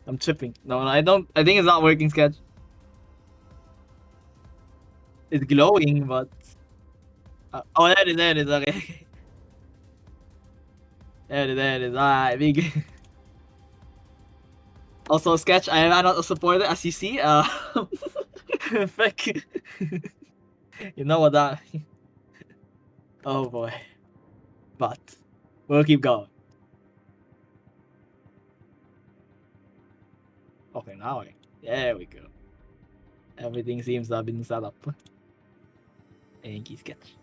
I'm tripping. No, I don't. I think it's not working, Sketch. It's glowing, but oh, there it is. There it is. Okay. There it is. There it is. Alright, big. Also, Sketch, I ran out of supporter, as you see. Frick. You know what that. Oh boy. But we'll keep going. Okay, now there we go. Everything seems to have been set up. Thank you, Sketch.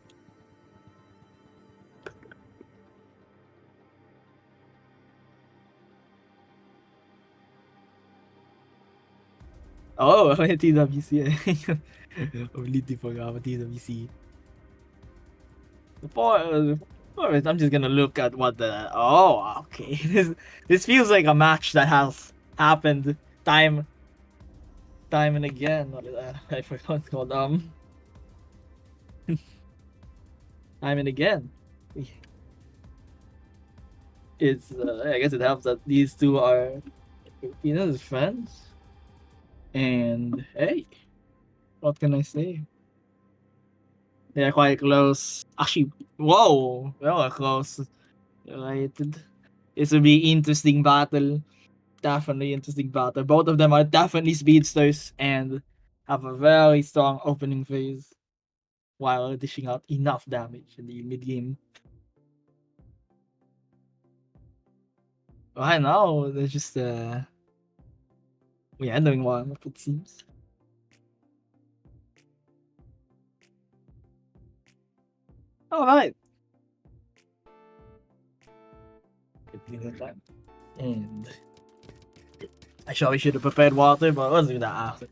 Oh, TWC. Completely forgot about TWC. Before I'm just gonna look at what the. Oh, okay. This feels like a match that has happened time and again. What is that? I forgot what it's called. Time and again. It's I guess it helps that these two are Filipinos friends. And hey, what can I say? They're quite close. Actually, whoa, well close. Related. This will be interesting battle. Definitely interesting battle. Both of them are definitely speedsters and have a very strong opening phase while dishing out enough damage in the mid game. Right now, they're just we are doing one, it seems. Alright. And I probably should have prepared water, but let's do that after.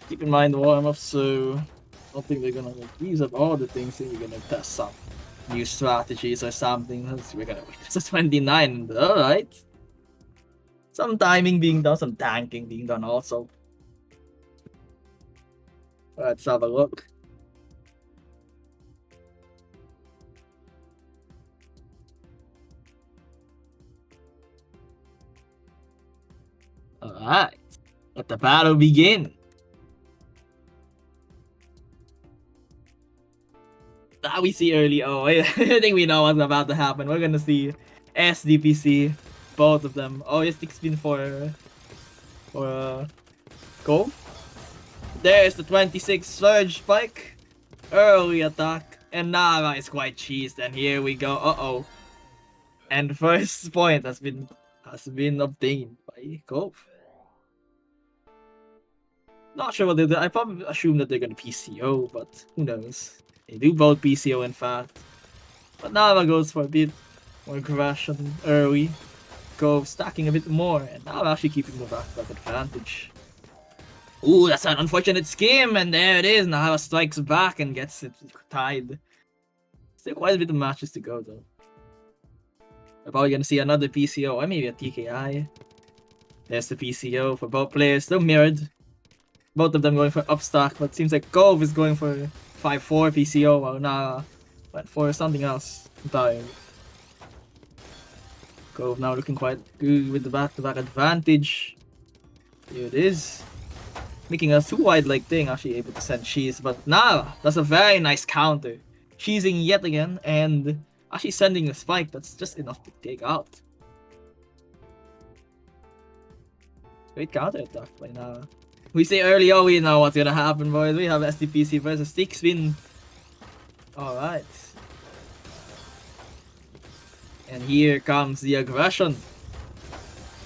Keep in mind the warm-up, so I don't think they're gonna use up all the things and we're gonna test some new strategies or something. We're gonna wait. It's a 29, alright. Some timing being done, some tanking being done also. Let's have a look. Alright. Let the battle begin. We see early. Oh, I think we know what's about to happen. We're gonna see SDPC, both of them. Oh, it's 16 for Cove. There's the 26 Surge Spike. Early attack. And Nara is quite cheesed. And here we go. Uh-oh. And first point has been obtained by Cove. Not sure what they do. I probably assume that they're gonna PCO, but who knows. They do both PCO in fact. But Nava goes for a bit more aggression early. Go stacking a bit more, and Nava actually keeping the back advantage. Ooh, that's an unfortunate scheme, and there it is. Nava strikes back and gets it tied. Still quite a bit of matches to go though. We're probably gonna see another PCO, or maybe a TKI. There's the PCO for both players, still mirrored. Both of them going for upstack, but it seems like Cove is going for 5-4 PCO while Nara went for something else entirely. Cove now looking quite good with the back-to-back advantage. Here it is. Making a too-wide like thing, actually able to send cheese, but Nara, that's a very nice counter. Cheesing yet again, and actually sending a spike that's just enough to take out. Great counter attack by Nara. We say early on, we know what's gonna happen, boys. We have SDPC versus 6-win. Alright. And here comes the aggression.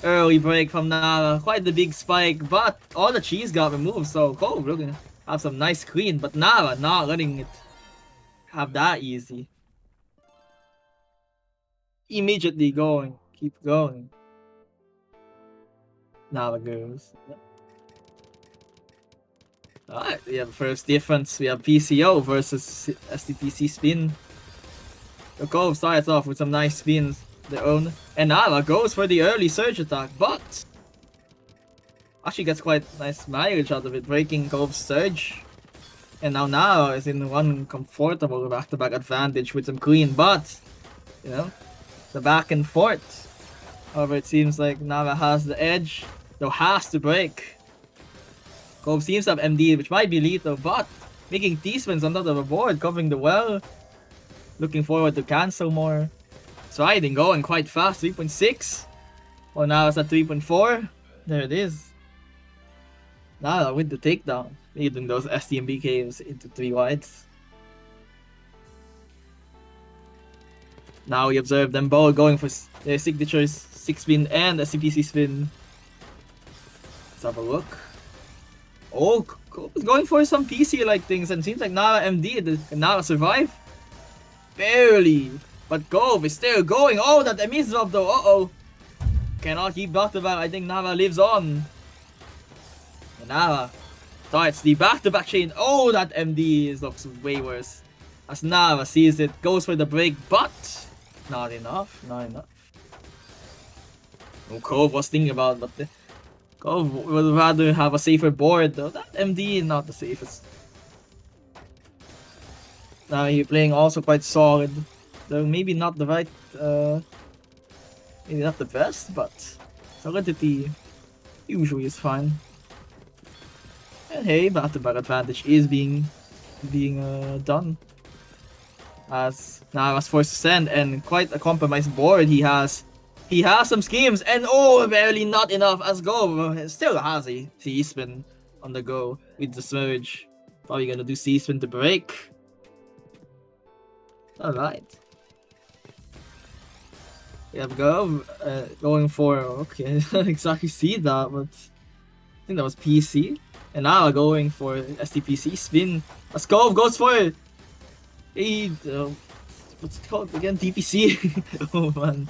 Early break from Nara. Quite the big spike, but all the cheese got removed, so Cove looking to have some nice clean, but Nara not letting it have that easy. Immediately going. Keep going. Nara goes. Alright, we have first difference. We have PCO versus SDPC spin. The Cove starts off with some nice spins, their own. And Nara goes for the early surge attack, but actually gets quite nice mileage out of it, breaking Cove's surge. And now Nara is in one comfortable back-to-back advantage with some clean, but you know, the back and forth. However, it seems like Nava has the edge, though has to break. Cove seems to have MD, which might be lethal, but making T-spins on top of the board, covering the well. Looking forward to cancel more. Striding, going quite fast, 3.6. Well, now it's at 3.4. There it is. Nava with the takedown, leading those STMB caves into 3 wides. Now we observe them both going for their signatures, 6 spin and a CPC spin. Let's have a look. Oh, going for some PC-like things, and seems like Nava MD, can Nava survive? Barely. But Cove is still going. Oh, that Emis drop though, uh-oh. Cannot keep back-to-back, I think Nava lives on. And Nava starts the back-to-back chain. Oh, that MD looks way worse. As Nava sees it, goes for the break, but not enough, not enough. Oh, Cove was thinking about, but Cove would rather have a safer board though. That MD is not the safest. Now he's playing also quite solid, though maybe not the right, maybe not the best, but solidity usually is fine. And hey, back-to-back advantage is being done. As Nava's forced to send, and quite a compromised board he has. He has some schemes, and oh, barely not enough as Go still has a C-spin on the go with the surge. Probably gonna do C-spin to break. Alright. We have Go going for, okay, I didn't exactly see that, but I think that was PC. And now going for STPC spin. As Go goes for it. What's it called again? DPC. Oh man.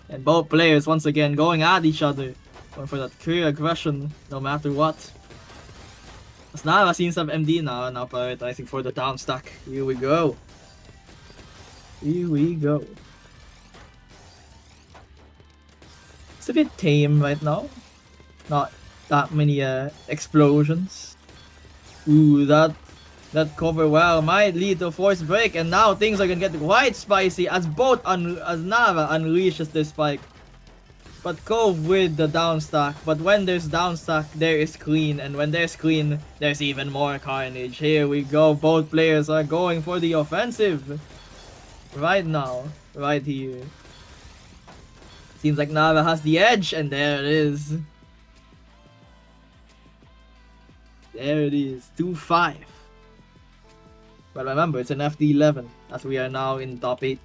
And both players once again going at each other. Going for that clear aggression no matter what. As Nava seems to have MD now prioritizing for the down stack. Here we go. Here we go. It's a bit tame right now. Not that many explosions. Ooh, that cover well might lead to a forced break, and now things are gonna get quite spicy as as Nava unleashes this spike. But Cove with the down stack. But when there's down stack, there is clean, and when there's clean, there's even more carnage. Here we go. Both players are going for the offensive right now, right here. Seems like Nava has the edge, and there it is. There it is, 2-5. But remember, it's an FD11, as we are now in top 8.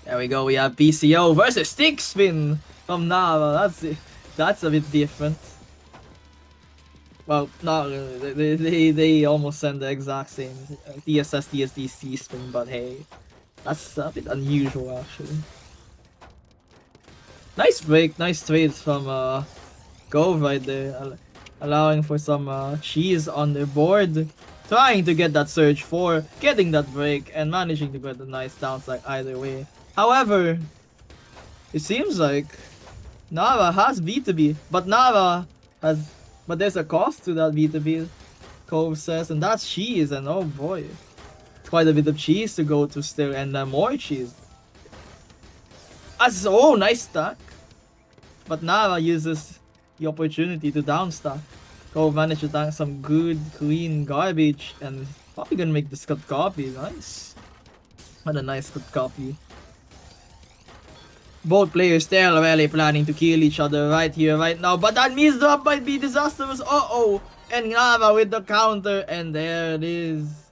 There we go, we have PCO versus Stick Spin from Nava. That's a bit different. Well, not really. They almost send the exact same TSS, TSD, C-Spin, but hey, that's a bit unusual actually. Nice break, nice trades from Go right there, allowing for some cheese on the board. Trying to get that surge for getting that break and managing to get a nice downside either way. However, it seems like Nava has B2B, but but there's a cost to that B2B, Cove says, and that's cheese, and oh boy, quite a bit of cheese to go to still, and more cheese. Oh, nice stack, but Nava uses the opportunity to downstack. Cove managed to tank some good, clean garbage, and probably gonna make this cut copy. Nice. What a nice cut copy. Both players still really planning to kill each other right here, right now, but that miss drop might be disastrous. Uh-oh! And Nava with the counter, and there it is.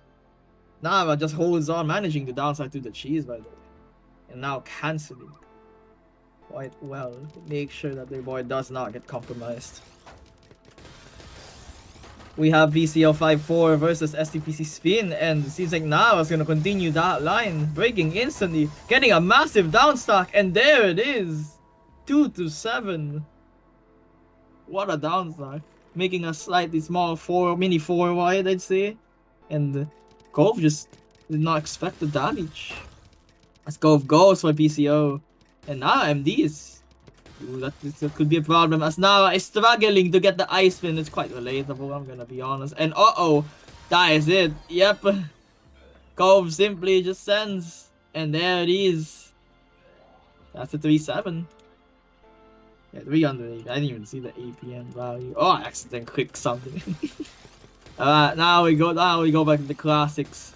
Nava just holds on, managing to downside to the cheese, by the way. And now cancelling quite well. Make sure that their board does not get compromised. We have VCL 5-4 versus STPC Spin, and it seems like Nava's gonna continue that line, breaking instantly, getting a massive downstack, and there it is! 2-7. What a downstack. Making a slightly small mini 4 wide, I'd say. And Cove just did not expect the damage. As Cove goes for PCO. And now MDs. Ooh, that could be a problem, as Nava is struggling to get the ice spin. It's quite relatable, I'm gonna be honest. And uh-oh, that is it. Yep. Cove simply just sends And there it is. That's a 3-7. Yeah, 300. I didn't even see the APM value. Oh, I accidentally clicked something. Alright, now we go back to the classics.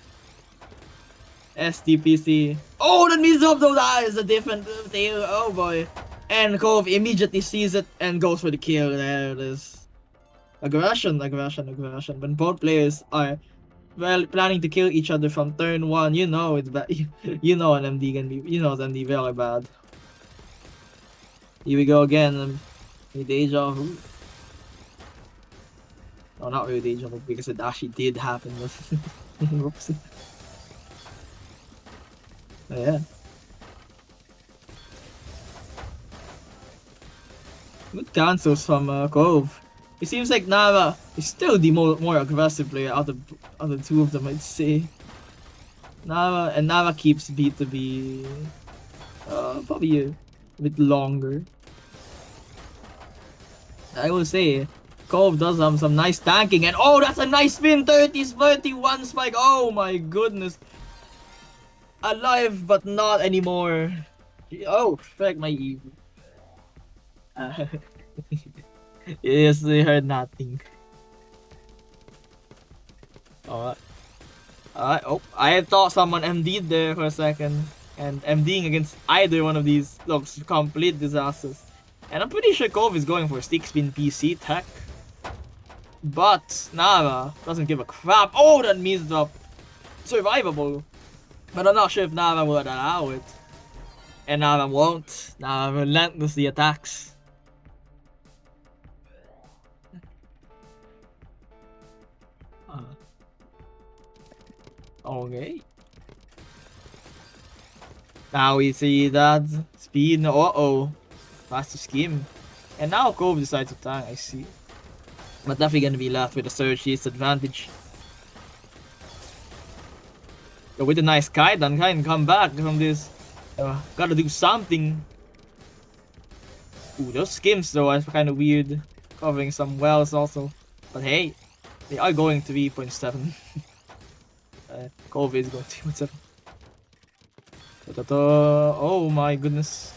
SDPC. Oh, that means up though, that is a different thing. Oh boy. And Cove immediately sees it and goes for the kill. There it is. Aggression. When both players are planning to kill each other from turn 1, you know it's bad. You know an MD can be, you know it's MD very bad. Here we go again. Deja vu. Oh, not really deja vu because it actually did happen. Whoops. Oh, yeah. Good cancels from Cove. It seems like Nava is still the more aggressive player out of the two of them, I'd say. Nava keeps B2B probably a bit longer. I will say, Cove does have some nice tanking, and oh, that's a nice spin! 31 spike! Oh my goodness! Alive, but not anymore. Oh, frick my evil. Yes, they heard nothing. Alright. Oh, I thought someone MD'd there for a second. And MDing against either one of these looks complete disasters. And I'm pretty sure Cove is going for 6-pin PC tech. But Nava doesn't give a crap. Oh, that means the survivable. But I'm not sure if Nava would allow it. And Nava won't. Nava relentlessly attacks. Okay. Now we see that speed. Uh-oh. Faster scheme. And now Cove decides to tank, I see. But definitely gonna be left with a Surge disadvantage. But with a nice Kaidan, can come back from this. Gotta do something. Ooh, those skims though are kind of weird. Covering some wells also. But hey, they are going 3.7. Cove is going 3.7. Oh my goodness.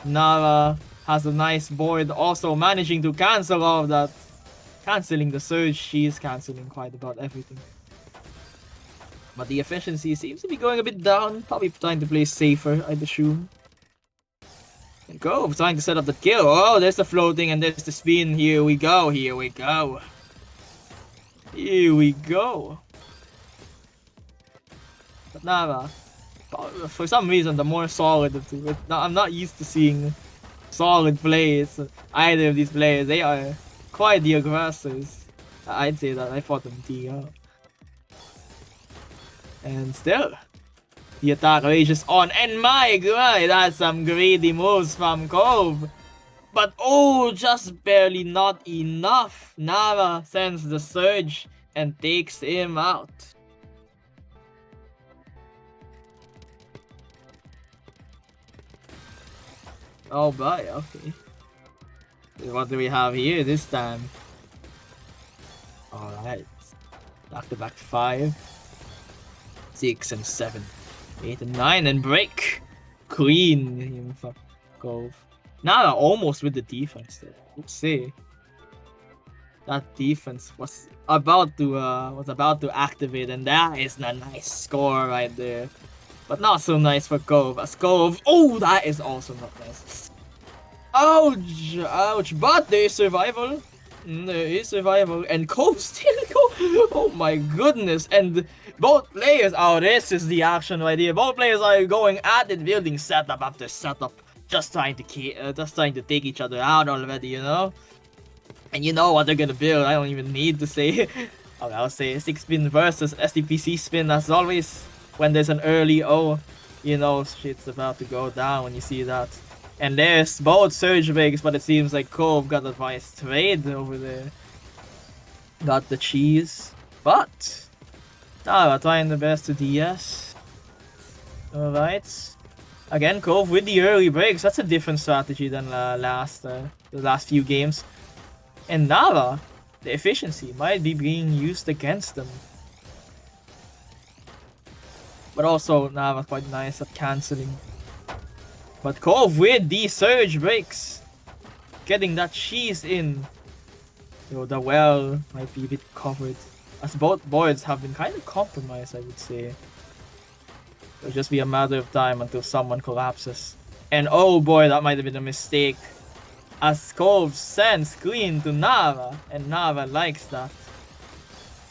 Nava has a nice board, also managing to cancel all of that. Canceling the Surge, she is canceling quite about everything. But the efficiency seems to be going a bit down. Probably trying to play safer, I'd assume. And Cove trying to set up the kill. Oh, there's the floating and there's the spin. Here we go. But Nava, for some reason, the more solid of two. I'm not used to seeing solid plays. Either of these players, they are quite the aggressors. I'd say that. I fought them T out. And still, the attack rages on. And my god, that's some greedy moves from Cove. But oh, just barely not enough. Nava sends the Surge and takes him out. Oh boy, okay. What do we have here this time? Alright. Back to back 5, 6 and 7, 8 and 9 and break. Clean. Cove. Now almost with the defense there. Let's see. That defense was about to activate, and that is a nice score right there. But not so nice for Cove. As Cove, oh, that is also not nice. Ouch, ouch. But there is survival. There is survival, and Cove still go. Oh my goodness! And both players. Oh, this is the action right here. Both players are going at it, building setup after setup, just trying to take each other out already. You know. And you know what they're gonna build. I don't even need to say. I'll say 6-spin versus SDPC spin as always. When there's an early you know shit's about to go down when you see that. And there's both Surge Bigs, but it seems like Cove got a nice trade over there. Got the cheese. But Nava trying the best to DS. Alright. Again, Cove with the early breaks. That's a different strategy than the last few games. And Nava, the efficiency might be being used against them. But also Nava quite nice at cancelling. But Cove with the surge breaks. Getting that cheese in. Yo, the well might be a bit covered. As both boards have been kind of compromised, I would say. It'll just be a matter of time until someone collapses. And oh boy, that might have been a mistake. As Cove sends clean to Nava. And Nava likes that.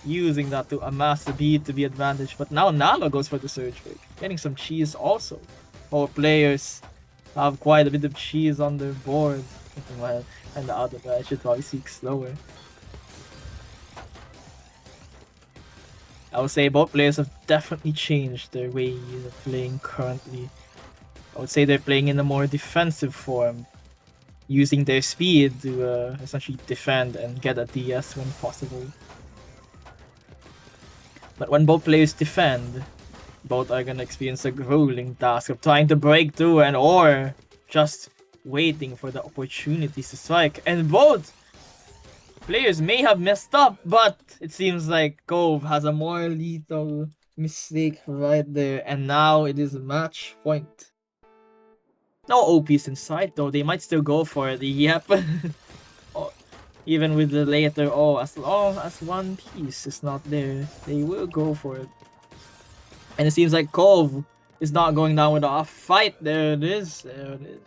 Using that to amass the beat to be advantage. But now Nava goes for the surge break. Getting some cheese also. All players have quite a bit of cheese on their board. Well, and the other guy should probably seek slower. I would say both players have definitely changed their ways of playing currently. I would say they're playing in a more defensive form, using their speed to essentially defend and get a DS when possible. But when both players defend, both are gonna experience a grueling task of trying to break through and or just waiting for the opportunities to strike. And both players may have messed up, but it seems like Cove has a more lethal mistake right there. And now it is a match point. No OPs inside though, they might still go for it. Yep. Oh, even with the later, as long as one piece is not there, they will go for it. And it seems like Cove is not going down with a fight. There it is. There it is.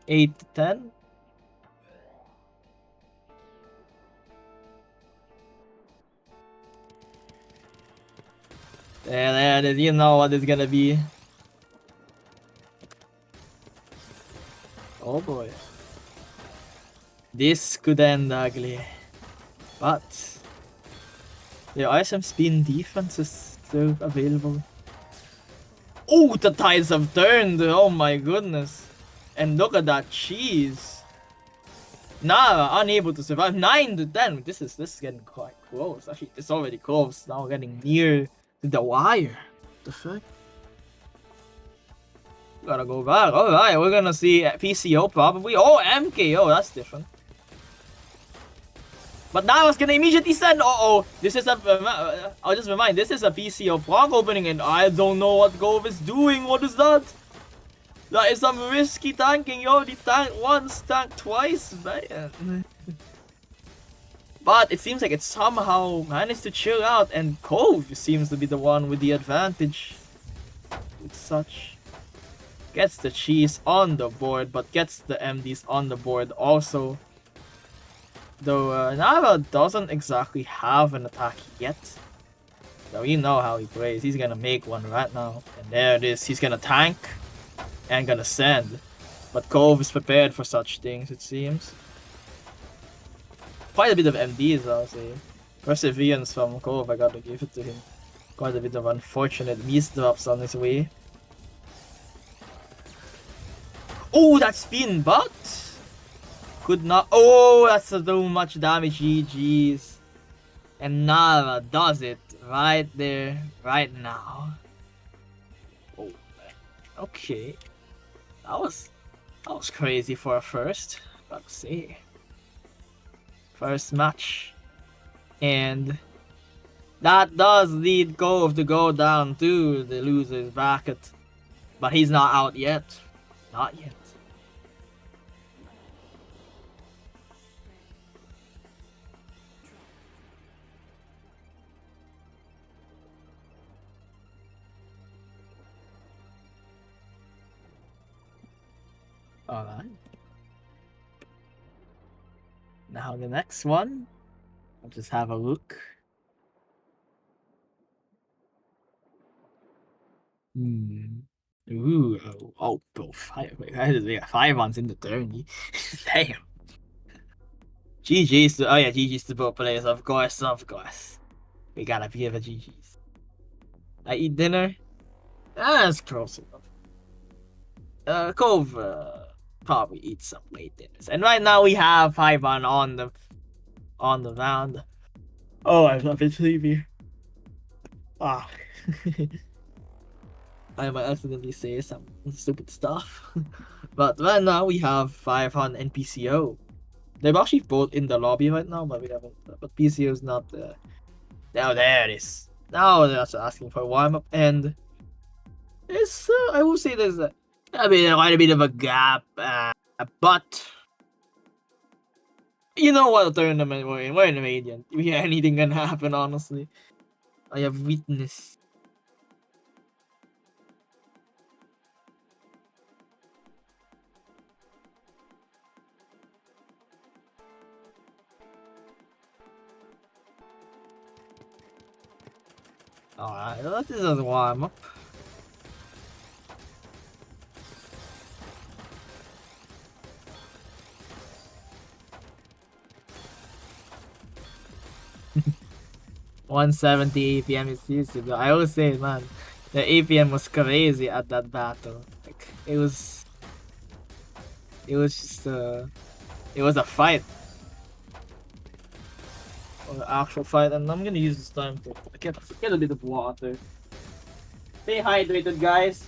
8 to 10. There it is. You know what it's gonna be. Oh boy. This could end ugly. But there are some spin defenses still available. Oh, the tides have turned. Oh my goodness. And look at that cheese. Nava unable to survive. 9 to 10. This is getting quite close. Actually, it's already close. Now we're getting near to the wire. What the fuck? Gotta go back. Alright, we're gonna see PCO probably. Oh, MKO. That's different. But now it's gonna immediately send. This is a. I'll just remind. This is a PCO block opening, and I don't know what Cove is doing. What is that? That is some risky tanking. You already tanked once, tanked twice, man. But it seems like it somehow managed to chill out, and Cove seems to be the one with the advantage. With such. Gets the cheese on the board, but gets the MDs on the board also. Though Nava doesn't exactly have an attack yet. So you know how he plays. He's gonna make one right now. And there it is. He's gonna tank and gonna send. But Cove is prepared for such things, it seems. Quite a bit of MDs, I'll say. Perseverance from Cove, I gotta give it to him. Quite a bit of unfortunate misdrops on his way. Oh, that spin, but could not. Oh, that's so much damage. GG's. And Nava does it right there, right now. Oh, okay. That was crazy for a first. Gotta say. First match. And that does lead Cove to go down to the loser's bracket. But he's not out yet. Not yet. Alright. Now the next one. I'll just have a look. Ooh, bro, 5. Wait, we got 5 ones in the 30. Damn. GG's to, GG's to both players, of course. We gotta give a GG's. I eat dinner. That's close enough. Cove, probably eat some late dinners. And right now we have 5 on the round. Oh, I'm a bit sleepy. Ah. I might accidentally say some stupid stuff. But right now we have 5 on NPCO. They're actually both in the lobby right now, but we haven't. But PCO is not. Now there it is. Now they're also asking for a warm up, and It's I will say there's quite a bit of a gap, but you know what tournament we're in? We're in Radiant. Yeah, anything can happen. Honestly, I have witnessed. Alright, that is a warm up. $170 APM is easy, but I always say, man, the APM was crazy at that battle. Like it was just it was a fight, an actual fight, and I'm gonna use this time to get a bit of water. Stay hydrated, guys.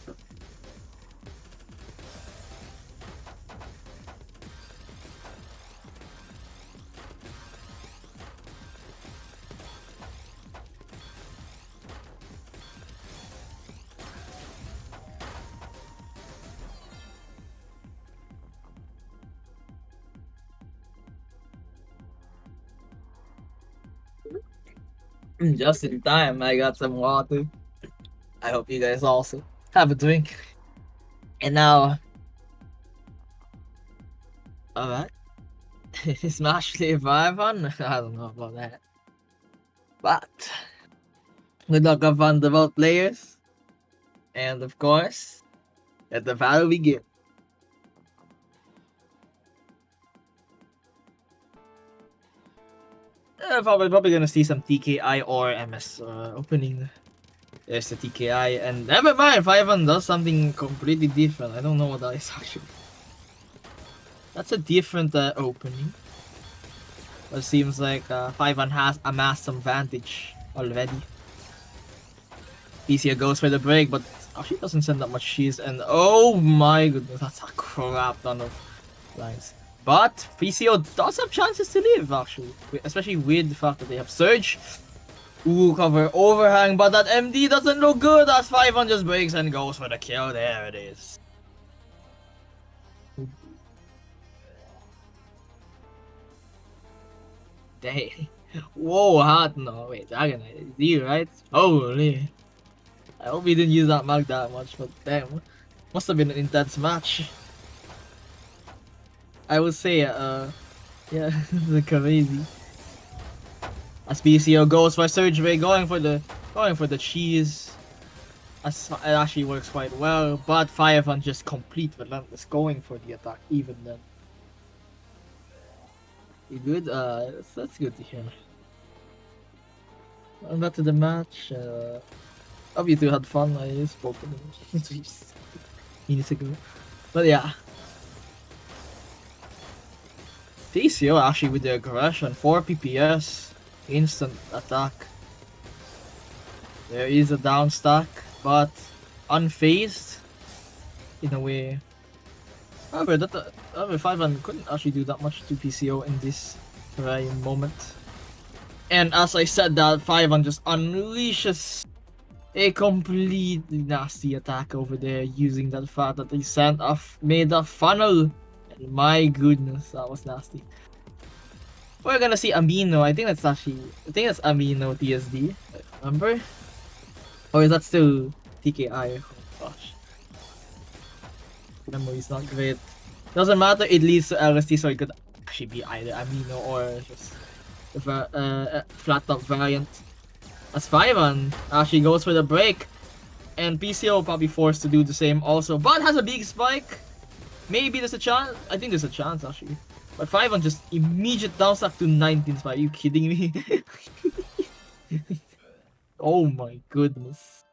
Just in time, I got some water. I hope you guys also have a drink. And now, alright. Smash Play 5 on? I don't know about that. But, good luck have fun develop players. And of course, let the battle begin. Probably gonna see some TKI or MS opening. There's the TKI, and never mind, 5 does something completely different. I don't know what that is actually. That's a different opening. It seems like 5 has amassed some vantage already. PCO goes for the break, but actually doesn't send that much cheese, and oh my goodness, that's a crap ton of lines. But PCO does have chances to live, actually, especially with the fact that they have Surge. Ooh, cover overhang, but that MD doesn't look good as 5 just breaks and goes for the kill. There it is. Dang. Whoa, hot. No, wait, Dragonite. Is he right? Holy. I hope he didn't use that mag that much, but damn. Must have been an intense match. I would say, yeah, the crazy. As PCO goes for Surge Ray, going for the cheese. As it actually works quite well, but Firefan just complete relentless going for the attack even then. You good? That's good to hear. On back to the match. Hope you two had fun. I spoke to them minutes ago. But yeah. PCO actually with the aggression, 4 PPS, instant attack. There is a down stack, but unfazed in a way. However, that 5 couldn't actually do that much to PCO in this very moment. And as I said that, 5 just unleashes a completely nasty attack over there using that fact that he made a funnel. And my goodness, that was nasty. We're gonna see Amino. I think that's Amino TSD. Remember? Or is that still TKI? Oh gosh. Memory's not great. Doesn't matter, it leads to LST, so it could actually be either Amino or just a flat top variant. As 5 actually goes for the break. And PCO will probably forced to do the same also. But has a big spike. Maybe there's a chance. I think there's a chance actually. But 5 just immediate downstack to 19 spike. Are you kidding me? Oh my goodness.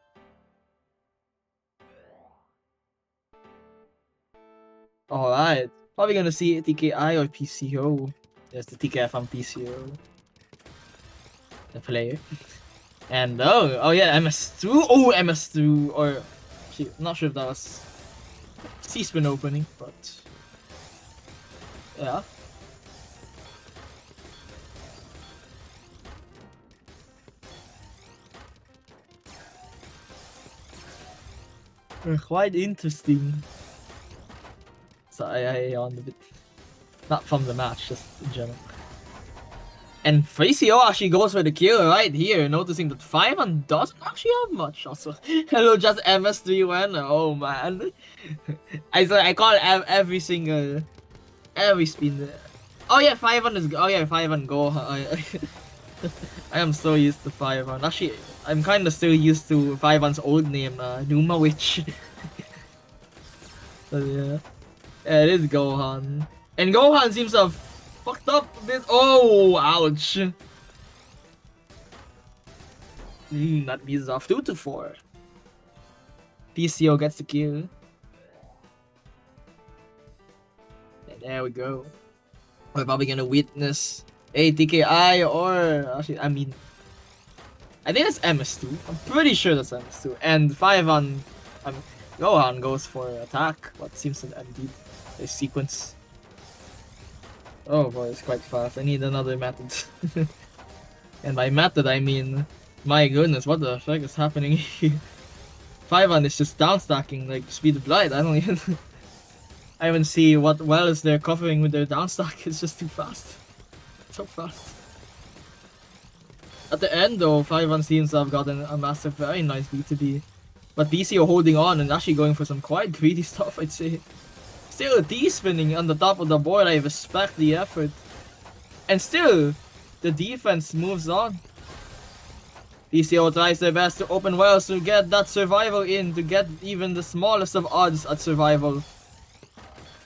Alright. Probably gonna see TKI or PCO. There's the TKF on PCO. The player. And oh yeah, MS2. Oh, MS2 or actually, I'm not sure if that was C-spin opening, but yeah. Quite interesting. So I on a bit, not from the match, just in general. And PCO actually goes for the kill right here, noticing that 5-1 doesn't actually have much also. Hello, just MS3 win. Oh man. I call every single spin. Oh yeah, 5-1 is oh yeah, 5-1 go. I am so used to 5-1. Actually, I'm kinda still used to 5-1's old name, Numa Witch. So yeah. Yeah, it is Gohan. And Gohan seems to have fucked up a bit. Oh, ouch. That means off 2-4. PCO gets the kill. And there we go. We're probably gonna witness a TKI or actually, I mean, I think that's MS2. I'm pretty sure that's MS2. And 5-1 Gohan goes for attack. What seems to indeed a sequence. Oh boy, it's quite fast. I need another method. And by method, I mean, my goodness, what the fuck is happening here? 5-1 is just down stacking like Speed of Light. I don't even. I even see what wells they're covering with their down stack. It's just too fast. So fast. At the end though, 5-1 seems to have gotten a massive, very nice B2B. But PCO holding on and actually going for some quite greedy stuff, I'd say. Still D-spinning on the top of the board, I respect the effort. And still, the defense moves on. PCO tries their best to open wells to get that survival in, to get even the smallest of odds at survival.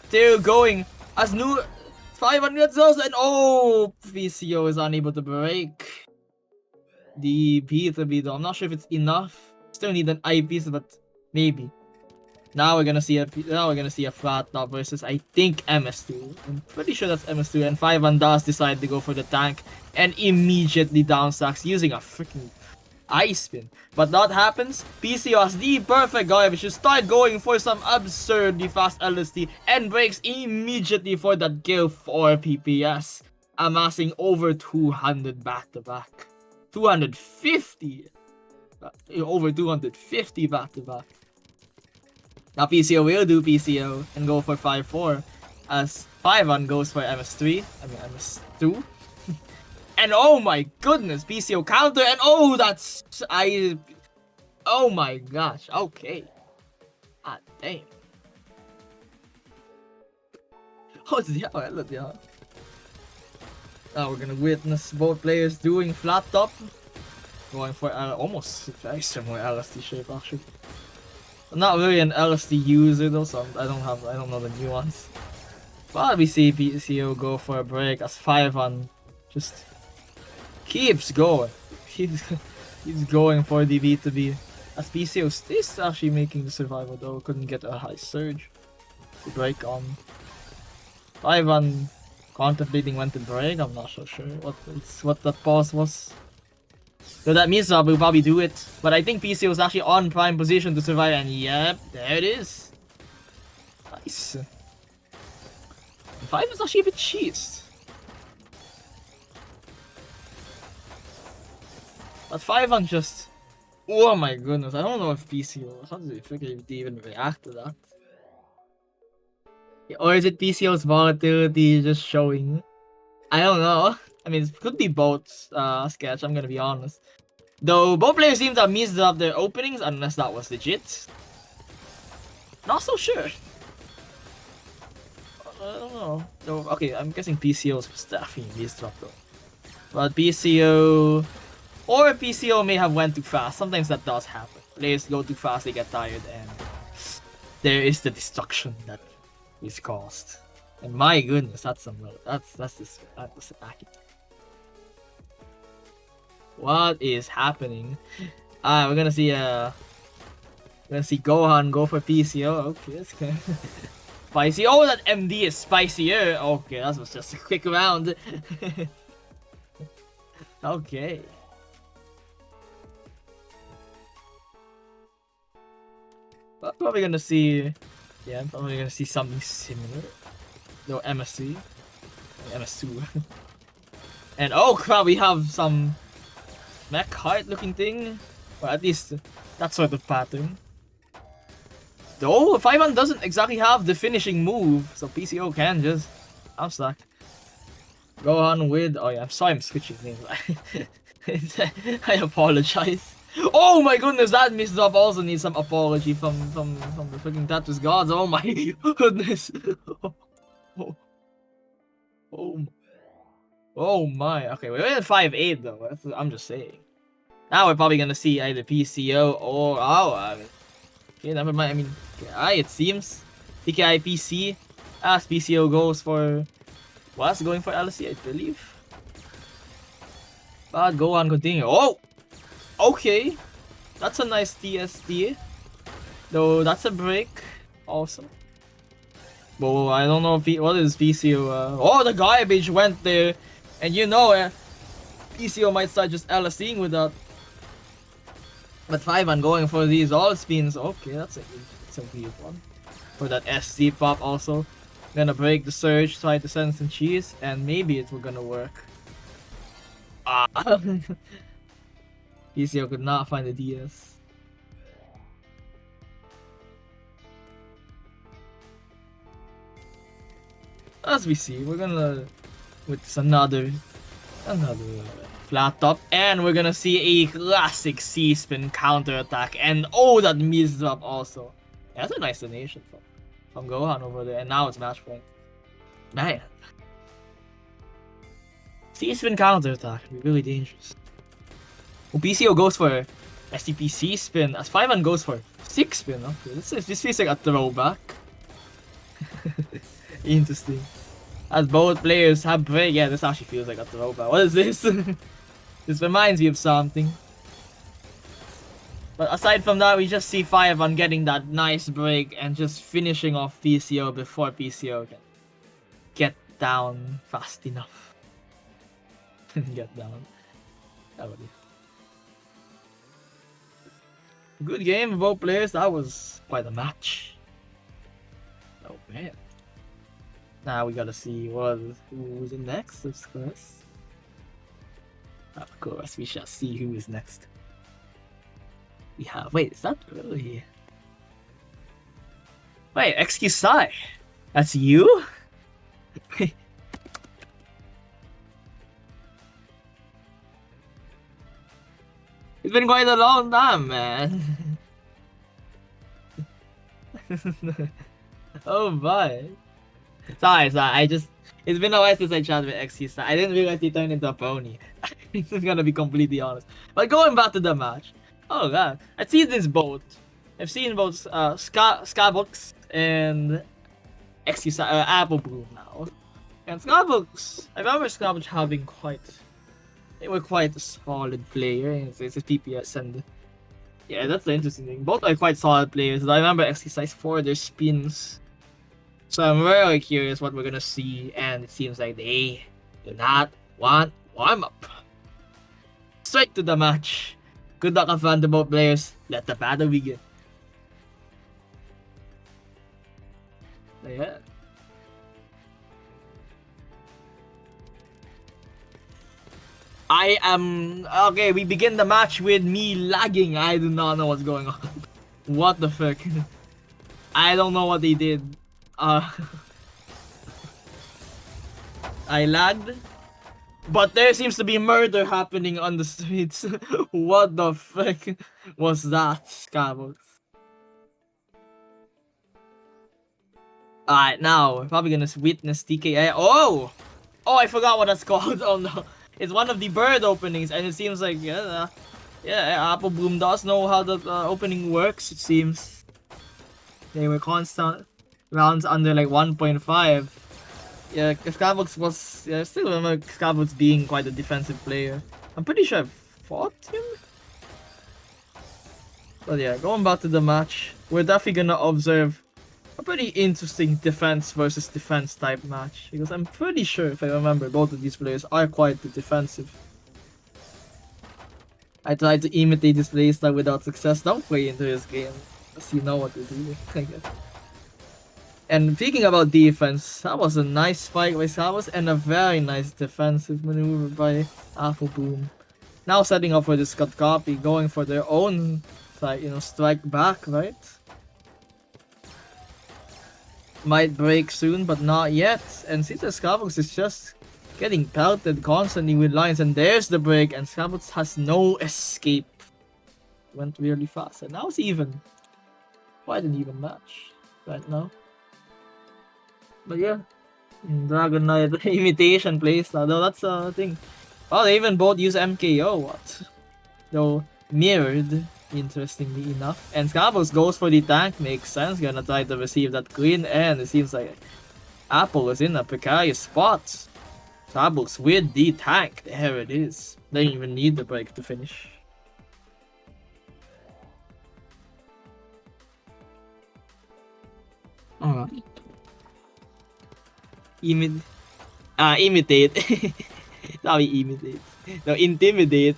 Still going as new 500 zones and oh, PCO is unable to break the B2B though. I'm not sure if it's enough. Still need an eyepiece, but maybe. Now we're gonna see a flat top versus I think MS2. I'm pretty sure that's MS2 and 5-1 does decide to go for the tank and immediately downstacks using a freaking ice spin. But that happens, PCO has the perfect garbage to start going for some absurdly fast LSD and breaks immediately for that kill for PPS, amassing over 200 back-to-back. 250! Over 250 back-to-back. Now PCO will do PCO and go for 5-4 as 5-1 goes for MS3, I mean MS2. And oh my goodness, PCO counter and oh that's oh my gosh, okay. Ah damn. Oh yeah. Now we're gonna witness both players doing flat top. Going for almost very similar LSD shape actually. I'm not really an LSD user though, so I don't know the nuance. But we see PCO go for a break as 5-1 just keeps going. Keeps going for the B2B. As PCO is actually making the survival though, couldn't get a high surge to break on. 5-1 contemplating when to break, I'm not so sure what that pause was. So that means we'll probably do it. But I think PCO is actually on prime position to survive and yep, there it is. Nice. 5 is actually a bit cheesed. But 5-1 just... Oh my goodness, I don't know if PCO... How does it figure to even react to that? Or is it PCO's volatility just showing? I don't know. I mean, it could be both, Sketch, I'm gonna be honest. Though, both players seem to have missed up their openings, unless that was legit. Not so sure. I don't know. No, okay, I'm guessing PCO's definitely missed up though. But PCO... Or PCO may have went too fast. Sometimes that does happen. Players go too fast, they get tired, and... There is the destruction that is caused. And my goodness, that's accurate. What is happening? We're gonna see Gohan go for PCO. Okay, that's kind of spicy. Oh, that MD is spicier. Okay, that was just a quick round. Okay. But probably gonna see, yeah, probably gonna see something similar. No MSC, MS2, and oh crap, we have some mech heart looking thing, or at least that sort of pattern. Though 5-1 doesn't exactly have the finishing move, so PCO can just outstack. Go on with. Oh yeah, I'm sorry I'm switching names. I apologize. Oh my goodness, that misdrop also needs some apology from the freaking Tetris gods. Oh my goodness. Oh, oh, oh my. Okay, we're at 5-8 though. I'm just saying. Now we're probably gonna see either PCO or okay, never mind. I mean, KI, it seems. TKI PC as PCO goes for. Was going for LC, I believe. But go on, continue. Oh! Okay. That's a nice TSD. Though that's a break. Awesome. But I don't know if what is PCO. Oh, the garbage went there. And you know, PCO might start just LSing with that. But 5-1 going for these all spins. Okay, that's a weird one. For that SC pop also. Gonna break the surge, try to send some cheese, and maybe it will gonna work. Ah. PCO could not find the DS. As we see, we're gonna with another flat top, and we're gonna see a classic C-spin counter attack, and oh, that miss drop also. Yeah, that's a nice donation from Gohan over there, and now it's match point. Man, C-spin counter attack be really dangerous. Well, PCO goes for STP C-spin, as 5-1 goes for 6-spin. Okay, this feels like a throwback. Interesting. As both players have break, yeah, this actually feels like a throwback. What is this? This reminds me of something. But aside from that, we just see 5-1 getting that nice break and just finishing off PCO before PCO can get down fast enough. Get down. That would be. Good game for both players. That was quite a match. Oh man. Now we gotta see who's next, of course. Of course, we shall see who is next. We have. Wait, is that really? Wait, XQSai. That's you? Wait. It's been quite a long time, man. Oh my. Sorry, it's been a while since I chatted with XQSai. I didn't realize he turned into a pony. I'm just gonna be completely honest. But going back to the match. Oh god, I've seen this both. I've seen both Skybox and XQSai, Apple Bloom now. And Skybox, I remember Skybox having they were quite a solid player. It's a PPS, and yeah, that's the interesting thing. Both are quite solid players. I remember XQSai for their spins. So I'm very curious what we're gonna see, and it seems like they do not want warm up. Straight to the match. Good luck, have fun to both players. Let the battle begin. Yeah. I am okay. We begin the match with me lagging. I do not know what's going on. What the fuck? I don't know what they did. I lagged. But there seems to be murder happening on the streets. What the fuck was that, Skybox? Alright, now we're probably gonna witness TKI. Oh! Oh, I forgot what that's called. Oh no. It's one of the bird openings, and it seems like, yeah, Apple Bloom does know how the opening works, it seems. They were constant rounds under like 1.5. Yeah, Skybox was. Yeah, I still remember Skybox being quite a defensive player. I'm pretty sure I fought him. But yeah, going back to the match, we're definitely gonna observe a pretty interesting defense versus defense type match. Because I'm pretty sure, if I remember, both of these players are quite defensive. I tried to imitate this playstyle without success. Don't play into this game, because you know what to do, I guess. And speaking about defense, that was a nice fight by Savas and a very nice defensive maneuver by Apple Bloom. Now setting up for this cut copy, going for their own, like, strike back, right? might break soon, but not yet. And since the Scarbox is just getting pelted constantly with lines, and there's the break, and Scarbox has no escape. Went really fast, and now it's even. Quite an even match right now. But yeah, Dragon Knight imitation playstyle, though that's a thing. Oh, they even both use MKO, what? Though mirrored, interestingly enough. And Scarbox goes for the tank, makes sense, gonna try to receive that queen, and it seems like Apple is in a precarious spot. Scarbox with the tank, there it is. They don't even need the break to finish. Alright. Imitate. Not imitate. No, intimidate.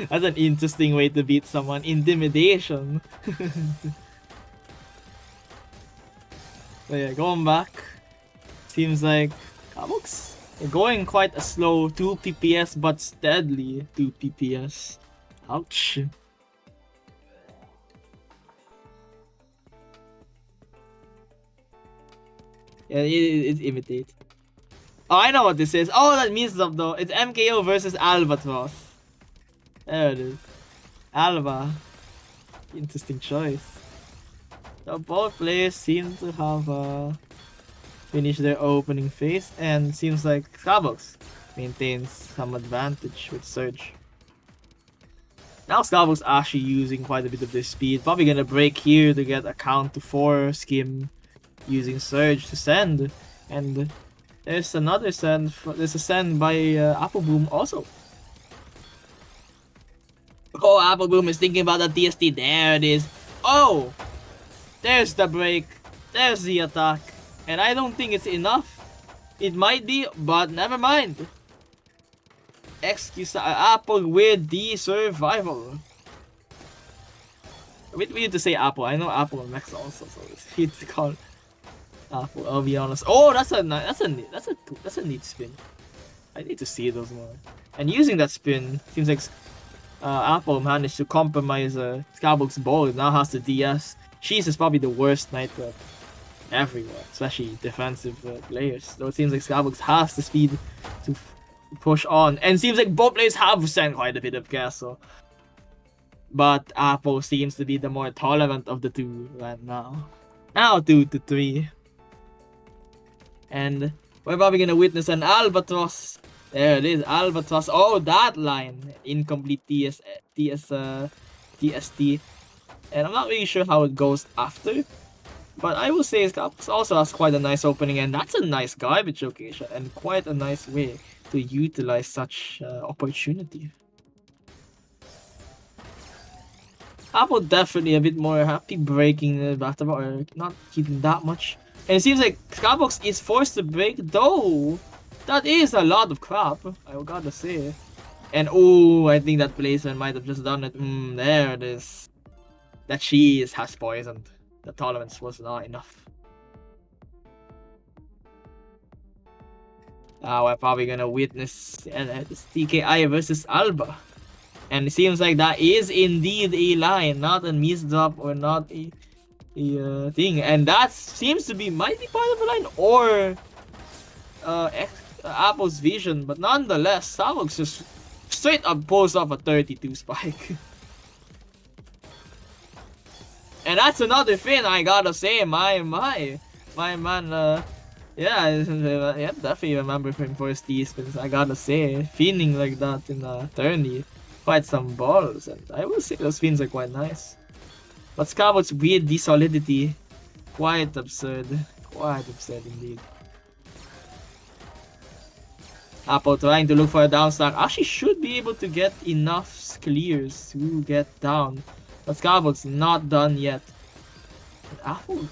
That's an interesting way to beat someone. Intimidation. But yeah, going back. Seems like Scarbox going quite a slow 2 PPS, but steadily 2 PPS. Ouch. Yeah, it's imitate. Oh, I know what this is. Oh, that means stuff though. It's MKO versus Albatross. There it is. Alba. Interesting choice. So both players seem to have finished their opening phase, and seems like Scarbox maintains some advantage with Surge. Now Scarbox actually using quite a bit of their speed. Probably gonna break here to get a count to 4 skim using Surge to send. And there's another send. There's a send by Apple Boom also. Oh, Apple Boom is thinking about the TST. There it is. Oh! There's the break. There's the attack. And I don't think it's enough. It might be, but never mind. Excuse Apple with the survival. We need to say Apple. I know Apple and Max also, so it's called Apple. I'll be honest. Oh, that's a neat spin. I need to see those more. And using that spin, seems like Apple managed to compromise Scarbox ball. It now has the DS. She's is probably the worst Knight rep everywhere, especially defensive players. Though it seems like Scarbox has the speed to push on, and it seems like both players have sent quite a bit of castle. But Apple seems to be the more tolerant of the two right now. Now 2-3. And we're probably gonna witness an Albatross. There it is, Albatross. Oh, that line. Incomplete TST. And I'm not really sure how it goes after. But I will say Scarbox also has quite a nice opening, and that's a nice garbage location, and quite a nice way to utilize such opportunity. Apple definitely a bit more happy breaking the battle, or not keeping that much. And it seems like Scarbox is forced to break, though. That is a lot of crap, I gotta say. And oh, I think that placement might have just done it. There it is. That cheese has poisoned. The tolerance was not enough. Now we're probably gonna witness this TKI versus Alba. And it seems like that is indeed a line, not a misdrop or not a thing. And that seems to be might be part of the line or Apple's vision, but nonetheless, Scarbox just straight up pulls off a 32 spike. And that's another thing I gotta say, my man, yeah, definitely remember him for his T-spins, I gotta say, feeling like that in a tourney, quite some balls, and I will say those spins are quite nice. But Scarbox with the solidity, quite absurd indeed. Apple trying to look for a down stack, actually should be able to get enough clears to get down. But Scarbox not done yet. Apple.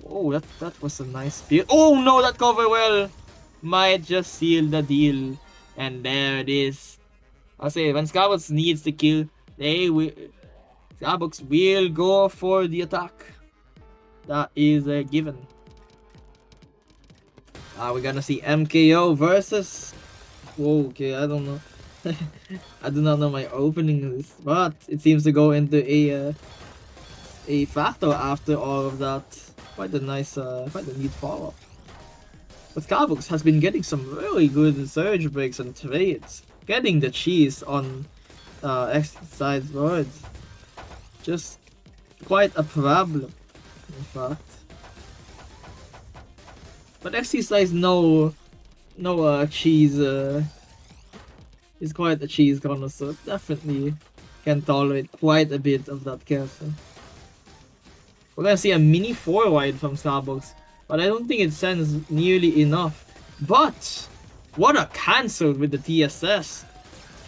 Oh, that was a nice build. Oh no, that cover well might just seal the deal. And there it is. I'll say when Scarbox needs to kill, Scarbox will go for the attack. That is a given. We're gonna see MKO versus. Whoa, okay, I don't know. I do not know my opening list, but it seems to go into a factor after all of that. quite a neat follow-up. But Starbucks has been getting some really good surge breaks and trades. Getting the cheese on exercise boards. Just quite a problem, in fact. But exercise no cheese is quite a cheese connoisseur. Definitely can tolerate quite a bit of that castle. We're gonna see a mini 4-wide from Starbucks, but I don't think it sends nearly enough. But what a cancel with the TSS!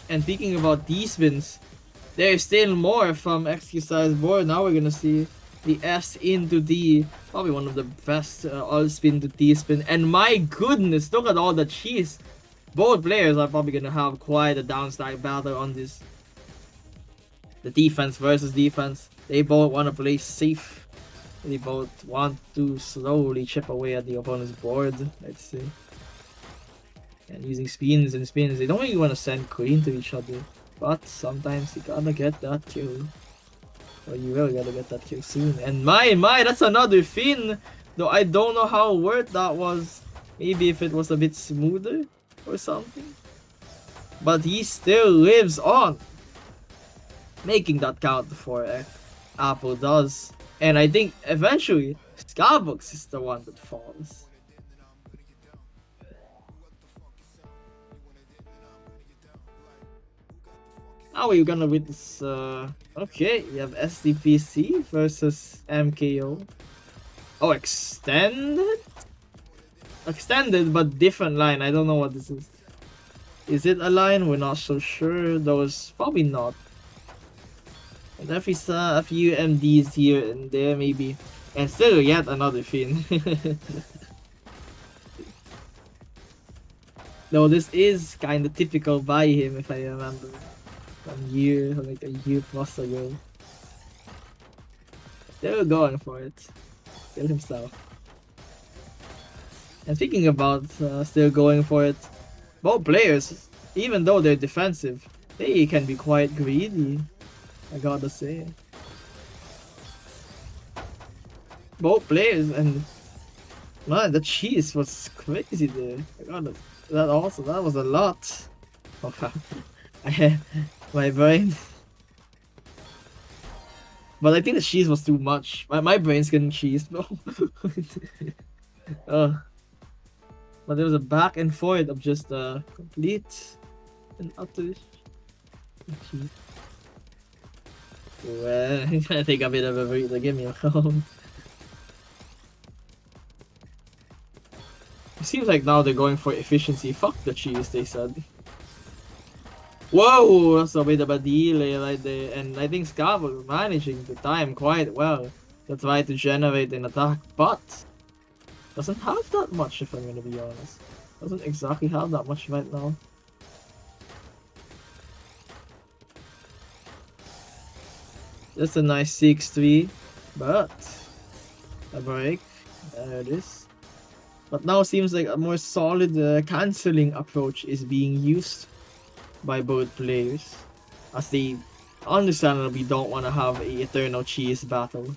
And speaking about D-spins, there's still more from exercise board. Now we're gonna see the S into D, probably one of the best all-spin to D-spin. And my goodness, look at all the cheese! Both players are probably gonna have quite a downside battle on this. The defense versus defense. They both want to play safe. They both want to slowly chip away at the opponent's board. Let's see. And using spins and spins. They don't really want to send queen to each other. But sometimes you gotta get that kill. Or you really gotta get that kill soon. And my, that's another Finn! Though I don't know how worth that was. Maybe if it was a bit smoother or something. But he still lives on. Making that count for Apple does. And I think eventually Starbucks is the one that falls. Now we're gonna witness okay, we have SDPC versus MKO. Oh, extended? Extended but different line. I don't know what this is. Is it a line? We're not so sure. Those probably not. And if we saw a few MDs here and there maybe. And still yet another Finn. Though this is kinda typical by him if I remember. Like a year plus ago. Still going for it. Kill himself. And speaking about still going for it, both players, even though they're defensive, they can be quite greedy. I gotta say. Both players, and man, the cheese was crazy there. I gotta, that was a lot. Oh, I had my brain. But I think the cheese was too much. My brain's getting cheese, bro. But there was a back and forth of just complete and utter cheese. Well, I'm gonna take a bit of a breather, give me a moment. It seems like now they're going for efficiency. Fuck the cheese, they said. Whoa, that's a bit of a delay right there. And I think Scarf was managing to time quite well to try to generate an attack, but doesn't have that much if I'm gonna be honest. Doesn't exactly have that much right now. That's a nice 6-3, but a break. There it is. But now it seems like a more solid cancelling approach is being used by both players, as they understandably don't want to have a eternal cheese battle.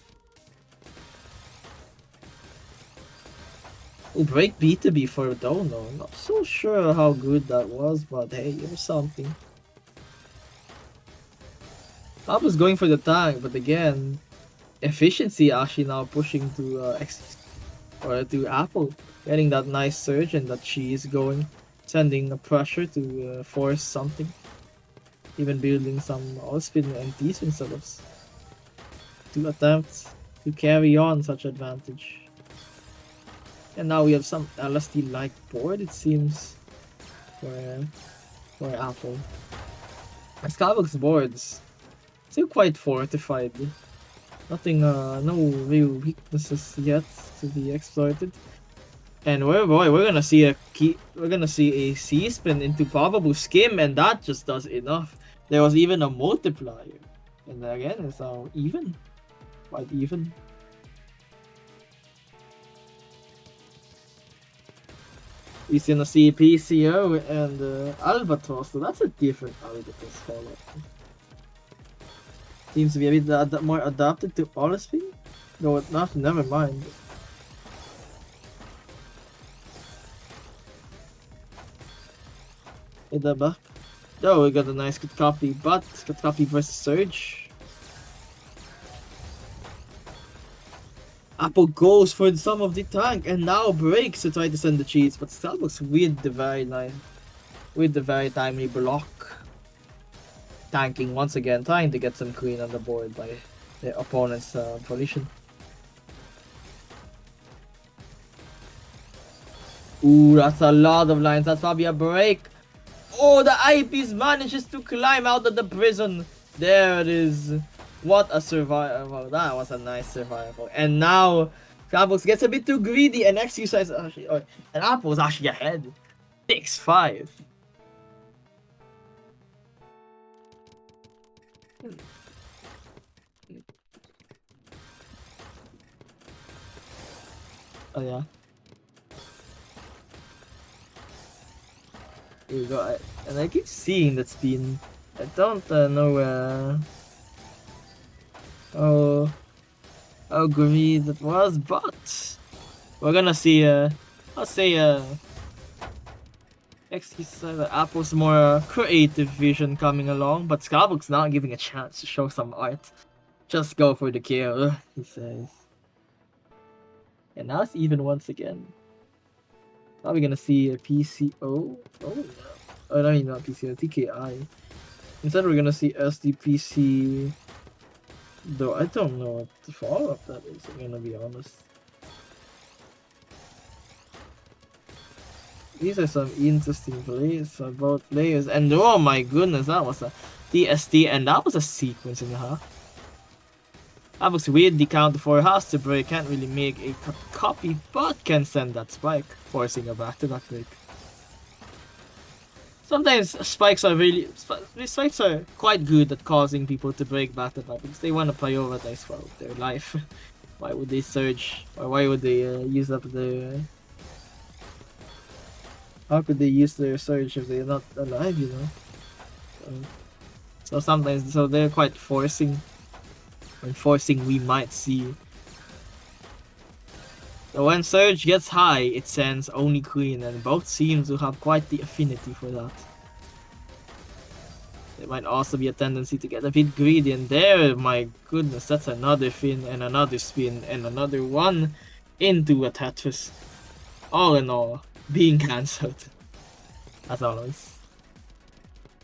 Oh, break B2B for Dono. Not so sure how good that was, but hey, it was something. I was going for the tank, but again, efficiency actually now pushing to to Apple, getting that nice surge and that cheese going, sending a pressure to force something, even building some all-spin and D-spin setups to attempt to carry on such advantage. And now we have some LSD-like board, it seems, for Apple. Starbucks boards still quite fortified. Nothing, no real weaknesses yet to be exploited. And we're gonna see a C-spin into probable skim, and that just does enough. There was even a multiplier, and again it's now even, quite even. He's gonna see PCO and Albatross, so that's a different Albatross follow. Seems to be a bit more adapted to all-spin. No, not, never mind. Hit that back. Oh, we got a nice good copy, but good copy versus Surge. Apple goes for some of the tank and now breaks to try to send the cheats, but Starbucks with the very timely block. Tanking once again, trying to get some queen on the board by the opponent's volition. Ooh, that's a lot of lines. That's probably a break. Oh, the eyepiece manages to climb out of the prison. There it is. What a survival. That was a nice survival. And now, Starbucks gets a bit too greedy and exercises. And Apple's actually ahead. 6-5. Oh, yeah. Here you go. And I keep seeing that spin. I don't know how greedy that was, but we're gonna see I'll say Apple's more creative vision coming along, but Starbucks not giving a chance to show some art. Just go for the kill, he says. And now it's even once again. Are we gonna see a PCO? Oh no. Oh no, not PCO, TKI. Instead we're gonna see SDPC. Though I don't know what the follow-up that is, I'm gonna be honest. These are some interesting plays for both players, and oh my goodness, that was a TST, and that was a sequence and a half. That was weird, the counter 4 has to break, can't really make a copy, but can send that spike, forcing a back-to-back break. Sometimes spikes are quite good at causing people to break back-to-back because they want to prioritize their life. Why would they surge, or why would they use up their... How could they use their surge if they're not alive, you know? So sometimes, they're quite forcing. When forcing, we might see. So when surge gets high, it sends only queen, and both seem to have quite the affinity for that. There might also be a tendency to get a bit greedy, and there, my goodness, that's another fin, and another spin, and another one into a Tetris. All in all, being cancelled. As always.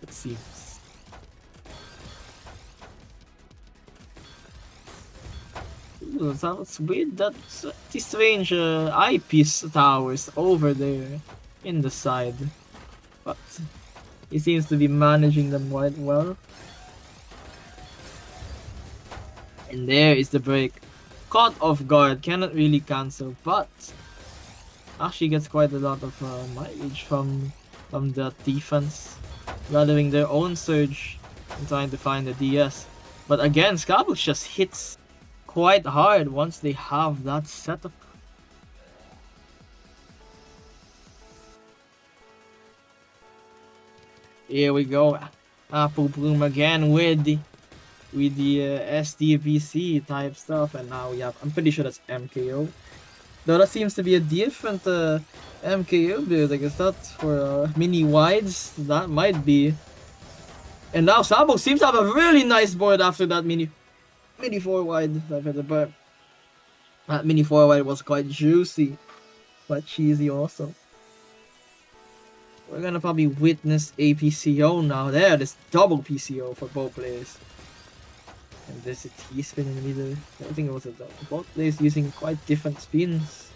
It seems. Ooh, sounds weird. That's the strange eyepiece towers over there in the side. But he seems to be managing them quite well. And there is the break. Caught off guard, cannot really cancel, but actually gets quite a lot of mileage from that defense, gathering their own surge and trying to find the DS. But again, Starbucks just hits quite hard once they have that setup. Here we go, Apple Bloom again with the SDVC type stuff, and now we have, I'm pretty sure that's MKO. Though that seems to be a different MKO build. I guess that's for mini wides. That might be. And now Starbucks seems to have a really nice board after that mini 4 wide. But that mini 4 wide was quite juicy, quite cheesy also. We're gonna probably witness a PCO now. There, this double PCO for both players. And there's a T-spin in the middle. I think it was a double. Both players using quite different spins.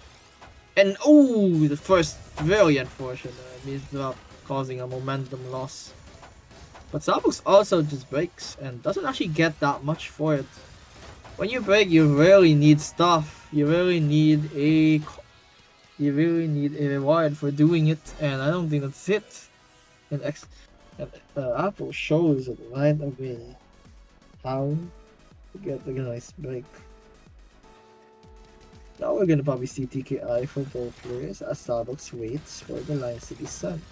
And oh, the first very unfortunate misdrop, causing a momentum loss. But Starbucks also just breaks and doesn't actually get that much for it. When you break, you really need stuff. You really need a reward for doing it, and I don't think that's it. And Apple shows it right away how to get a nice break. Now we're gonna probably see TKI for both players as Starbucks waits for the lines to be sent.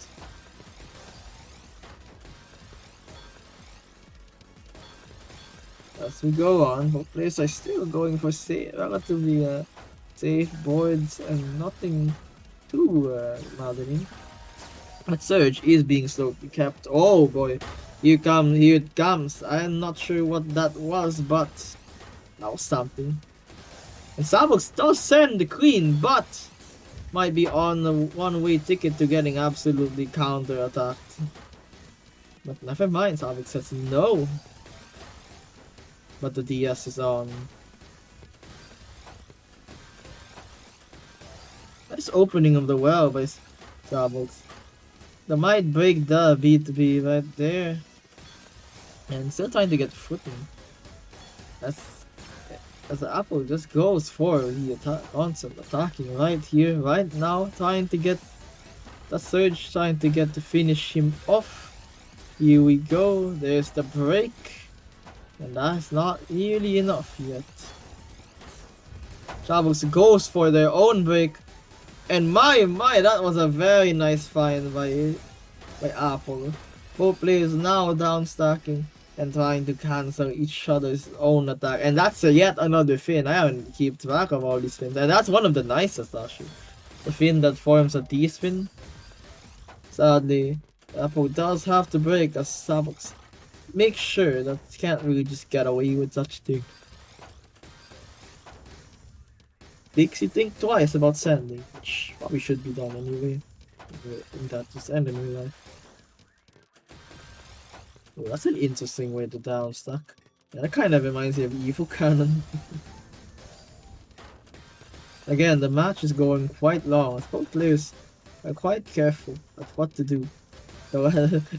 As we go on, both players are still going for relatively safe boards and nothing too maddening. But Surge is being slowly kept. Oh boy. Here it comes. I'm not sure what that was, but that was something. And Savox does send the Queen, but might be on a one-way ticket to getting absolutely counter-attacked. But never mind, Savox says no. But the DS is on. Nice opening of the well by Savox. That might break the B2B right there. And still trying to get footing. As the Apple just goes for the concept attacking right here, right now, trying to get the Surge, trying to get to finish him off. Here we go, there's the break. And that's not really enough yet. Savox goes for their own break. And my, that was a very nice find by Apple. Both players now down stacking and trying to cancel each other's own attack. And that's yet another fin. I haven't keep track of all these fins. And that's one of the nicest actually. The fin that forms a T-spin. Sadly, Apple does have to break as Savox make sure that you can't really just get away with such thing. Makes you think twice about sending, which probably should be done anyway. That just end in real life. Oh, that's an interesting way to down stack. Yeah, that kind of reminds me of Evil Cannon. Again, the match is going quite long. Both players are quite careful at what to do. So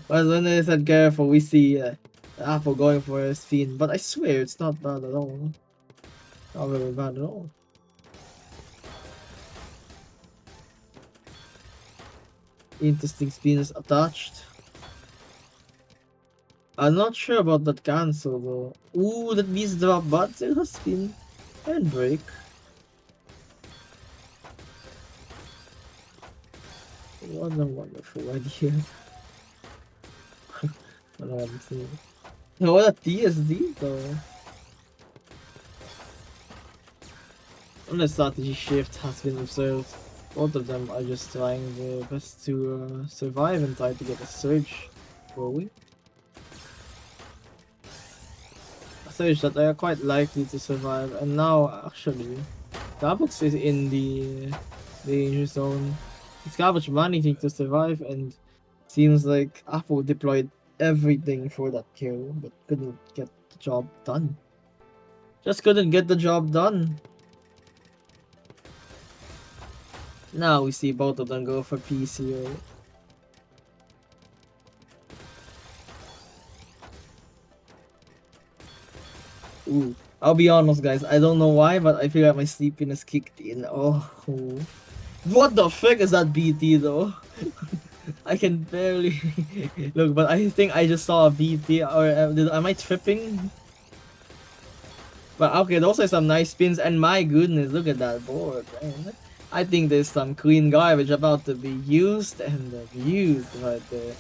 when they said careful, we see Apple going for his Fiend, but I swear it's not bad at all. Not really bad at all. Interesting spins attached. I'm not sure about that cancel though. Ooh, that means drop, but still has spin and break. What a wonderful idea. What I'm saying. What a TSD though. Unless strategy shift has been observed. Both of them are just trying their best to survive and try to get a surge going. A surge that they are quite likely to survive, and now actually, Savox is in the danger zone. Savox managing to survive, and seems like Apple deployed everything for that kill, but couldn't get the job done. Just couldn't get the job done. Now we see both of them go for PCO. Ooh, I'll be honest guys, I don't know why, but I feel like my sleepiness kicked in. Oh, what the frick is that BT though? I can barely look, but I think I just saw a BT, or am I tripping? But okay, those are some nice spins, and my goodness, look at that board, man. I think there's some clean garbage about to be used and abused right there.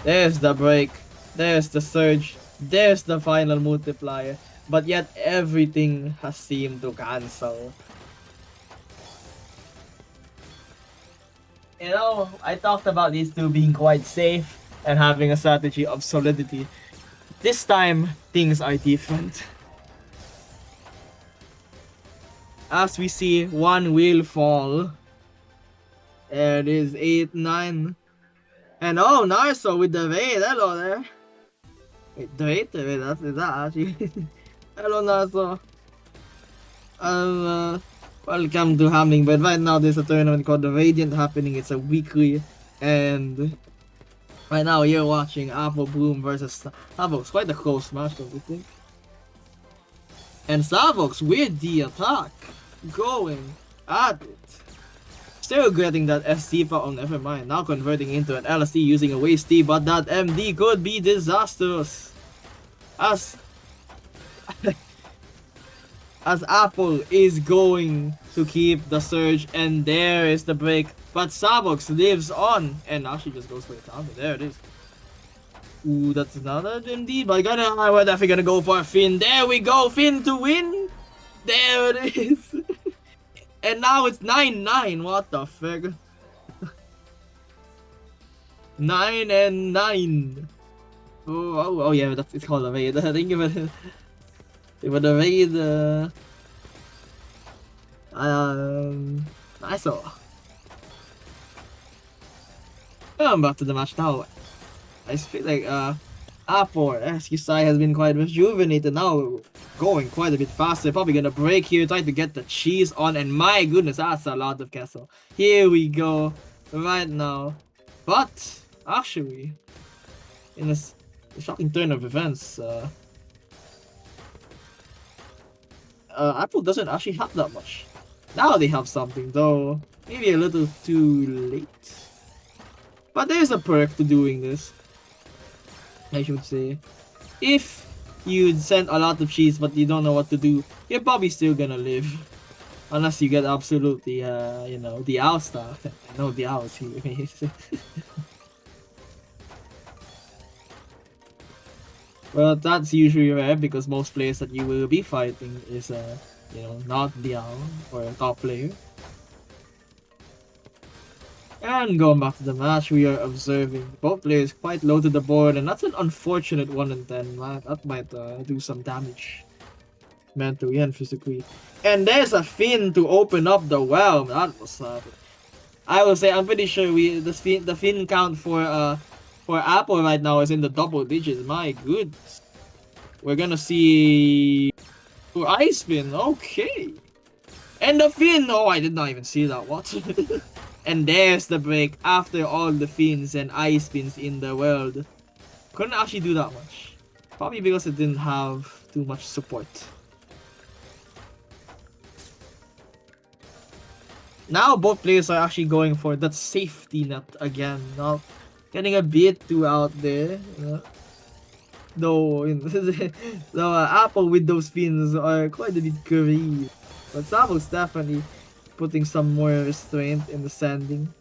There's the break, there's the surge, there's the final multiplier, but yet everything has seemed to cancel. You know, I talked about these two being quite safe and having a strategy of solidity. This time, things are different. As we see, one will fall. There it is, 8-9. And oh, Narso with the raid. Hello there. Wait, the raid? Is that actually? Hello, Narso. Welcome to Hummingbird. Right now, there's a tournament called the Radiant happening. It's a weekly. And right now, you're watching Apple Bloom versus Savox. Quite a close match, don't you think? And Savox with the attack. Going at it. Still getting that SC, oh never mind. Now converting into an LSD using a waste T, but that MD could be disastrous. As Apple is going to keep the surge, and there is the break. But Savox lives on, and now she just goes for the counter. There it is. Ooh, that's another MD, but we're definitely gonna go for a Finn. There we go, Finn to win. There it is. And now it's 9-9. What the frick? 9 and 9. Oh yeah, it's called a raid. I think it would a raid. I saw. I'm back to the match now. I feel like Apple SQSI has been quite rejuvenated now, going quite a bit faster. Probably gonna break here, trying to get the cheese on, and my goodness, that's a lot of castle. Here we go, right now. But actually, in this shocking turn of events, Apple doesn't actually have that much. Now they have something, though maybe a little too late. But there's a perk to doing this, I should say. If you send a lot of cheese but you don't know what to do, you're probably still gonna live. Unless you get absolutely, you know, the owl stuff. No, the owls here. Well, that's usually rare because most players that you will be fighting is, you know, not the owl or a top player. And going back to the match, we are observing both players quite low to the board, and that's an unfortunate 1 in 10. That might do some damage, mentally and physically. And there's a Finn to open up the well. That was I will say I'm pretty sure the Finn count for Apple right now is in the double digits. My goodness, we're gonna see Ice Spin. Okay, and the Finn. Oh, I did not even see that. What? And there's the break after all the Finns and Ice Spins in the world. Couldn't actually do that much. Probably because it didn't have too much support. Now both players are actually going for that safety net again. Not getting a bit too out there. Though, Apple with those Finns are quite a bit curvy. But Sabo's definitely putting some more restraint in the sanding.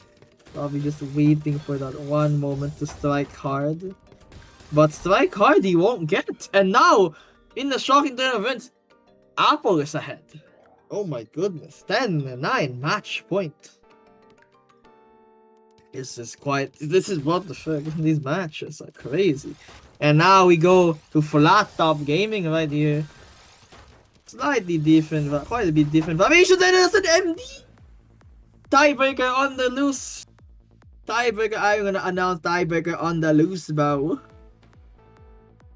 Probably just waiting for that one moment to strike hard. But strike hard he won't get. And now, in the shocking turn of events, Apple is ahead. Oh my goodness. 10-9 match point. This is what the fuck. These matches are crazy. And now we go to flat top gaming right here. Slightly different, but quite a bit different formations, and it's an MD! Tiebreaker on the loose. Tiebreaker, I'm gonna announce tiebreaker on the loose, bro.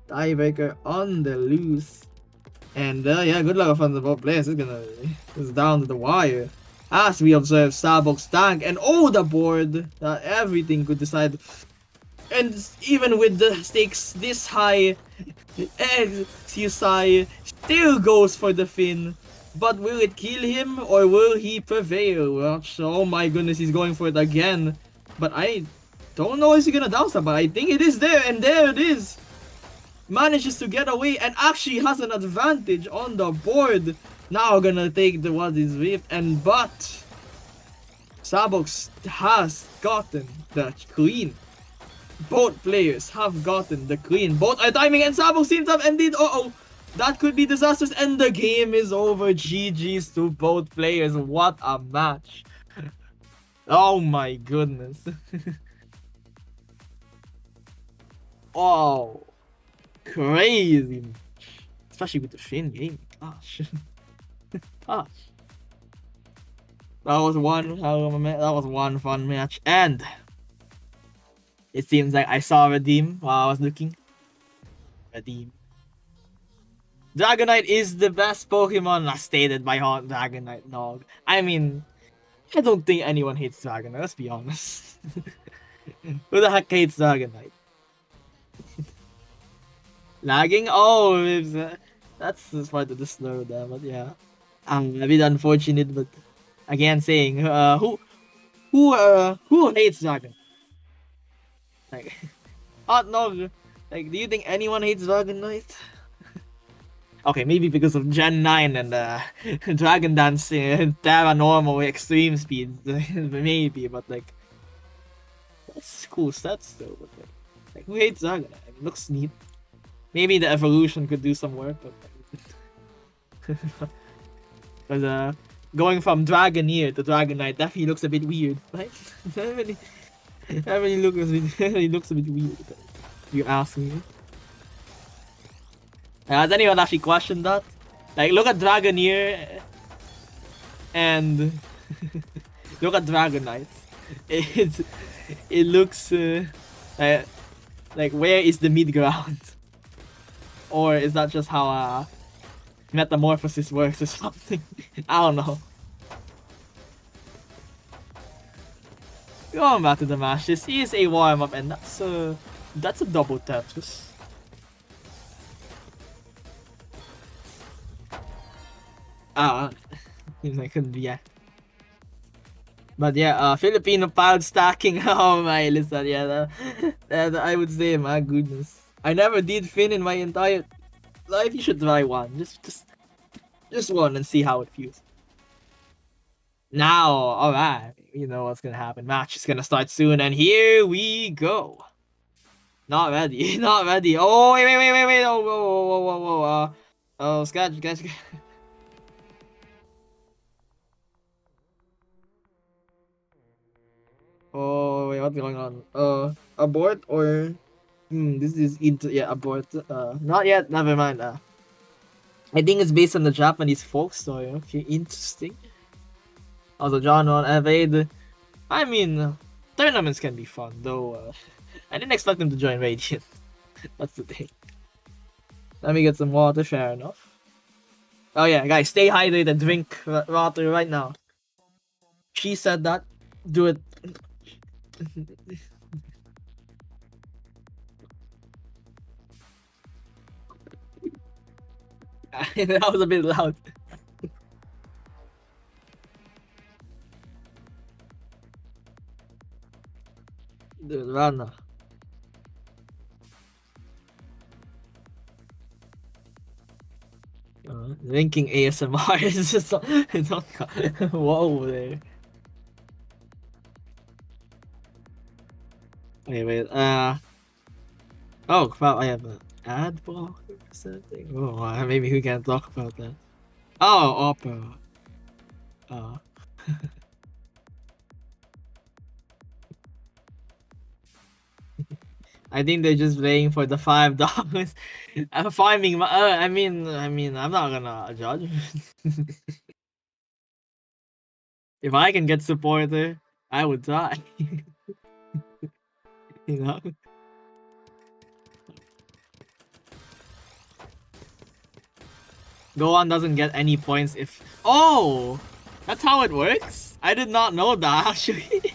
Tiebreaker on the loose. And yeah, good luck on the both players. It's down to the wire. As we observe Sabok's tank and the board, everything could decide. And even with the stakes this high, SQSI still goes for the Finn. But will it kill him or will he prevail? Oh my goodness, he's going for it again. But I don't know if he's gonna down stab, but I think it is there, and there it is. Manages to get away and actually has an advantage on the board. Now gonna take the what is ripped, but Sabok has gotten the queen. Both players have gotten the queen. Both are timing, and Sabok seems to have ended. That could be disastrous, and the game is over. GG's to both players. What a match. Oh my goodness. Oh, crazy. Especially with the Finn game. Gosh. Gosh. That was one fun match, and it seems like I saw Redeem while I was looking. Redeem. Dragonite is the best Pokemon, as stated by Dragonite Nog. I mean, I don't think anyone hates Dragonite, let's be honest. Who the heck hates Dragonite? Lagging? Oh, that's part of the slow there, but yeah. A bit unfortunate, but again saying, who hates Dragonite? Like, Nog, like, do you think anyone hates Dragonite? Okay, maybe because of Gen 9 and Dragon Dance Terra Normal Extreme Speed, maybe, but like, that's cool stats though. But like who hates Dragonite? It looks neat. Maybe the evolution could do some work, but going from Dragoneer to Dragonite definitely looks a bit weird, right? That really looks a bit weird. If you ask me. Has anyone actually questioned that? Like, look at Dragoneer and look at Dragon Knight. It looks like where is the mid ground? Or is that just how metamorphosis works or something? I don't know. Going back to the match, this is a warm-up and that's a double Tetris. I couldn't be, yeah. But yeah, Filipino pound stacking. Oh my, listen, yeah, that I would say, my goodness. I never did Finn in my entire life. You should try one. Just one and see how it feels. Now, alright. You know what's gonna happen. Match is gonna start soon, and here we go. Not ready. Not ready. Oh, wait. Oh, whoa. Oh, Scratch. Oh, wait, what's going on? Abort or... this is abort. Not yet, never mind. I think it's based on the Japanese folk story. Okay, interesting. Also, John won evade. I mean, tournaments can be fun, though. I didn't expect him to join Radiant. That's the thing. Let me get some water, fair enough. Oh yeah, guys, stay hydrated, drink water right now. She said that. Do it. That was a bit loud. Dude, run. Linking ASMR is just whoa there. Okay, wait. Oh crap! I have an ad block or something. Oh, maybe we can talk about that. Oh, Opera. I think they're just playing for the $5. I'm farming. I mean, I'm not gonna judge. If I can get supporter, I would try. You know. Gohan doesn't get any points if. Oh, that's how it works. I did not know that actually.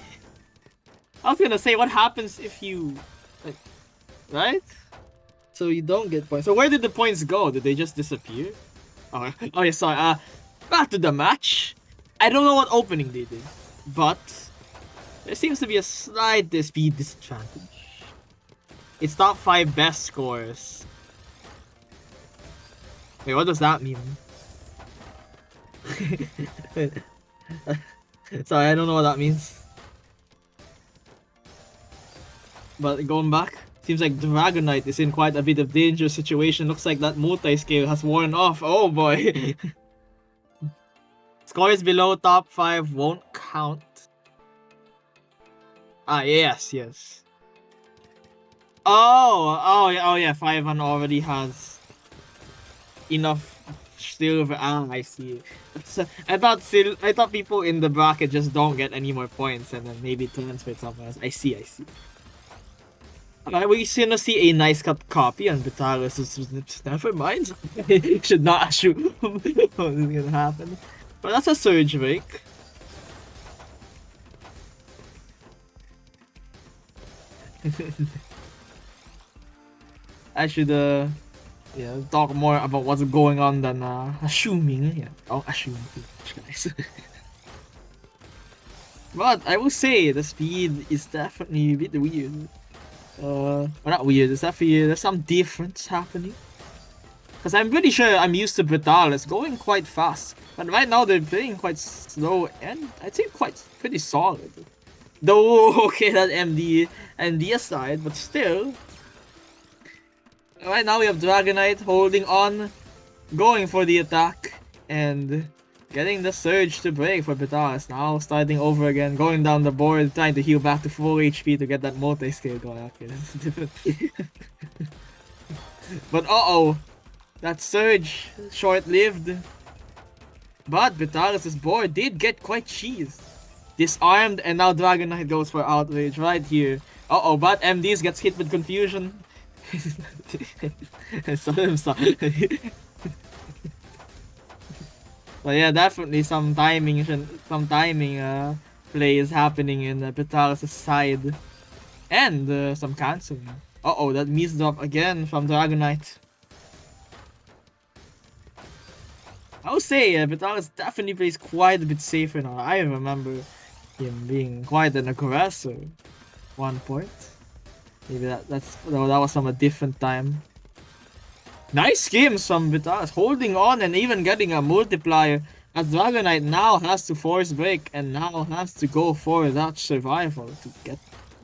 I was gonna say, what happens if you, like, right? So you don't get points. So where did the points go? Did they just disappear? Oh yeah, sorry. Back to the match. I don't know what opening they did, but there seems to be a slight speed disadvantage. It's top 5 best scores. Wait, what does that mean? Sorry, I don't know what that means. But going back, seems like Dragon Knight is in quite a bit of danger situation. Looks like that multi-scale has worn off. Oh boy. Scores below top 5 won't count. Yes. Oh yeah, 5-1 already has enough silver. I see. So, I thought people in the bracket just don't get any more points and then maybe transfer somewhere else. I see. We're gonna see a nice cut copy on Vitalis. Never mind. Should not assume what is gonna happen. But that's a surge break. I should talk more about what's going on than assuming. Yeah. Oh, assuming, guys. But I will say the speed is definitely a bit weird. Well, not weird, it's definitely there's some difference happening. Because I'm pretty sure I'm used to Brutalis going quite fast. But right now they're playing quite slow and I'd say pretty solid. Though, okay, that MD and the aside, but still. Right now we have Dragon Knight holding on, going for the attack, and Getting the surge to break for Bitalis. Now starting over again, going down the board, trying to heal back to full HP to get that multi-scale going. Okay, this is different. But uh-oh, that surge, short-lived. But Bitalis' board did get quite cheesed. Disarmed, and now Dragon Knight goes for Outrage right here. Uh-oh, but MDs gets hit with confusion. But yeah, definitely some timing play is happening in Bitalis' side. And some canceling. Uh-oh, that miss drop again from Dragon Knight. I would say Bitalis definitely plays quite a bit safer now. I remember him being quite an aggressor at one point. Maybe that was from a different time. Nice schemes from Bitalis, holding on and even getting a multiplier, as Dragon Knight now has to force break and now has to go for that survival to get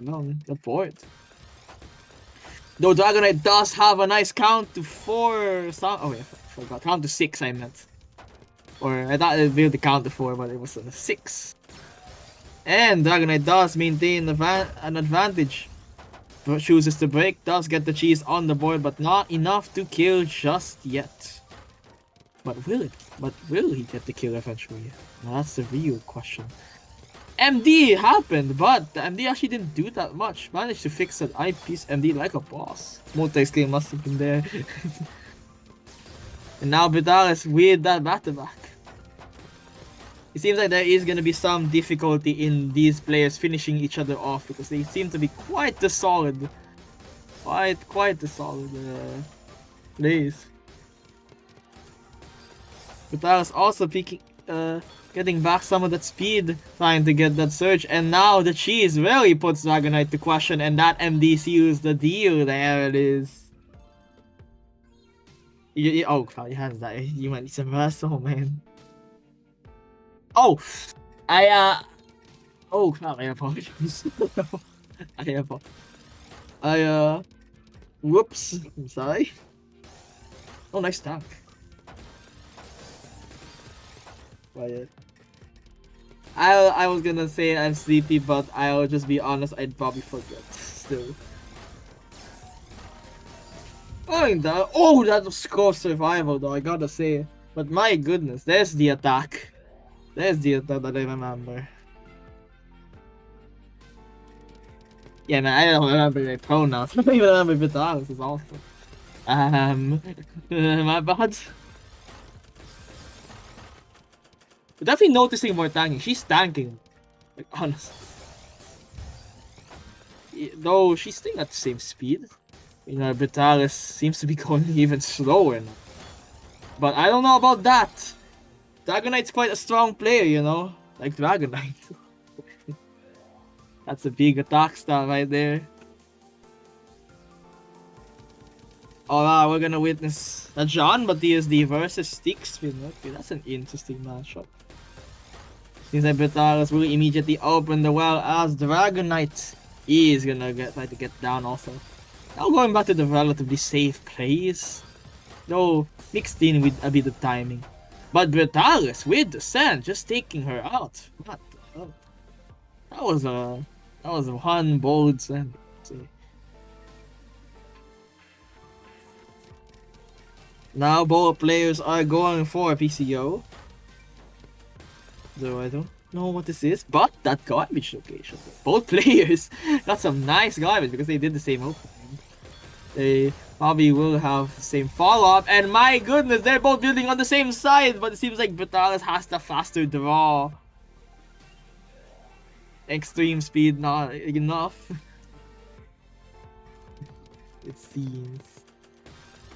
on the board. Though Dragon Knight does have a nice count to 4. Oh yeah, I forgot. Count to 6 I meant. Or I thought it would be the count to 4, but it was a 6. And Dragon Knight does maintain an advantage. But chooses to break, does get the cheese on the board, but not enough to kill just yet. But will he get the kill eventually? Now that's the real question. MD happened, but the MD actually didn't do that much. Managed to fix that eyepiece MD like a boss. Multi-scale must have been there. And now Bitalis with that back-to-back. It seems like there is going to be some difficulty in these players finishing each other off because they seem to be quite the solid. Quite the solid plays. Bitalis also getting back some of that speed, trying to get that surge, and now the cheese really puts Dragon Knight to question, and that MD seals the deal. There it is. Oh, Cloud, you had that. You might need some rest. Oh, man. Oh! Oh, crap, I apologize. Whoops. I'm sorry. Oh, nice stack. But I was gonna say I'm sleepy, but I'll just be honest, I'd probably forget still. Oh, that was score survival though, I gotta say. But my goodness, there's the attack. There's the attack that I remember. Yeah, man, I don't remember my pronouns. I don't even remember Vitalis is awesome. My bad. But definitely noticing more tanking. She's tanking. Like, honestly. Though she's staying at the same speed. You know, Vitalis seems to be going even slower now. But I don't know about that. Dragon Knight's quite a strong player, you know? Like Dragon Knight. That's a big attack star right there. Alright, we're gonna witness a John TSD versus Stickspin. Okay, that's an interesting matchup. Seems like Vitalis will immediately open the well as Dragon Knight is gonna try to get down also. Now going back to the relatively safe plays, though mixed in with a bit of timing. But Vitalis with the sand just taking her out. What the hell? That was a one bold sand. Now both players are going for PCO. Though I don't know what this is, but that garbage location. Both players got some nice garbage because they did the same opening. They probably will have the same follow-up, and my goodness, they're both building on the same side, but it seems like Vitalis has the faster draw. Extreme speed not enough. It seems.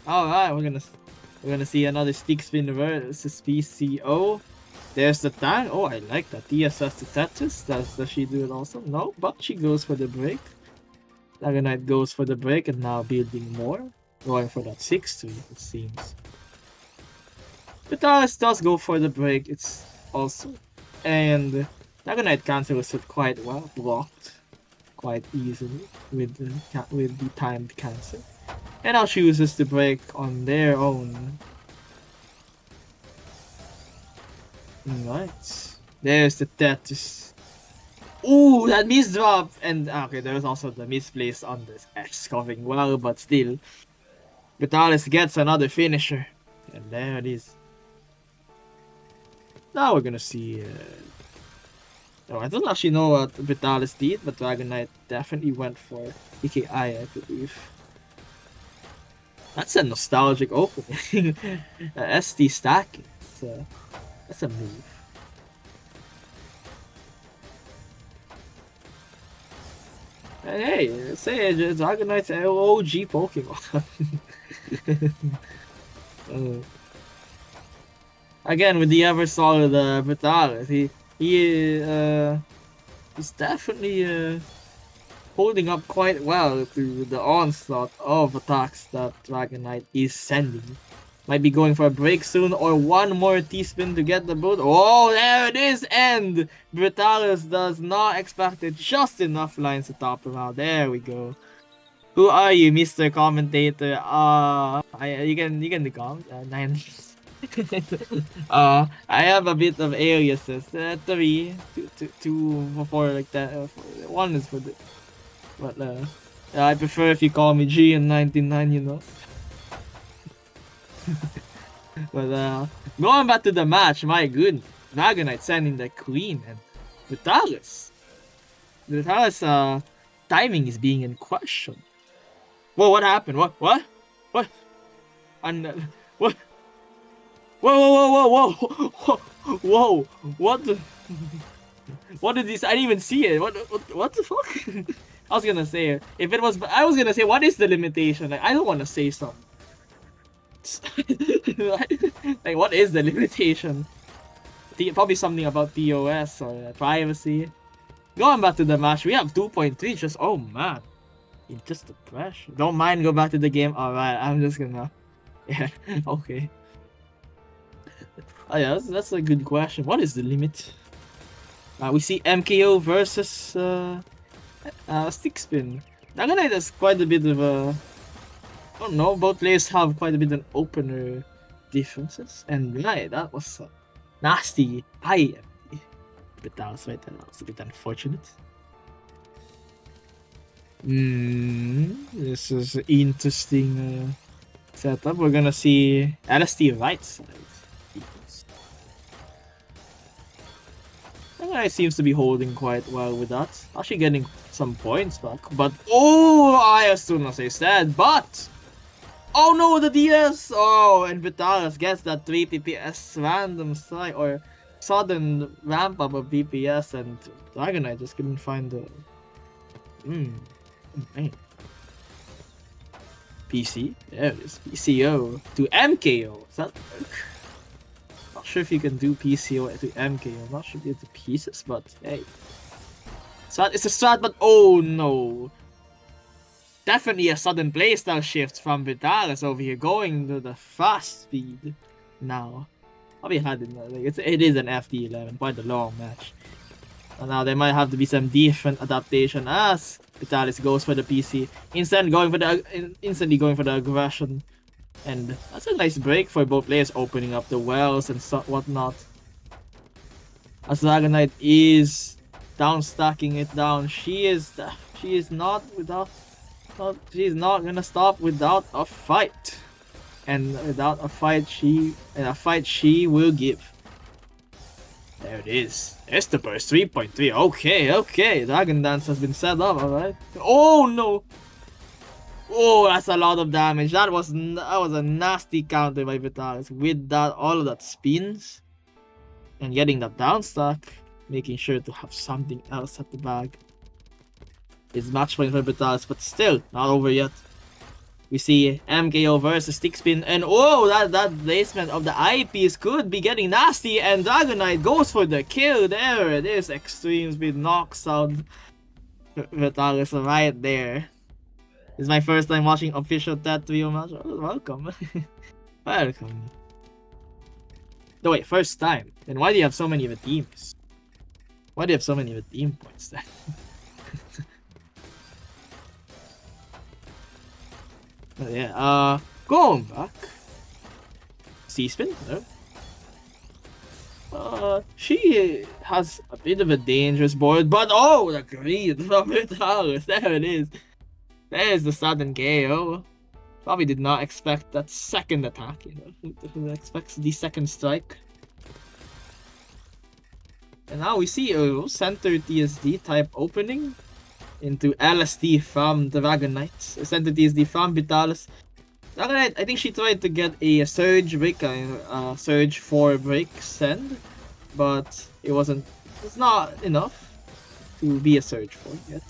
Alright, we're gonna see another Stickspin versus PCO. There's the tank. Oh, I like that. TSS to Tetris. Does she do it also? No, but she goes for the break. Dragon Knight goes for the break and now building more. Going for that 6-3, it seems. Vitalis does go for the break. It's also. And Dragon Knight cancels it quite well. Blocked quite easily with the timed cancel. And now chooses to break on their own. Right. There's the Tetris. Ooh, that misdrop! And okay, there's also the misplace on this X covering well, but still. Vitalis gets another finisher. And there it is. Now we're gonna see. Oh, I don't actually know what Vitalis did, but Dragon Knight definitely went for EKI, I believe. That's a nostalgic opening. ST stacking. That's a move. Hey, say Dragon Knight's OG Pokemon. Again, with the ever solid Vitalis, he's definitely holding up quite well to the onslaught of attacks that Dragon Knight is sending. Might be going for a break soon, or one more T-spin to get the boot. Oh, there it is, and Vitalis does not expect it. Just enough lines to top him out. There we go. Who are you, Mr. Commentator? You can become 9. I have a bit of aliases. 3, 2, 4, like that. 1 is for the. But I prefer if you call me G and 99, you know. But going back to the match, my goodness, Dragon Knight sending the Queen and Vitalis. Vitalis timing is being in question. Whoa, what happened? What? And what? Whoa! Whoa! What the? What did this? I didn't even see it. What the fuck? I was gonna say, if it was, I was gonna say, what is the limitation? Like, I don't want to say something. Like, what is the limitation? Probably something about TOS or privacy. Going back to the match, we have 2.3. Just, oh man, just the pressure. Don't mind, go back to the game. All right, I'm just gonna, yeah, okay. Oh yeah, that's a good question. What is the limit? We see MKO versus Stick Spin. Dragon Knight has quite a bit of a. I don't know, both players have quite a bit of opener differences. And right, that was nasty. But that was right there. That was a bit unfortunate. This is an interesting setup. We're gonna see LST right side. Guy seems to be holding quite well with that. Actually getting some points back. But oh, I as soon as I said, but oh no, the DS! Oh, and Vitalis gets that 3 PPS random strike or sudden ramp up of DPS, and Dragon Knight just couldn't find the PC. There it is. PCO to MKO. Does that work? Not sure if you can do PCO to MKO. I'm not sure if you do pieces, but hey. It's a strat, but oh no. Definitely a sudden playstyle shift from Vitalis over here, going to the fast speed now. Probably had it, like, it is an FD11, quite a long match. And now there might have to be some different adaptation as Vitalis goes for the PC, instantly going for the aggression. And that's a nice break for both players, opening up the wells and whatnot. As Dragon Knight is down stacking it down, she is not gonna stop without a fight. And without a fight she will give. There it is. There's the burst 3.3. Okay. Dragon Dance has been set up, alright. Oh no! Oh, that's a lot of damage. That was a nasty counter by Vitalis. With that, all of that spins. And getting that down stack. Making sure to have something else at the bag. It's match point for Vitalis, but still not over yet. We see MKO versus Stick Spin, and oh, that placement of the eyepiece could be getting nasty, and Dragon Knight goes for the kill. There it is. Extreme Speed knocks out Vitalis right there. This is my first time watching official TED Trio match. Oh, welcome. Welcome. No, wait, first time. Then why do you have so many redeems? Why do you have so many redeem points then? But yeah, going back. C-spin? No. She has a bit of a dangerous board, but oh, the greed from Vitalis. There it is. There's the sudden KO. Probably did not expect that second attack, you know. Who expects the second strike? And now we see a center TSD type opening into LSD from Dragon Knight. Center TSD from Vitalis. Dragon Knight, I think she tried to get a surge break, surge 4 break send, but it's not enough to be a surge 4 yet.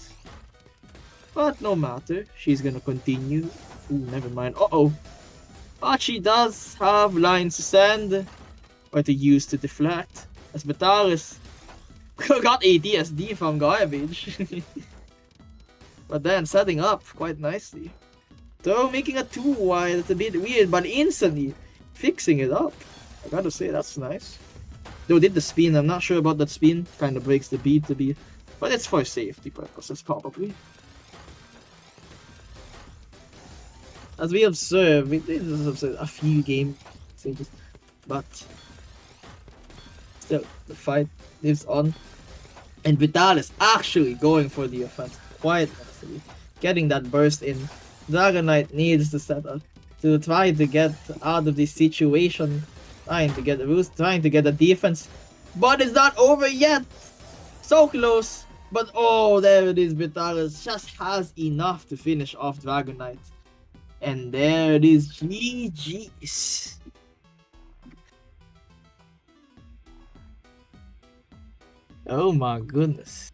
But no matter, she's gonna continue. Ooh, never mind. Uh-oh. But she does have lines to send, or to use to deflect. As Vitalis got a TSD from garbage. But then setting up quite nicely. Though making a 2 wide, it's a bit weird, but instantly fixing it up. I gotta say, that's nice. Though did the spin, I'm not sure about that spin. Kinda breaks the beat a bit. But it's for safety purposes, probably. As we observe, we did observe a few game stages, but still, the fight lives on. And Vitalis actually going for the offense quite nicely. Getting that burst in. Dragon Knight needs to set up to try to get out of this situation. Trying to get the roost, trying to get the defense. But it's not over yet! So close! But oh, there it is, Vitalis just has enough to finish off Dragon Knight. And there it is, GG's. Oh my goodness.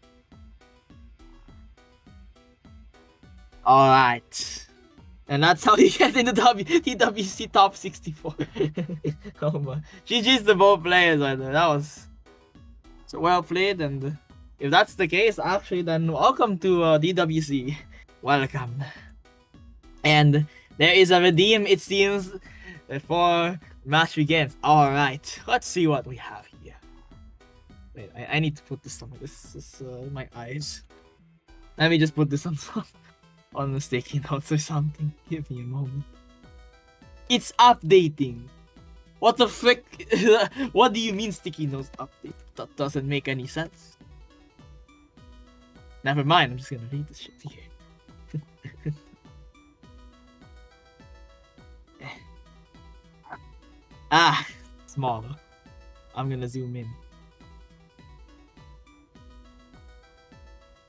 Alright. And that's how you get into TWC top 64. Oh my. GG's the both players right there. That was so well played, and if that's the case, actually, then welcome to DWC. Welcome. And there is a redeem, it seems, for match begins. Alright, let's see what we have here. Wait, I need to put this somewhere. This is my eyes. Let me just put this on top. On the sticky notes or something. Give me a moment. It's updating. What the frick? What do you mean sticky notes update? That doesn't make any sense. Never mind, I'm just gonna read this shit here. Smaller. I'm gonna zoom in.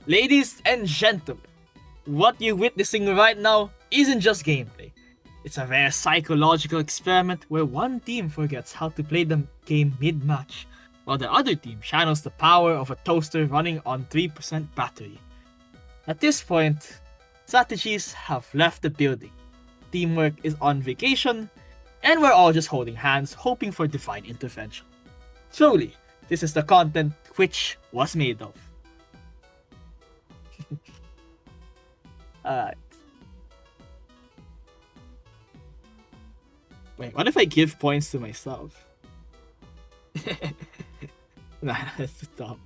Ladies and gentlemen, what you're witnessing right now isn't just gameplay. It's a rare psychological experiment where one team forgets how to play the game mid-match, while the other team channels the power of a toaster running on 3% battery. At this point, strategies have left the building, teamwork is on vacation, and we're all just holding hands hoping for divine intervention. Truly, this is the content Twitch was made of. Alright. Wait, what if I give points to myself? Nah, that's dumb.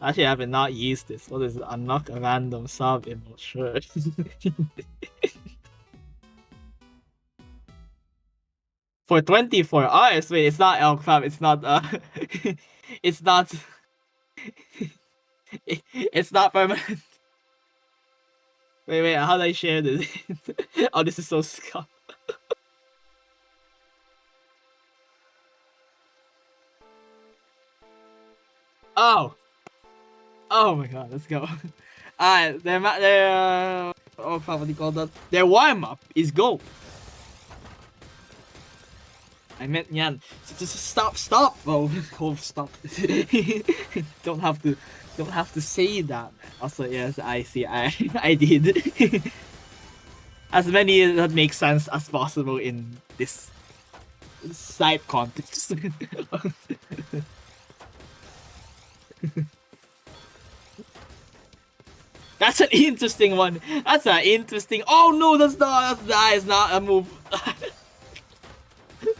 Actually, I have not used this. What is it? Unlock a random sub emote. Sure. For 24 hours? Wait, it's not elk fam. It's not, it's not... it's not permanent. Wait, how do I share this? Oh, this is so scum. Oh! Oh my god, let's go. Alright, their oh fuck, what do you call that? Their warm-up is go! I meant yan. Just stop, bro. Oh, stop. Don't have to say that. Also, yes, I see. I did. As many that make sense as possible in this side context. That's an interesting one. That's an interesting. Oh no, that is not a move.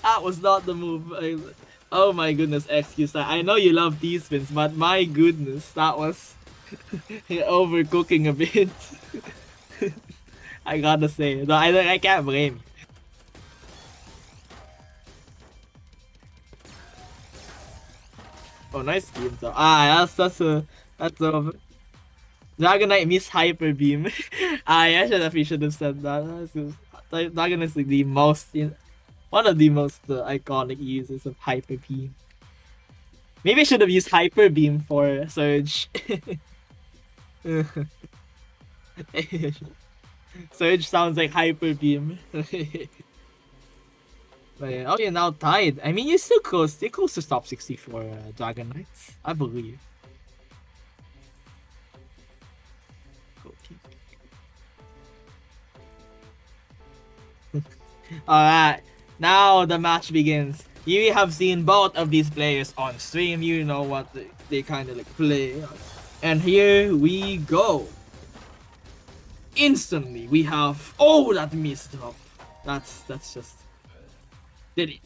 That was not the move. Oh my goodness, excuse that. I know you love T-spins, but my goodness, that was overcooking a bit. I gotta say, no, I can't blame you. Oh, nice scheme though. Ah, that's over. Dragonite miss Hyper Beam. We should have said that. Dragonite is like the most, one of the most iconic uses of Hyper Beam. Maybe I should have used Hyper Beam for Surge. Surge sounds like Hyper Beam. But yeah, okay, now tied. I mean, you're still close. You're close to top 60 for Dragonites, I believe. Alright, now the match begins. You have seen both of these players on stream. You know what they kind of like play. And here we go. Instantly, we have... Oh, that missed drop. That's just... Did it?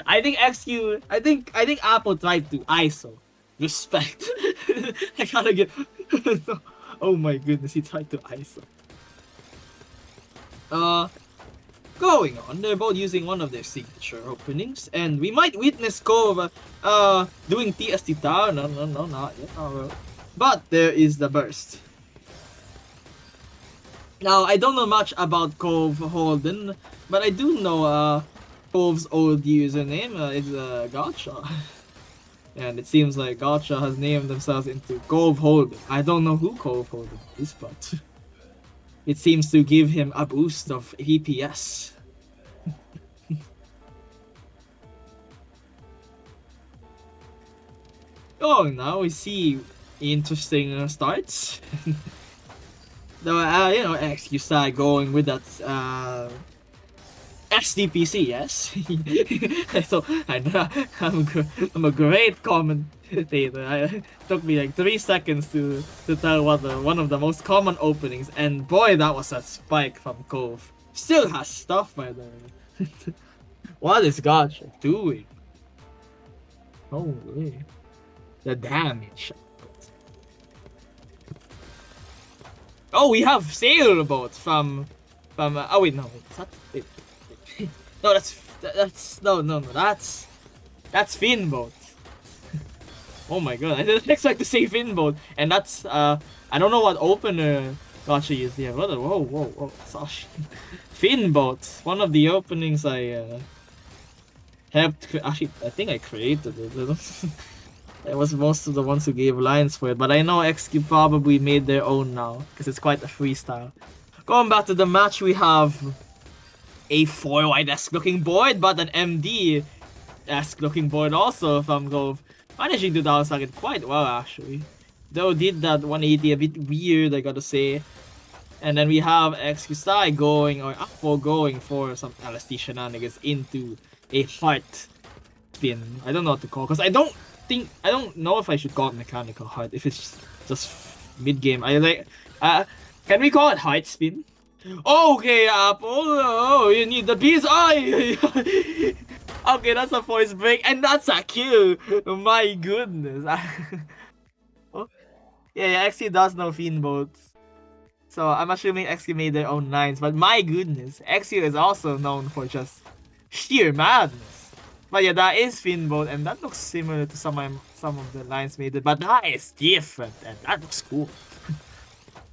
I think XQ... I think Apple tried to ISO. Respect. I gotta get... Oh my goodness, he tried to ISO. Going on, they're both using one of their signature openings, and we might witness Cove doing TST Tower. No, not yet. But there is the burst. Now, I don't know much about Cove Holden, but I do know Cove's old username is Gotcha. And it seems like Gotcha has named themselves into Cove Holden. I don't know who Cove Holden is, but it seems to give him a boost of EPS. Oh, now we see interesting starts. Though, XQSI going with that SDPC, yes. So I'm a great commentator. It took me like 3 seconds to tell what one of the most common openings, and boy, that was a spike from Cove. Still has stuff, by the way. What is Gotcha doing? Holy, the damage. Oh, we have Sailboat from oh wait, no, wait, no, that's Finboat. Oh my god, I didn't expect to say Finboat, and that's I don't know what opener Gotcha is here. Whoa, gosh. Finboat, one of the openings I helped. Actually, I think I created it. It was most of the ones who gave lines for it, but I know XQ probably made their own now, because it's quite a freestyle. Going back to the match, we have a 4-wide-esque looking board, but an MD-esque looking board also from Cove. Managing to down it quite well, actually. Though did that 180 a bit weird, I gotta say. And then we have XQSI going, or Apple going for some LSD shenanigans into a heart spin. I don't know what to call, because I don't know if I should call it mechanical heart, if it's just mid-game. Can we call it heart spin? Okay, Apple. Oh, you need the beast eye. Okay, that's a force break, and that's a kill. My goodness. Oh, yeah, XQ does know Fiendbolt. So I'm assuming XQ made their own lines, but my goodness, XQ is also known for just sheer madness. But yeah, that is Fiendbolt, and that looks similar to some of the lines made, but that is different, and that looks cool.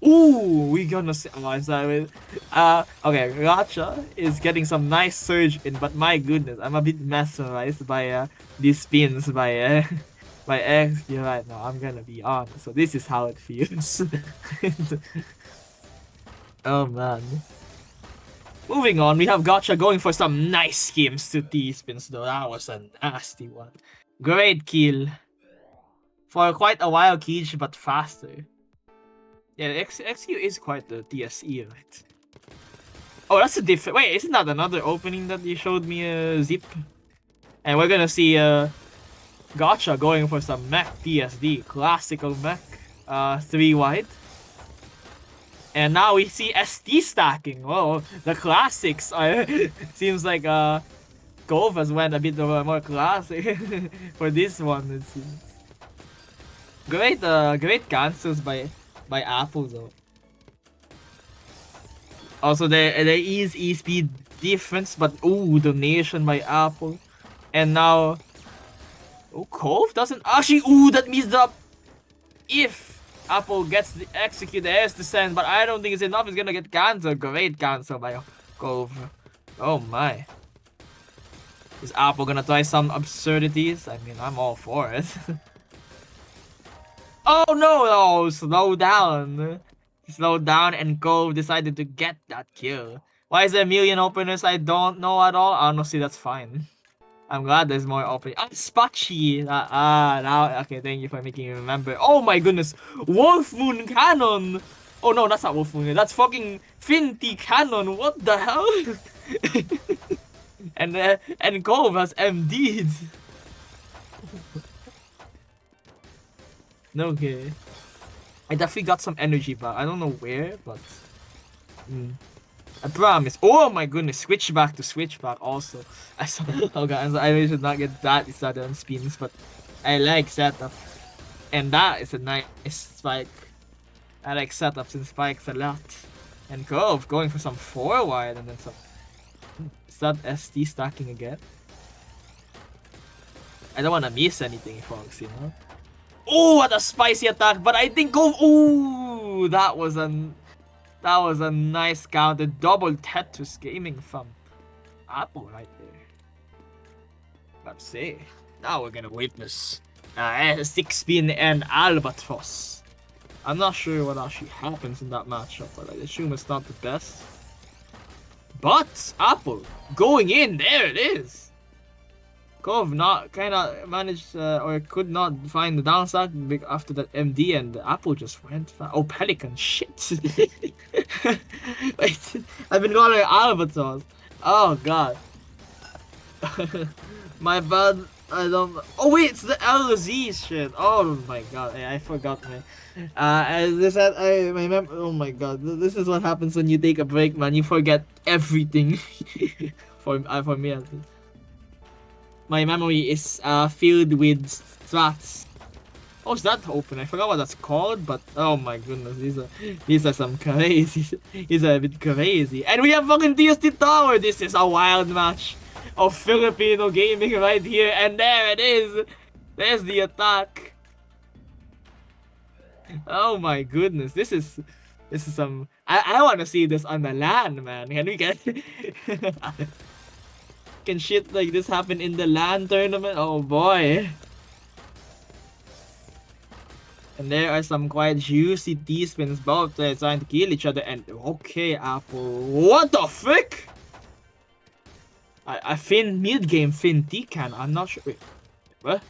Ooh, we gonna see. Oh, I'm sorry. Okay, Gotcha is getting some nice surge in, but my goodness, I'm a bit mesmerized by these spins by by XQ right now. I'm gonna be honest. So this is how it feels. Oh man. Moving on, we have Gotcha going for some nice schemes to T-spins though. That was a nasty one. Great kill. For quite a while, Keech, but faster. Yeah, XQ is quite the TSE, right? Oh, that's a different... Wait, isn't that another opening that you showed me, Zip? And we're gonna see Gotcha going for some mech TSD. Classical mech. 3-wide. And now we see ST stacking. Whoa, the classics are... Seems like Cove has went a bit of a more classic for this one, it seems. Great cancels by Apple though. Also there is E-speed difference, but ooh, donation by Apple. And now Oh, Cove doesn't actually. Ooh, that means the if Apple gets the execute the air's descent, but I don't think it's enough. It's gonna get cancelled. Great cancel by Cove. Oh my. Is Apple gonna try some absurdities? I mean, I'm all for it. Oh no, slow down. Slow down, and Cove decided to get that kill. Why is there a million openers I don't know at all? Honestly, that's fine. I'm glad there's more opening. Ah, Spachi! Now, okay, thank you for making me remember. Oh my goodness! Wolf Moon Cannon! Oh no, that's not Wolf Moon, that's fucking Finty Cannon, what the hell? and Cove has MD'd. Okay. I definitely got some energy back. I don't know where, but... I promise. Oh my goodness, switchback to switchback also. I saw. Oh god, I should not get that sudden spins, but I like setup. And that is a nice spike. I like setups and spikes a lot. And Cove going for some 4 wide and then some. Is that ST stacking again? I don't want to miss anything, folks, you know? Oh, what a spicy attack, but I think Cove. Ooh, that was a nice counter. Double Tetris Gaming from Apple right there. Let's see. Now we're gonna witness 6-spin and Albatross. I'm not sure what actually happens in that matchup, but I assume it's not the best. But Apple going in, there it is. Cove not kinda managed or could not find the downside after that MD, and Apple just went. Oh, Pelican, shit. Wait, I've been calling it Albatross. Oh god. My bad. I don't. Oh wait, it's the LZ shit. Oh my god, I forgot, man. Oh my god, this is what happens when you take a break, man. You forget everything. for me at least. My memory is filled with strats. Oh, is that open? I forgot what that's called, but oh my goodness, these are some crazy. These are a bit crazy. And we have fucking TST Tower. This is a wild match of Filipino gaming right here, and there it is. There's the attack. Oh my goodness, this is some. I want to see this on the LAN, man. Can we get? Can shit like this happen in the LAN tournament? Oh boy. And there are some quite juicy T-spins, both trying to kill each other. And okay, Apple, what the frick? I Finn mid game Finn T-can. I'm not sure. Wait, what?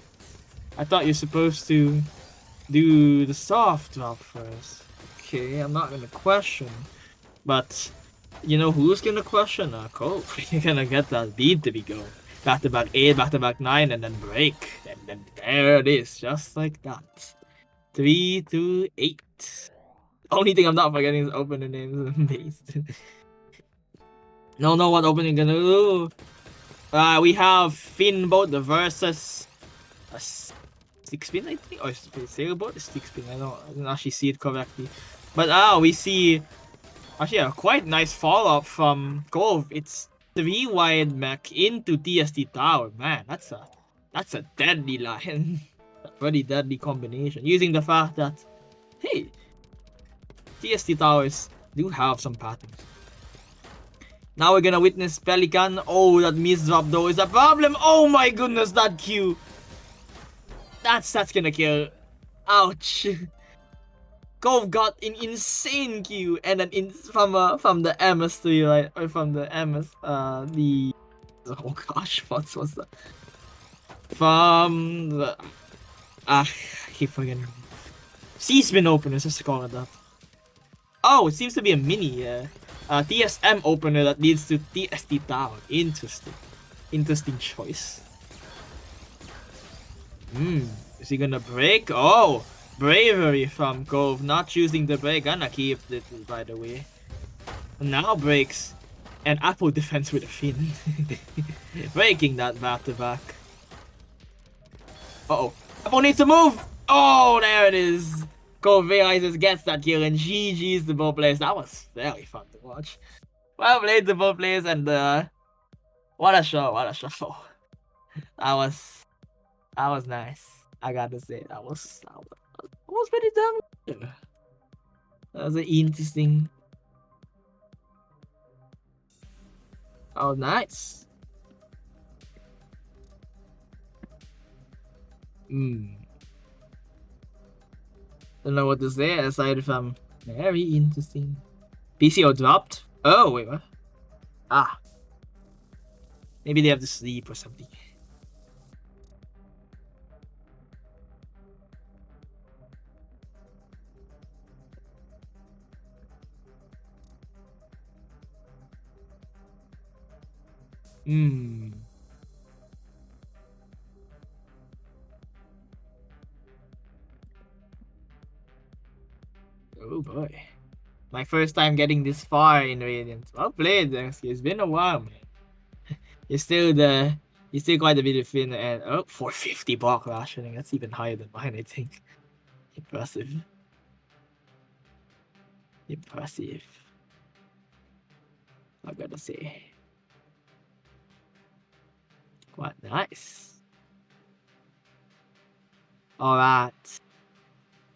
I thought you're supposed to do the soft drop first. Okay, I'm not gonna question, but you know who's gonna question? Cove. You're gonna get that beat to be going. Back to back 8, back to back 9, and then break. And then there it is, just like that. 3, 2, 8. Only thing I'm not forgetting is opener names based. No, what opening gonna do? We have Finnboat versus a 6-spin, I think, or Sailboat is 6-spin. I don't actually see it correctly, but we see actually a quite nice follow up from Cove. It's 3 wide mech into TST Tower. Man, that's a deadly line. A pretty deadly combination. Using the fact that, hey, TST Towers do have some patterns. Now we're gonna witness Pelican. Oh, that misdrop though is a problem. Oh my goodness, that Q. That's gonna kill. Ouch. Cove got an insane Q, and then from the MS3, right? Or from the MS the oh gosh, what's that? From the I keep forgetting. C-spin openers, just to call it that. Oh, it seems to be a mini TSM opener that leads to TST Tower. Interesting choice. Is he gonna break? Oh, bravery from Cove, not choosing the break. Gonna keep it, by the way. Now breaks, and Apple defense with a Finn. Breaking that back to back. Uh oh, Apple needs to move. Oh, there it is. Cove realizes, gets that kill, and GG's to both players. That was very fun to watch. Well played to both players, and what a show, what a show. That was nice. I gotta say that was pretty damn good. That was an interesting. Oh, nice. Hmm. Don't know what to say aside from very interesting. PCO dropped. Oh wait, what? Ah, maybe they have to sleep or something. Hmm. Oh boy. My first time getting this far in Radiant. Well played, Zengsky. It's been a while, man. You're still the you're still quite a bit of thin and 450 block rationing. That's even higher than mine, I think. Impressive. Impressive. I gotta say. Quite nice. Alright.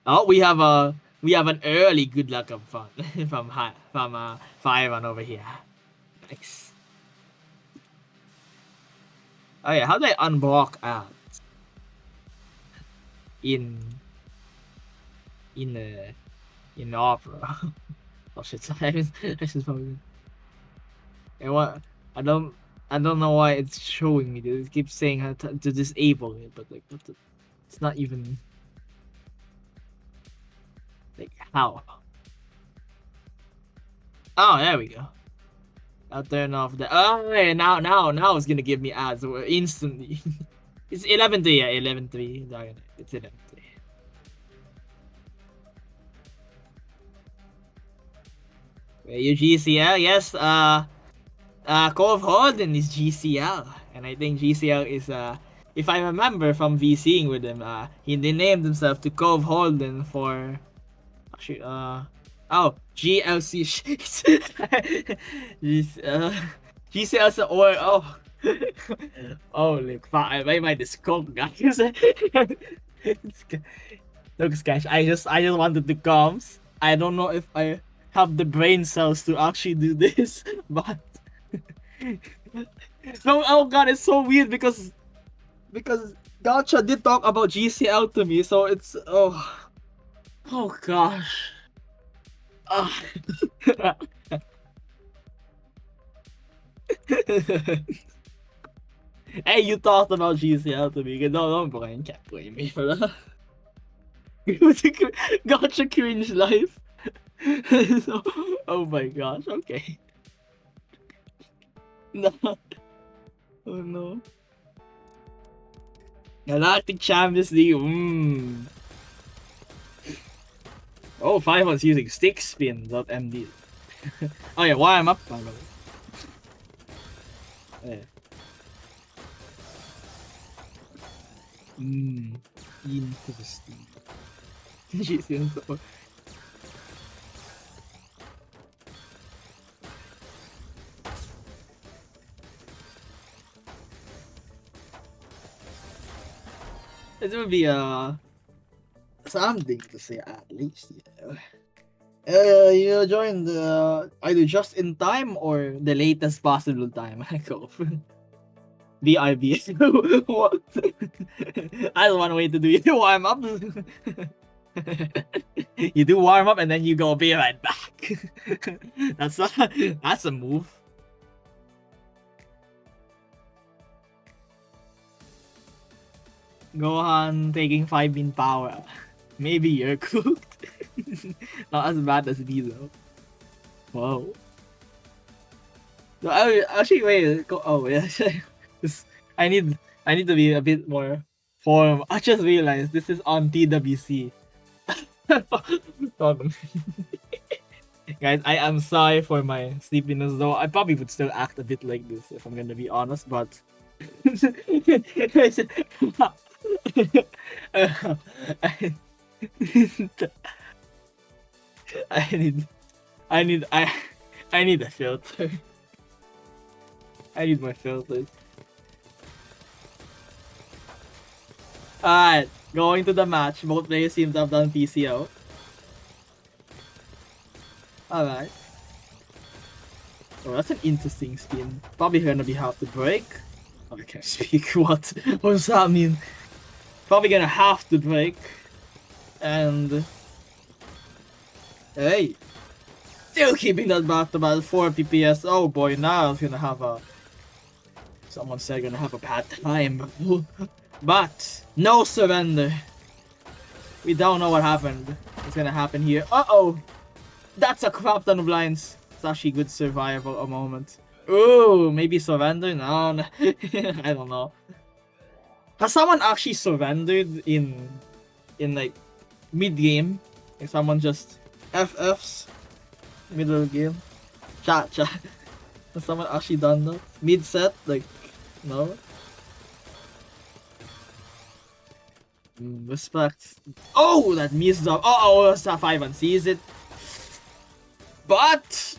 Oh, we have an early good luck of fun from Fireon over here. Nice. Oh yeah, how do I unblock out in in uh in Opera? Oh shit! I should probably. And what? I don't. I don't know why it's showing me this. It keeps saying how to disable it, but like, what the, it's not even like how. Oh, there we go. I'll turn off the. Oh, yeah, now it's gonna give me ads instantly. It's 11-3, yeah, 11-3. It's 11-3. Your GCL, yes. Cove Holden is GCL, and I think GCL is if I remember from VCing with him, they named himself to Cove Holden for actually oh GLC GCL's or oh oh look I made my discord guys. Looks guys, I just wanted to comms. I don't know if I have the brain cells to actually do this, but no, oh god, it's so weird because Gotcha did talk about GCL to me, so it's oh gosh. Ah. Hey, you talked about GCL to me. Don't blame, can't blame me for that. Gotcha cringe life. So, oh my gosh, okay. No. Oh no. Galactic Champions League. Oh, 5 was using stick spin.md. Oh yeah, why I'm up by the way. Yeah. Interesting. GCL support. It would be something to say at least, you know. You joined either just in time or the latest possible time. I go VIB. What? That's one way to do it. Warm up. You do warm up and then you go be right back. That's a move. Gohan taking 5 in power. Maybe you're cooked. Not as bad as me though. Whoa. No, actually wait. Oh yeah. I need to be a bit more form. I just realized this is on TWC. Guys, I am sorry for my sleepiness though. I probably would still act a bit like this if I'm gonna be honest, but I need I need I I need a filter. I need my filters. Alright, going to the match. Both players seem to have done PCO. Alright. Oh, that's an interesting spin. Probably gonna be half the break. Oh, I can't speak. What? What does that mean? Probably gonna have to break. And... Hey! Still keeping that back to about 4 PPS. Oh boy, now it's gonna have a... Someone said gonna have a bad time. But, no surrender. We don't know what happened. What's gonna happen here. Uh-oh! That's a crap ton of lines. It's actually good survival a moment. Ooh, maybe surrender? No, no. I don't know. Has someone actually surrendered in like mid-game? Like someone just FFs middle game? Chat. Has someone actually done that? Mid-set? Like, no? Respect. Oh, that missed up. Oh, Sapphire sees it. But...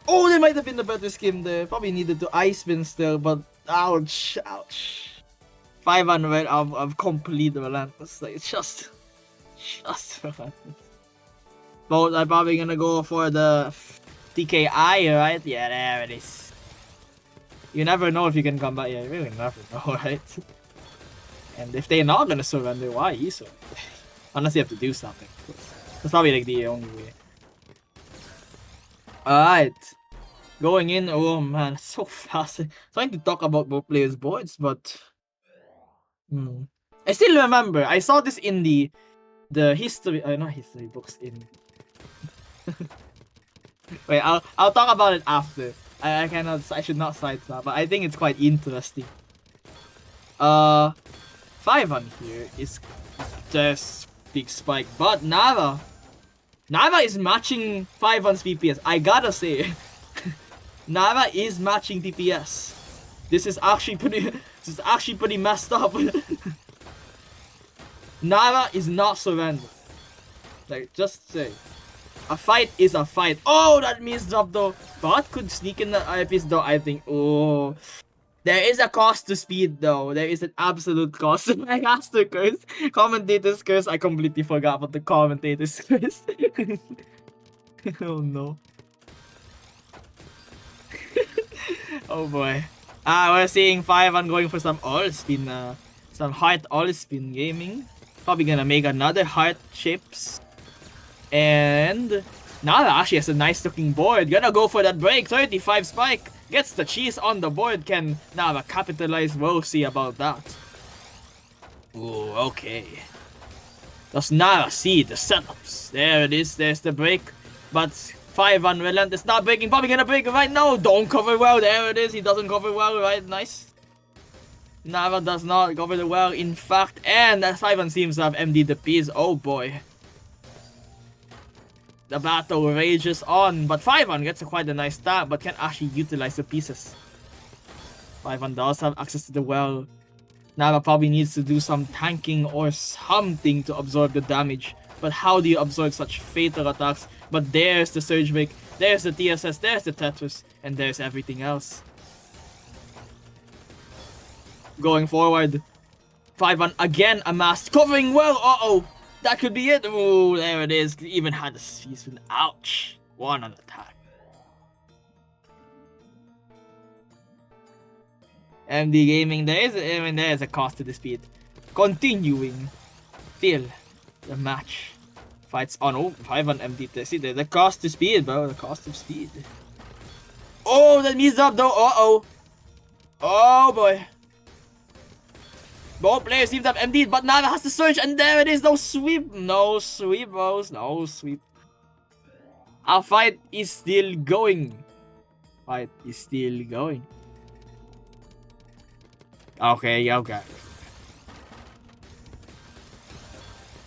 Oh, there might have been a better skim there. Probably needed to ice spin still, but ouch, ouch. 500 of complete relentless. Like, it's just relentless. Both are probably gonna go for the TKI, right? Yeah, there it is. You never know if you can come back. Yeah, you really never know, right? And if they're not gonna surrender, why you surrender? Unless you have to do something. That's probably like the only way. Alright. Going in, oh man, so fast. Trying to talk about both players' boards, but... I still remember, I saw this in the history... not history books, in... Wait, I'll talk about it after. I should not cite that, but I think it's quite interesting. 5 on here is just big spike, but Nava is matching 5 on's PPS. I gotta say, Nava is matching PPS. This is actually pretty messed up. Nava is not surrender. Like, just say, a fight is a fight. Oh, that missed up though. But could sneak in the eyepiece though. I think. Oh. There is a cost to speed though. There is an absolute cost. My master curse. Commentator's curse. I completely forgot about the commentator's curse. Oh no. Oh boy. We're seeing 5 on going for some all spin. Some heart all spin gaming. Probably gonna make another heart chips. And Nala actually has a nice looking board. Gonna go for that break. 35 spike. Gets the cheese on the board. Can Nava capitalize? We'll see about that. Ooh, okay. Does Nava see the setups? There it is. There's the break. But 5 on Relentless not breaking. Probably gonna break right now. Don't cover well. There it is. He doesn't cover well. Right? Nice. Nava does not cover well. In fact. And that 5 on seems to have MD the piece. Oh boy. The battle rages on, but 5 gets quite a nice stab, but can't actually utilize the pieces. 5 does have access to the well. Nava probably needs to do some tanking or something to absorb the damage. But how do you absorb such fatal attacks? But there's the Surge Break, there's the TSS, there's the Tetris, and there's everything else. Going forward, 5 again amassed, covering well. Uh-oh. That could be it. Oh, there it is. Even had a season. Ouch. 1 on attack. MD Gaming, there is a cost to the speed. Continuing. Still, the match. Fights on. Oh, 5 on MD. See, the cost to speed, bro. The cost of speed. Oh, that missed up though. Uh-oh. Oh, boy. Both players seem to have MD, but Nava has to search, and there it is. No sweep. No sweep, bros. No sweep. Our fight is still going. Fight is still going. Okay, okay.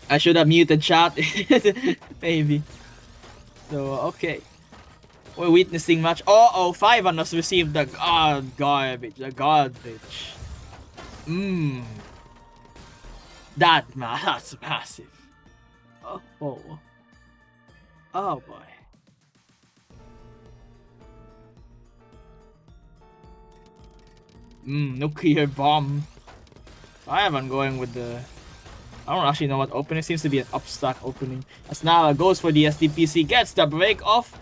I should have muted chat. Maybe. So, okay. We're witnessing match. Uh-oh, 5 has received the garbage. The garbage. That's massive. Oh. Oh boy. Nuclear bomb. 5 going with the I don't actually know what opening. It seems to be an upstack opening. As Nara goes for the SDPC, gets the break off.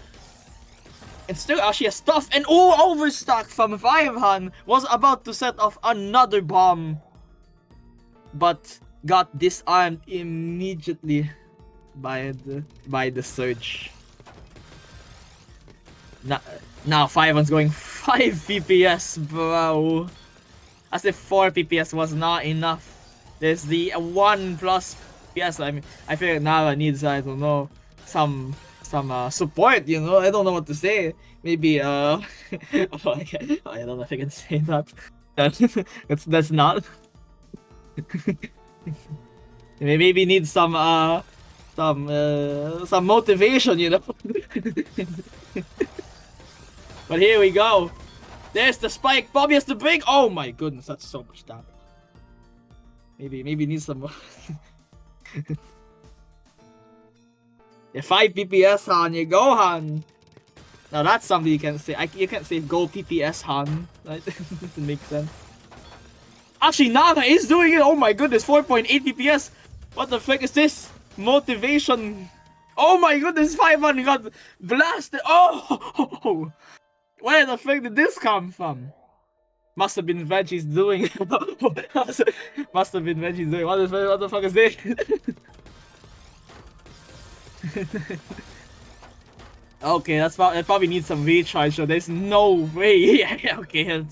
And still actually a stuff and overstack from Firehan was about to set off another bomb. But got disarmed immediately by the surge. Now Firehan's going 5 PPS, bro. As if 4 PPS was not enough. There's the 1 plus PS. I mean, I feel like Nara needs, I don't know, some support, you know. I don't know what to say. Maybe I don't know if I can say that. That's not. Maybe need some motivation, you know. But here we go. There's the spike. Bobby has the break. Oh my goodness, that's so much damage. Maybe need some more. Yeah, 5 PPS Han, you go Han. Now that's something you can say. You can't say go PPS Han. Right? Doesn't make sense. Actually, Nara is doing it. Oh my goodness, 4.8 PPS. What the frick is this? Motivation. Oh my goodness, 500 got blasted. Oh, where the frick did this come from? Must have been Veggie's doing. Must have been Veggie's doing. What the fuck is this? Okay, that probably needs some recharge. So there's no way. Okay,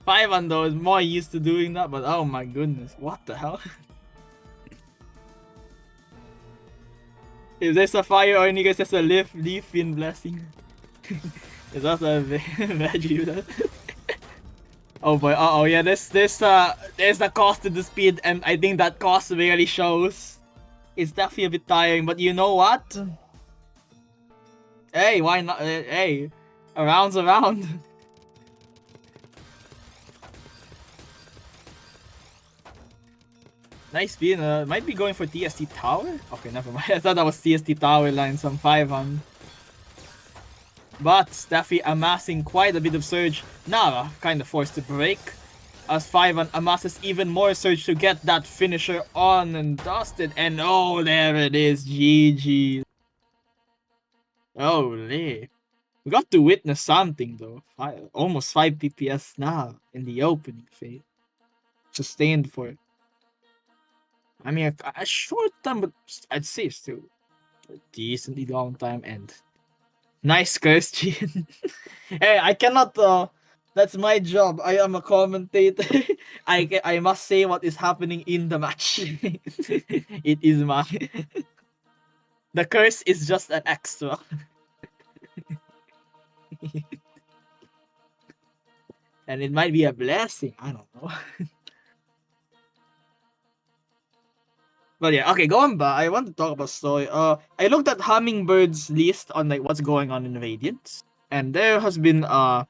5 though is more used to doing that, but oh my goodness, what the hell? If there's a fire or any guys, there's a leaf in blessing. Is that a Veggie? Oh boy, oh yeah, there's the cost to the speed, and I think that cost really shows. It's definitely a bit tiring, but you know what? Hey, why not? Hey, a round's a round. Nice spin. Might be going for TST Tower? Okay, never mind. I thought that was TST Tower line, some 500. But Steffi amassing quite a bit of surge. Nara kind of forced to break. As 5 amasses even more surge to get that finisher on and dusted. And oh, there it is. GG. Holy. We got to witness something though. Almost 5 PPS now in the opening phase. Sustained for it. I mean, a short time, but I'd say still a decently long time. And nice curse, Gene. Hey, I cannot. That's my job. I am a commentator. I must say what is happening in the match. It is my. The curse is just an extra. And it might be a blessing. I don't know. But yeah, okay, going back, I want to talk about story. I looked at Hummingbird's list on like what's going on in Radiant, and there has been I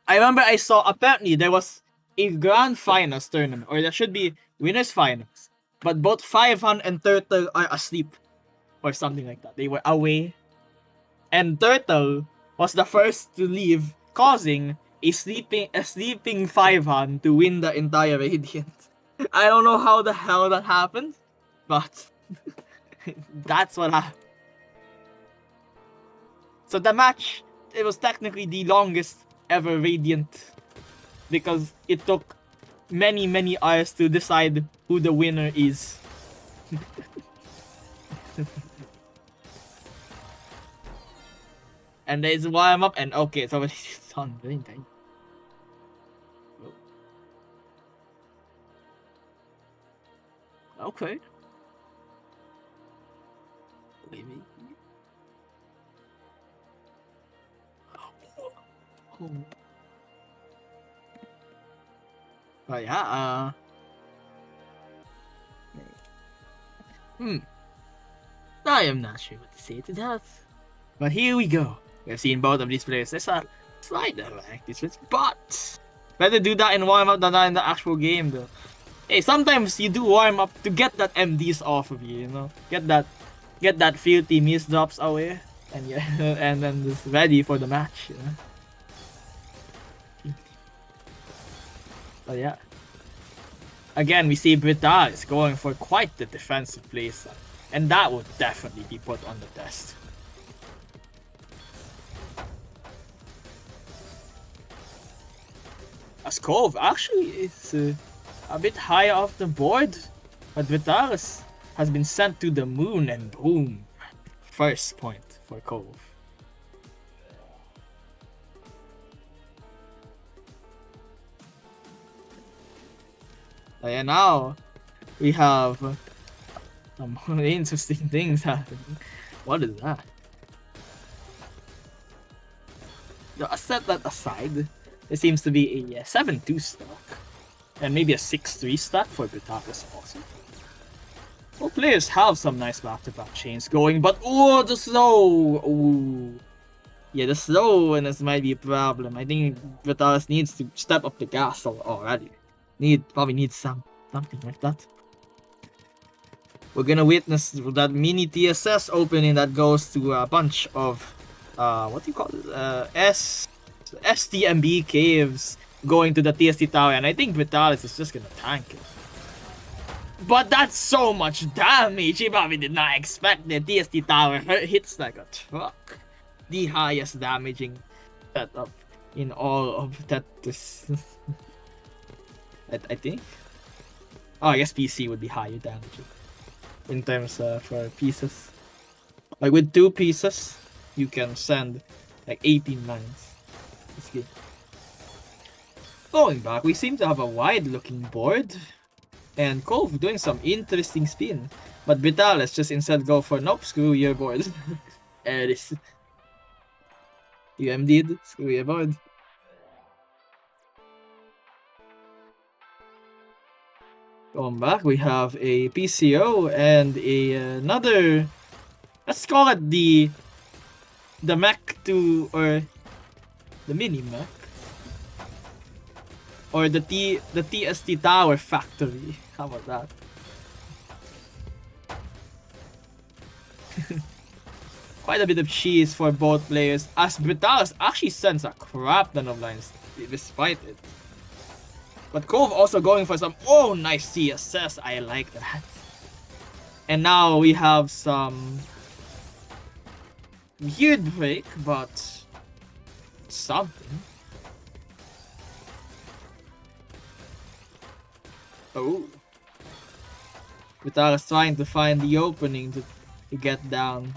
remember I saw apparently there was a grand finals tournament, or there should be winners finals, but both 500 and Turtle are asleep, or something like that. They were away, and Turtle was the first to leave, causing a sleeping 500 to win the entire Radiant. I don't know how the hell that happened, but that's what happened. So the match, it was technically the longest ever Radiant, because it took many hours to decide who the winner is. And there's warm up, and okay, so it's on Valentine. Okay. Maybe. Oh. But yeah, I am not sure what to say to that. But here we go. We've seen both of these players. There's a slight rank difference, but better do that in warm up than in the actual game, though. Hey, sometimes you do warm up to get that MDs off of you, you know? Get that filthy miss drops away, and yeah, and then just ready for the match, you know? But yeah. Again, we see Britalis going for quite the defensive playstyle, and that would definitely be put on the test. As Cove actually is a bit higher off the board, but Britalis has been sent to the moon, and boom, first point for Cove. And now we have some interesting things happening. What is that? Set that aside. There seems to be a 7-2 stack. And maybe a 6-3 stack for Britalis also. Both players have some nice back-to-back chains going, but oh, the slow! Ooh. Yeah, the slowness might be a problem. I think Britalis needs to step up the gas already. Probably needs something like that. We're gonna witness that mini TSS opening that goes to a bunch of what do you call it? STMB caves going to the TST tower, and I think Britalis is just gonna tank it. But that's so much damage. He probably did not expect the TST tower hits like a truck. The highest damaging setup in all of Tetris. I think. Oh, I guess PC would be higher damaging in terms for pieces. Like with 2 pieces, you can send like 18 lines. This game. Going back, we seem to have a wide-looking board, and Cove doing some interesting spin. But Britalis just instead go for nope, screw your board. There it is. UM did screw your board. Going back, we have a PCO and another. Let's call it the mech to, or the mini mech, or the TST tower factory. How about that? Quite a bit of cheese for both players, as Britalis actually sends a crap ton of lines despite it. But Cove also going for some, oh, nice CSS, I like that. And now we have some weird break, but something. Oh. Britalis trying to find the opening to get down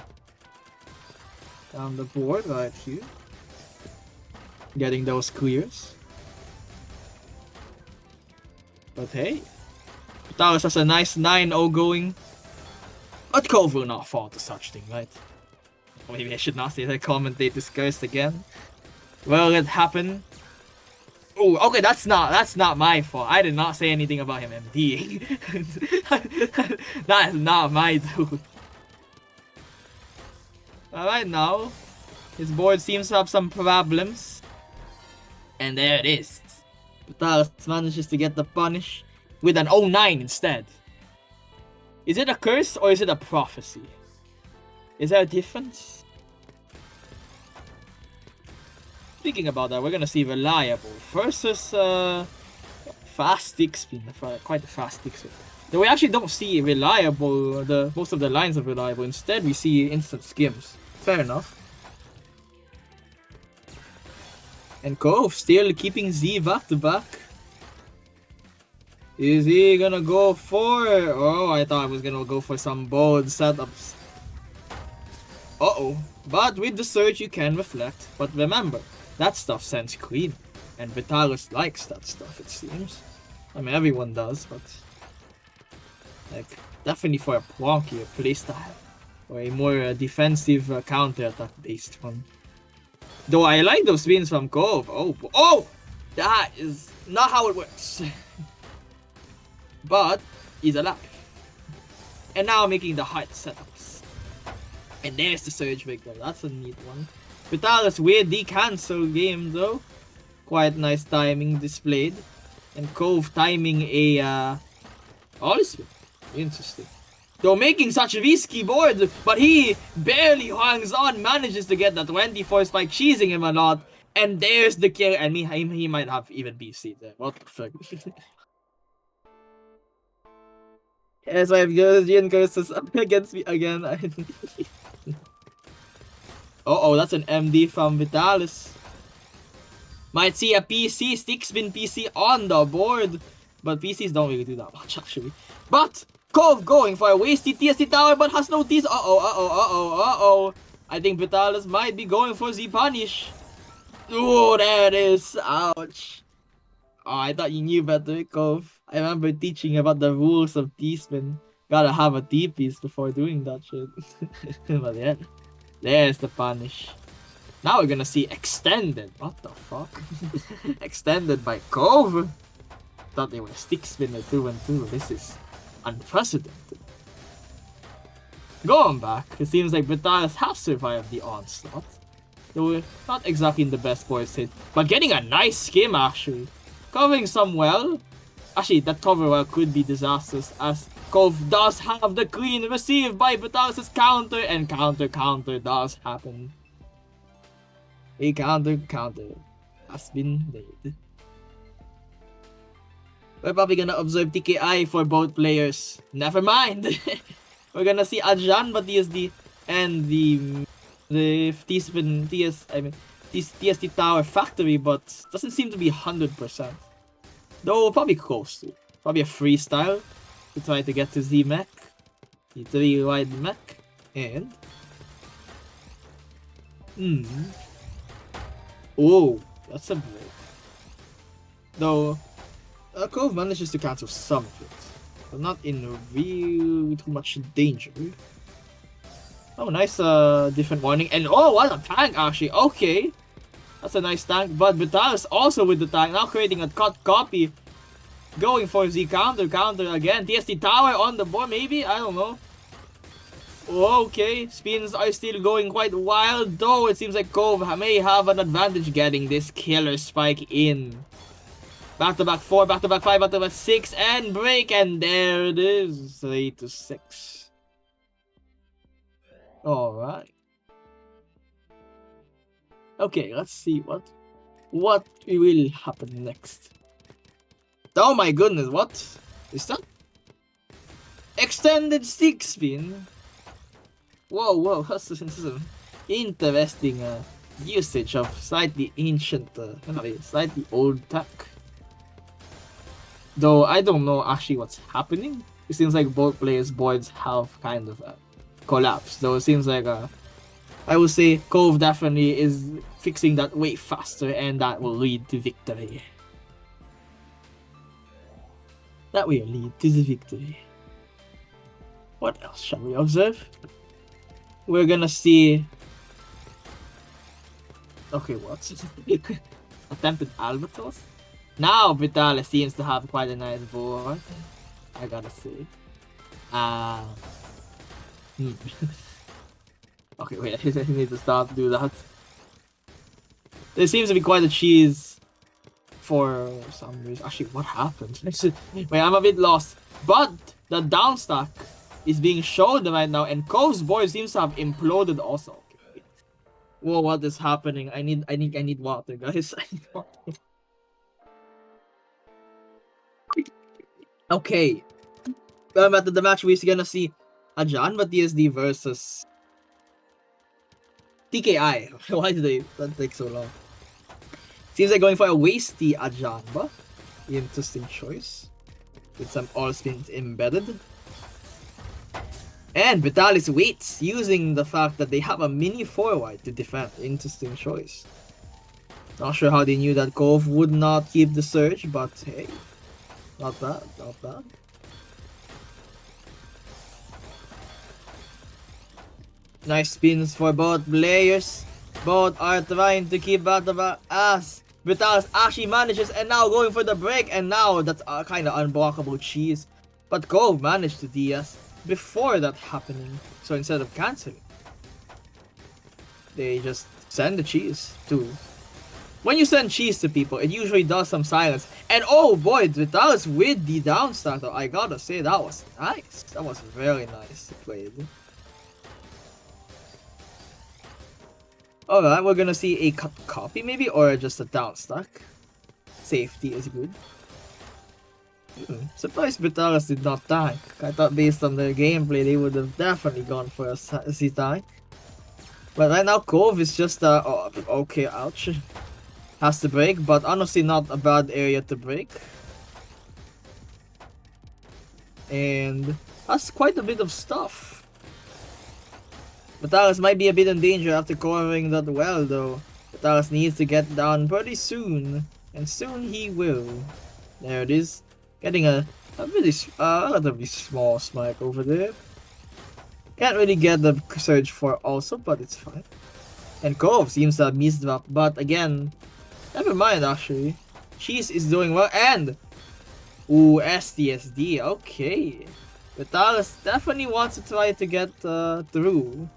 the board right here. Getting those clears. But hey, Britalis has a nice 9-0 going. But Cove will not fall to such thing, right? Or maybe I should not say that commentator's cursed again. Will it happen? Oh, okay, that's not my fault. I did not say anything about him MDing. That is not my dude. Alright now, his board seems to have some problems. And there it is. Britalis manages to get the punish with an 09 instead. Is it a curse or is it a prophecy? Is there a difference? Speaking about that, we're gonna see Reliable versus Fast Stick Spin. Quite a fast stick spin. Though we actually don't see Reliable, most of the lines of Reliable. Instead, we see instant skims. Fair enough. And Cove still keeping Z back to back. Is he gonna go for... Oh, I thought I was gonna go for some bold setups. Uh-oh. But with the surge you can reflect. But remember, that stuff sends clean. And Britalis likes that stuff, it seems. I mean, everyone does, but... like, definitely for a plonkier playstyle. Or a more defensive counter-attack based one. Though I like those spins from Cove. Oh! That is not how it works. But he's alive. And now making the hard setups. And there's the surge break though. That's a neat one. Britalis with the cancel game though. Quite nice timing displayed. And Cove timing a all spin. Interesting. Though making such a risky board, but he barely hangs on, manages to get the 24 spike, cheesing him a lot. And there's the kill, and he might have even BC there. What the fuck? Yes, I have Guardian Curses against me again. Uh-oh, that's an MD from Vitalis. Might see a PC, Stickspin PC on the board. But PCs don't really do that much, actually. But Cove going for a wasted TST tower, but has no T's. Uh-oh. I think Vitalis might be going for the punish. Oh, there it is. Ouch. Oh, I thought you knew better, Cove. I remember teaching about the rules of T-spin. Gotta have a T-piece before doing that shit. But yeah, there's the punish. Now we're gonna see extended. What the fuck? Extended by Cove? Thought they were stick spinner 2 and 2. This is unprecedented. Going back, it seems like Vitalis has survived the onslaught. Though not exactly in the best boy state, but getting a nice skim actually. Covering some well. Actually, that cover well could be disastrous as Cove does have the clean received by Vitalis' counter, and counter does happen. A counter has been made. We're probably gonna observe TKI for both players. Never mind. We're gonna see Ajan Batisdi and the TST Tower Factory, but doesn't seem to be 100%. Though probably close to. Probably a freestyle to try to get to Z-Mech. The 3 wide mech. And oh, that's a break. Though Cove manages to cancel some of it, but not in real too much danger. Oh, nice different warning. And oh, what a tank actually. Okay. That's a nice tank. But Vitalis also with the tank. Now creating a cut copy. Going for the counter again. TST Tower on the board maybe? I don't know. Okay. Spins are still going quite wild. Though it seems like Cove may have an advantage getting this killer spike in. Back-to-back 4, back-to-back 5, back-to-back 6, and break, and there it is. 3-6. Alright. Okay, let's see what will happen next. Oh my goodness, what is that? Extended stick spin. Whoa, this is an interesting usage of slightly ancient, slightly old tech. Though I don't know actually what's happening. It seems like both players' boards have kind of collapsed. Though it seems like I would say Cove definitely is fixing that way faster, and that will lead to victory. That will lead to the victory. What else shall we observe? We're gonna see. Okay, what? Attempted Albatross? Now Vitalis seems to have quite a nice board, I gotta say. Okay, wait, I need to stop do that. There seems to be quite a cheese for some reason. Actually, what happened? Wait, I'm a bit lost. But the downstack is being shown right now, and Cove's board seems to have imploded also. Okay. Whoa, what is happening? I need water, guys. I need water. Okay. At the match, we're gonna see Ajan Batisdi versus TKI. Why did that take so long? Seems like going for a wasty Ajanba. Interesting choice. With some all spins embedded. And Vitalis waits, using the fact that they have a mini 4-wide to defend. Interesting choice. Not sure how they knew that Cove would not keep the surge, but hey. Not bad, not bad. Nice spins for both players. Both are trying to keep back-to-back as Vitalis actually manages, and now going for the break, and now that's a kind of unblockable cheese. But Cove managed to DS before that happening, so instead of canceling, they just send the cheese to. When you send cheese to people, it usually does some silence. And oh boy, Vitalis with the downstart, though, I gotta say, that was nice. That was very nice played. Alright, we're gonna see a cut copy maybe, or just a downstack. Safety is good. Surprised Vitalis did not tank. I thought based on their gameplay they would have definitely gone for a Z tank. But right now Cove is just oh, okay, ouch. Has to break, but honestly not a bad area to break. And has quite a bit of stuff. Vitalis might be a bit in danger after covering that well though. Vitalis needs to get down pretty soon. And soon he will. There it is. Getting a really relatively small smite over there. Can't really get the surge for also, but it's fine. And Cove seems to have misdrop, but again, never mind actually. Cheese is doing well, and ooh, STSD, okay. Vitalis definitely wants to try to get through,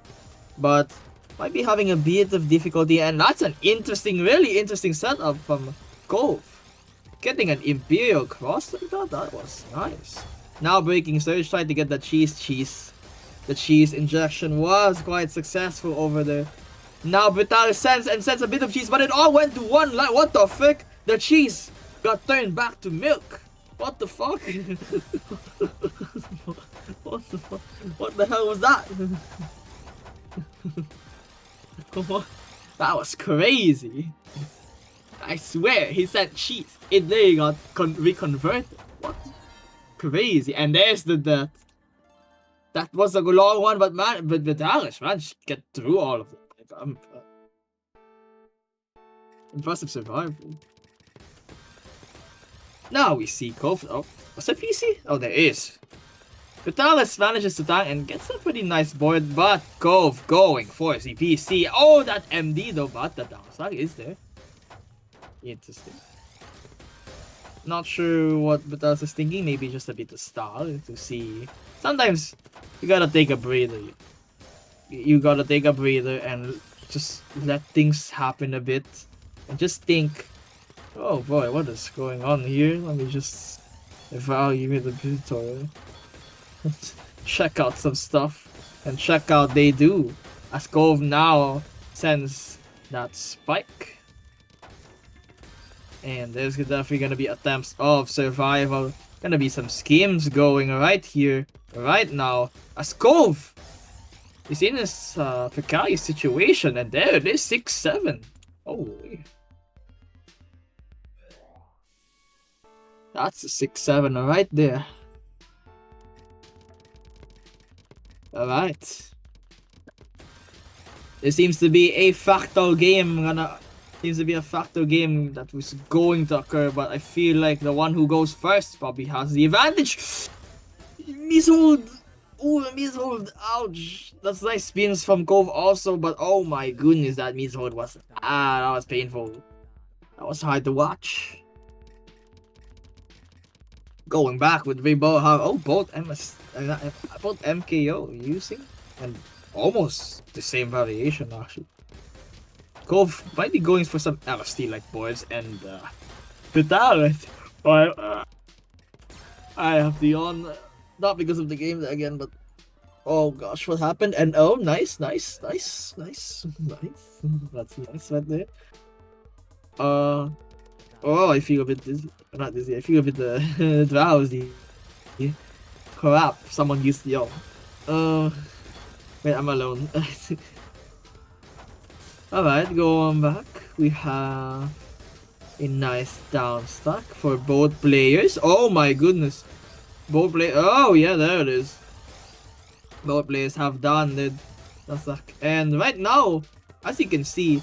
but might be having a bit of difficulty, and that's an interesting, really interesting setup from Cove. Getting an Imperial Cross like that, that was nice. Now breaking Surge, trying to get the cheese. The cheese injection was quite successful over there. Now Vitalis sends a bit of cheese, but it all went to one line. What the fuck? The cheese got turned back to milk. What the fuck? What the fuck? What the hell was that? That was crazy. I swear, he said cheese. It literally got reconverted. What? Crazy. And there's the death. That was a long one, but man, but Vitalis, man, just get through all of them. Impressive survival. Now we see Cove. Oh, was that PC? Oh, there is. Vitalis manages to tank and gets a pretty nice board, but Cove going for the PC. Oh, that MD though, but the downside is there. Interesting. Not sure what Vitalis is thinking. Maybe just a bit of style to see. Sometimes you gotta take a breather. You gotta take a breather and just let things happen a bit. And just think, oh boy, what is going on here? Let me just evaluate the tutorial. Check out some stuff. And check out they do. As Cove now sends that spike. And there's definitely gonna be attempts of survival. Gonna be some schemes going right here, right now. As Cove is in this precarious situation, and there it is, 6-7. Holy. That's a 6-7 right there. Alright. There seems to be a fractal game seems to be a fractal game that was going to occur, but I feel like the one who goes first probably has the advantage. Mishold! Ooh, mishold! Ouch! That's nice spins from Cove also, but oh my goodness, that mishold was that was painful. That was hard to watch. Going back with Rainbow, both MKO using and almost the same variation actually. Cove might be going for some LST like boards and Vitalis. I have the on, not because of the game again, but oh gosh, what happened? And oh, nice. That's nice right there. Oh, I feel a bit dizzy. Not dizzy. I feel a bit drowsy. Crap! Someone used the wait, I'm alone. Alright, going back. We have a nice down stack for both players. Oh my goodness. Both players. Oh yeah, there it is. Both players have done it. And right now, as you can see,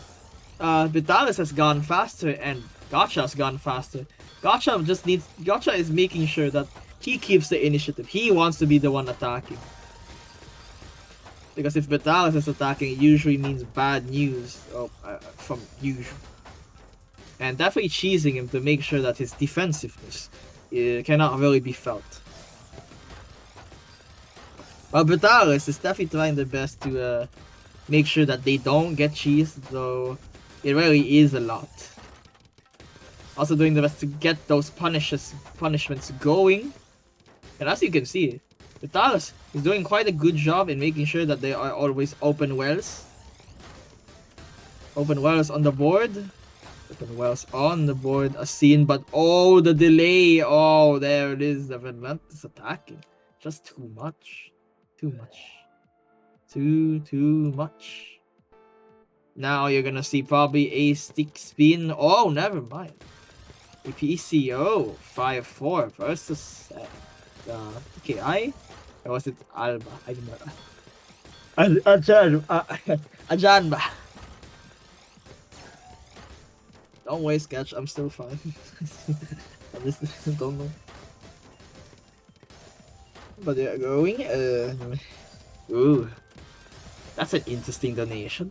Vitalis has gone faster and Gotcha has gone faster. Gotcha is making sure that he keeps the initiative. He wants to be the one attacking. Because if Vitalis is attacking, it usually means bad news from usual. And definitely cheesing him to make sure that his defensiveness cannot really be felt. But Vitalis is definitely trying their best to make sure that they don't get cheesed, though it really is a lot. Also doing the best to get those punishments going. And as you can see, Vitalis is doing quite a good job in making sure that there are always open wells. Open wells on the board. Open Wells on the board, a scene, but oh, the delay. Oh, there it is. The relentless attacking. Just too much. Too much. Too much. Now you're gonna see probably a stick spin. Oh, never mind. A PCO 5-4 versus TKI. Or was it Alba? I don't know. Ajanba. Don't waste catch. I'm still fine. I just don't know. But they're going. Ooh, that's an interesting donation.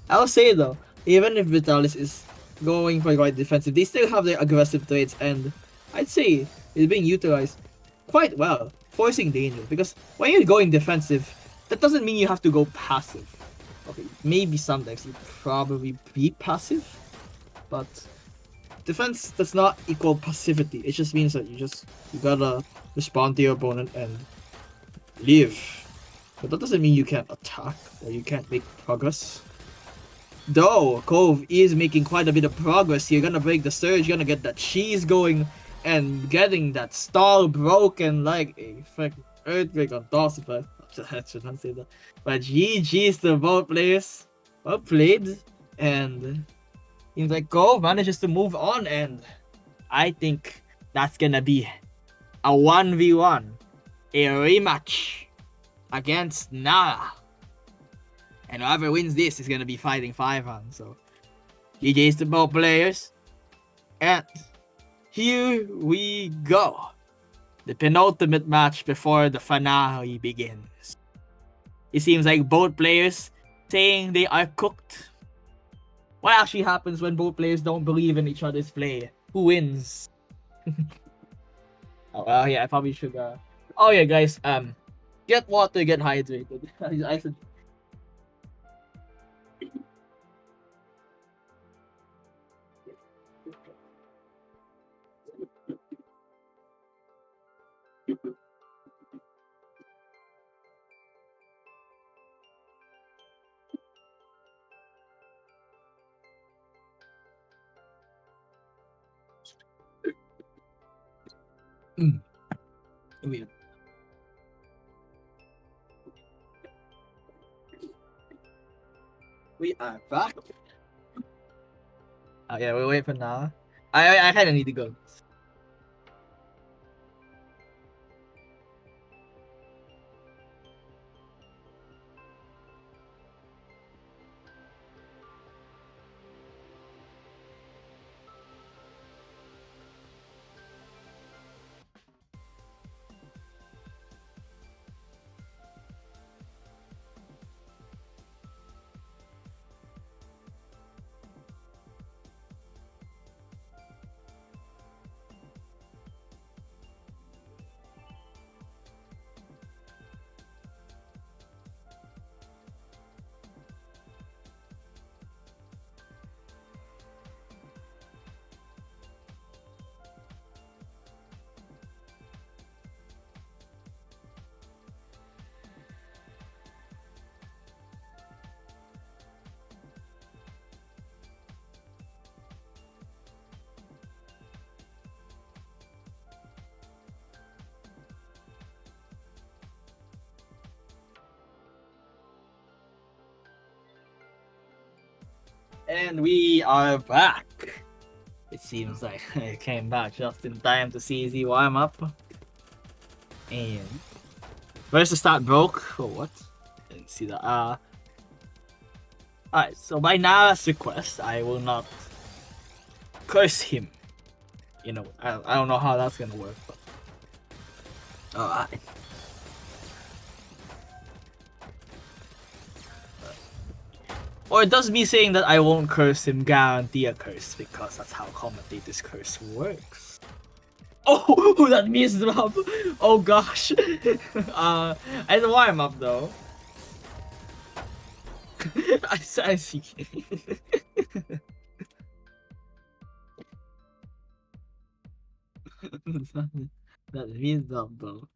I'll say though, even if Vitalis is going for quite defensive, they still have their aggressive traits, and I'd say it's being utilized quite well, forcing danger. Because when you're going defensive, that doesn't mean you have to go passive. Okay, maybe sometimes you probably be passive, but defense does not equal passivity. It just means that you gotta respond to your opponent and live. But that doesn't mean you can't attack or you can't make progress. Though Cove is making quite a bit of progress here. Gonna break the surge, gonna get that cheese going, and getting that stall broken like a freaking earthquake on toss. But I should not say that. But GG's to both players. Well played. And seems like Cove manages to move on, and I think that's gonna be a 1v1. A rematch against Nara. And whoever wins this is gonna be fighting 5 rounds. So GG's to both players. And here we go. The penultimate match before the finale begins. It seems like both players saying they are cooked. What actually happens when both players don't believe in each other's play? Who wins? Oh yeah, I probably should oh yeah, guys, get water, get hydrated. I should. We are back. Oh yeah, we wait for now. I kind of need to go. And we are back. It seems like I came back just in time to see the warm up. And where's the start broke or what? Didn't see that. Alright, so by Nara's request, I will not curse him. You know, I don't know how that's gonna work, but alright. Or does me saying that I won't curse him guarantee a curse? Because that's how commentator's curse works. Oh, that means drop. Oh gosh. As a warm up though. I see. That means drop though.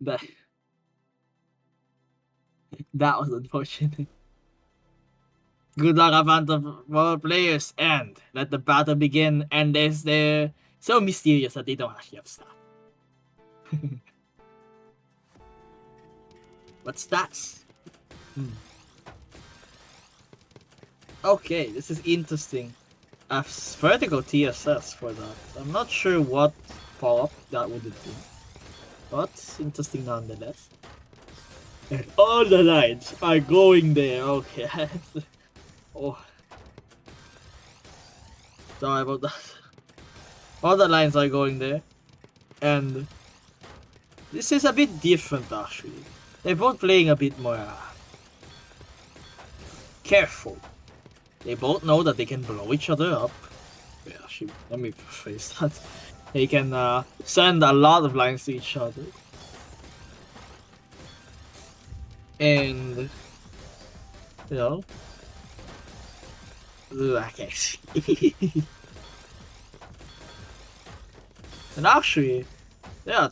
That that was unfortunate. Good luck, Avanta World players, and let the battle begin. And they're so mysterious that they don't actually have stuff. But stats. Okay, this is interesting. A vertical TSS for that. I'm not sure what follow-up that would do. But interesting nonetheless. And all the lines are going there. Okay. Oh. Sorry about that. All the lines are going there. And this is a bit different actually. They're both playing a bit more careful. They both know that they can blow each other up. Yeah, actually, let me rephrase that. They can send a lot of lines to each other. And, you know, okay. And actually, they're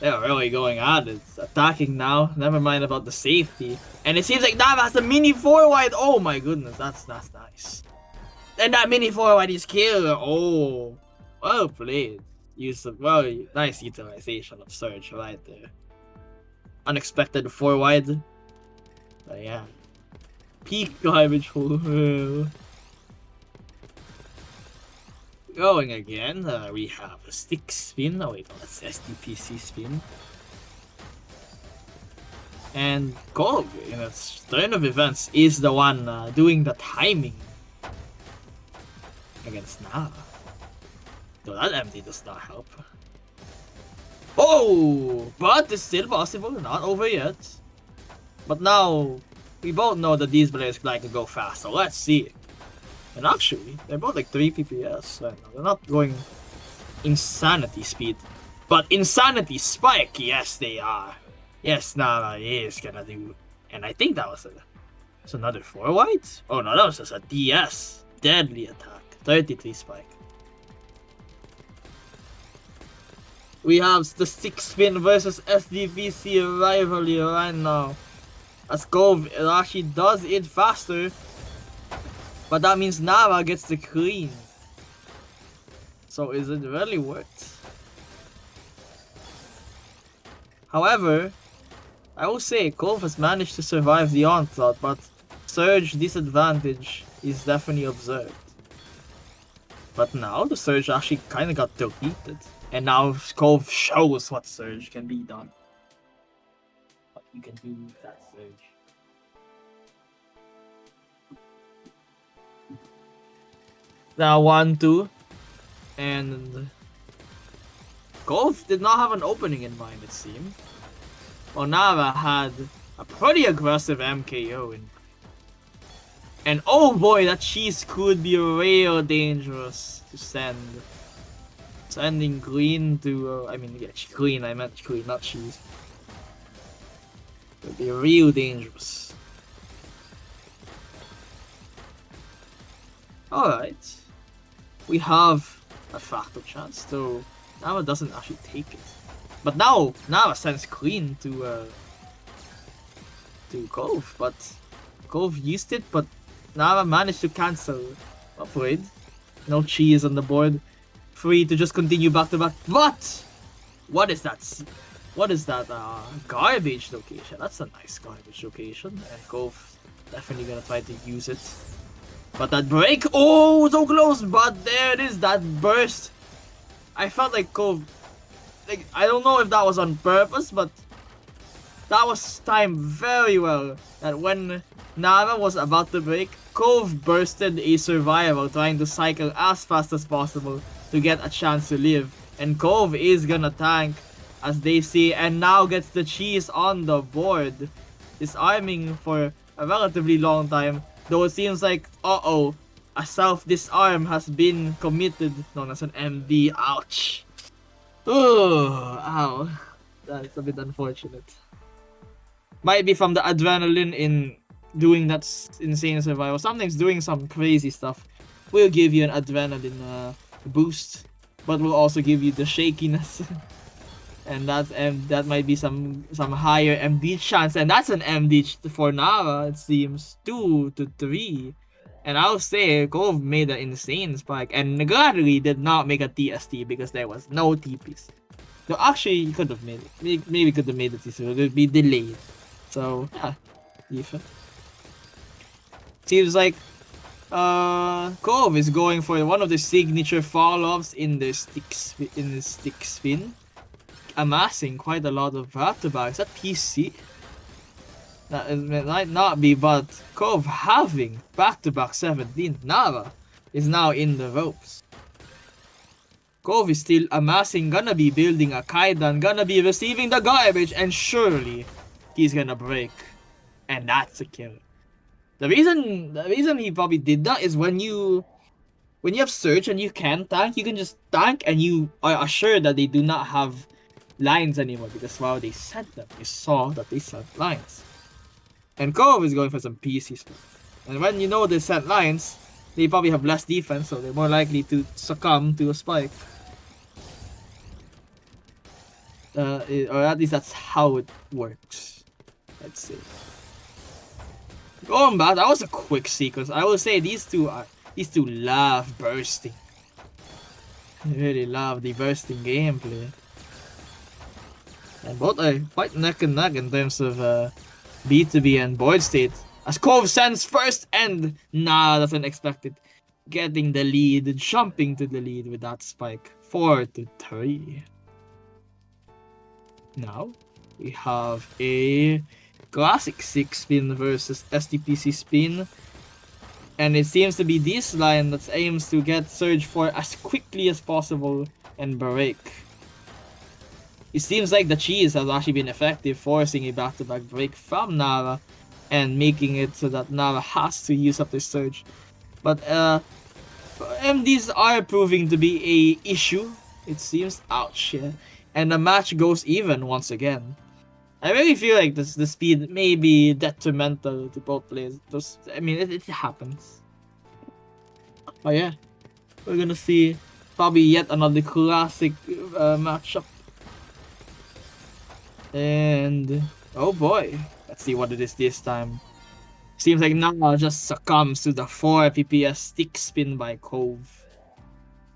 really going at it. Attacking now. Never mind about the safety. And it seems like Nava has a mini 4-wide. Oh my goodness, that's nice. And that mini 4-wide is killer. Oh, well played. Nice utilization of Surge right there. Unexpected 4-wide. But yeah. Peak garbage hole. Going again, we have a stick spin. Oh wait, that's SDPC spin. And Kolv, in its turn of events, is the one doing the timing against Nava. Though that empty does not help. Oh, but it's still possible, not over yet. But now, we both know that these players like to go fast, so let's see. And actually, they're both like 3 PPS. They're not going insanity speed. But insanity spike, yes they are. Yes, Nava is gonna do. And I think that was another 4-wide? Oh no, that was just a DS. Deadly attack. 33 spike. We have the 6-spin versus SDPC rivalry right now. As Kolv actually does it faster. But that means Nava gets the clean. So is it really worth? However, I will say Kolv has managed to survive the onslaught, but Surge disadvantage is definitely observed. But now the Surge actually kind of got deleted. And now Kolv shows what Surge can be done. What you can do with that Surge. Now 1-2. And Kolv did not have an opening in mind, it seemed. Well, Nava had a pretty aggressive MKO in. And oh boy, that cheese could be real dangerous to send. Sending Green to, Green, I meant Green, not cheese. Could be real dangerous. Alright. We have a fractal chance, though Nava doesn't actually take it. But now, Nava sends Queen to Kolv, but Kolv used it, but Nava managed to cancel upgrade. No cheese on the board. Free to just continue back to back. What? What is that? What is that garbage location? That's a nice garbage location. And Kolv definitely gonna try to use it. But that break, oh, so close, but there it is, that burst. I felt like Kolv, like, I don't know if that was on purpose, but that was timed very well. That when Nava was about to break, Kolv bursted a survival, trying to cycle as fast as possible to get a chance to live. And Kolv is gonna tank, as they see, and now gets the cheese on the board. Disarming for a relatively long time. Though it seems like, a self-disarm has been committed, known as an MD. Ouch. Oh, ow. That's a bit unfortunate. Might be from the adrenaline in doing that insane survival. Sometimes doing some crazy stuff will give you an adrenaline boost, but will also give you the shakiness. and that might be some higher MD chance, and that's an MD for Nara. It seems 2 to 3, and I'll say Cove made an insane spike, and gladly did not make a TST because there was no TPs. So actually, he could have made it. Maybe could have made it. So it would be delayed. So yeah, even. Seems like Cove is going for one of the signature follow-ups in the stick spin, amassing quite a lot of back-to-backs. That PC? That it might not be, but Cove having back-to-back 17. Nara is now in the ropes. Cove is still amassing, gonna be building a Kaidan, gonna be receiving the garbage, and surely he's gonna break. And that's a kill. The reason he probably did that is when you have Surge and you can tank, you can just tank and you are assured that they do not have lines anymore because while they sent them, you saw that they sent lines. And Cove is going for some PC stuff. And when you know they sent lines, they probably have less defense, so they're more likely to succumb to a spike. Or at least that's how it works. Let's see. Going back, that was a quick sequence. I will say these two love bursting. They really love the bursting gameplay. And both are quite neck and neck in terms of B2B and board state. As Cove sends first and that's unexpected. Getting the lead, jumping to the lead with that spike. 4-3. Now, we have a classic 6 spin versus STPC spin. And it seems to be this line that aims to get Surge 4 as quickly as possible and break. It seems like the cheese has actually been effective, forcing a back-to-back break from Nara and making it so that Nara has to use up the Surge. But MDs are proving to be a issue, it seems. Ouch, yeah. And the match goes even once again. I really feel like the speed may be detrimental to both players. I mean, it happens. Oh yeah, we're gonna see probably yet another classic matchup. And oh boy, let's see what it is this time. Seems like Nara just succumbs to the 4 PPS stick spin by Cove.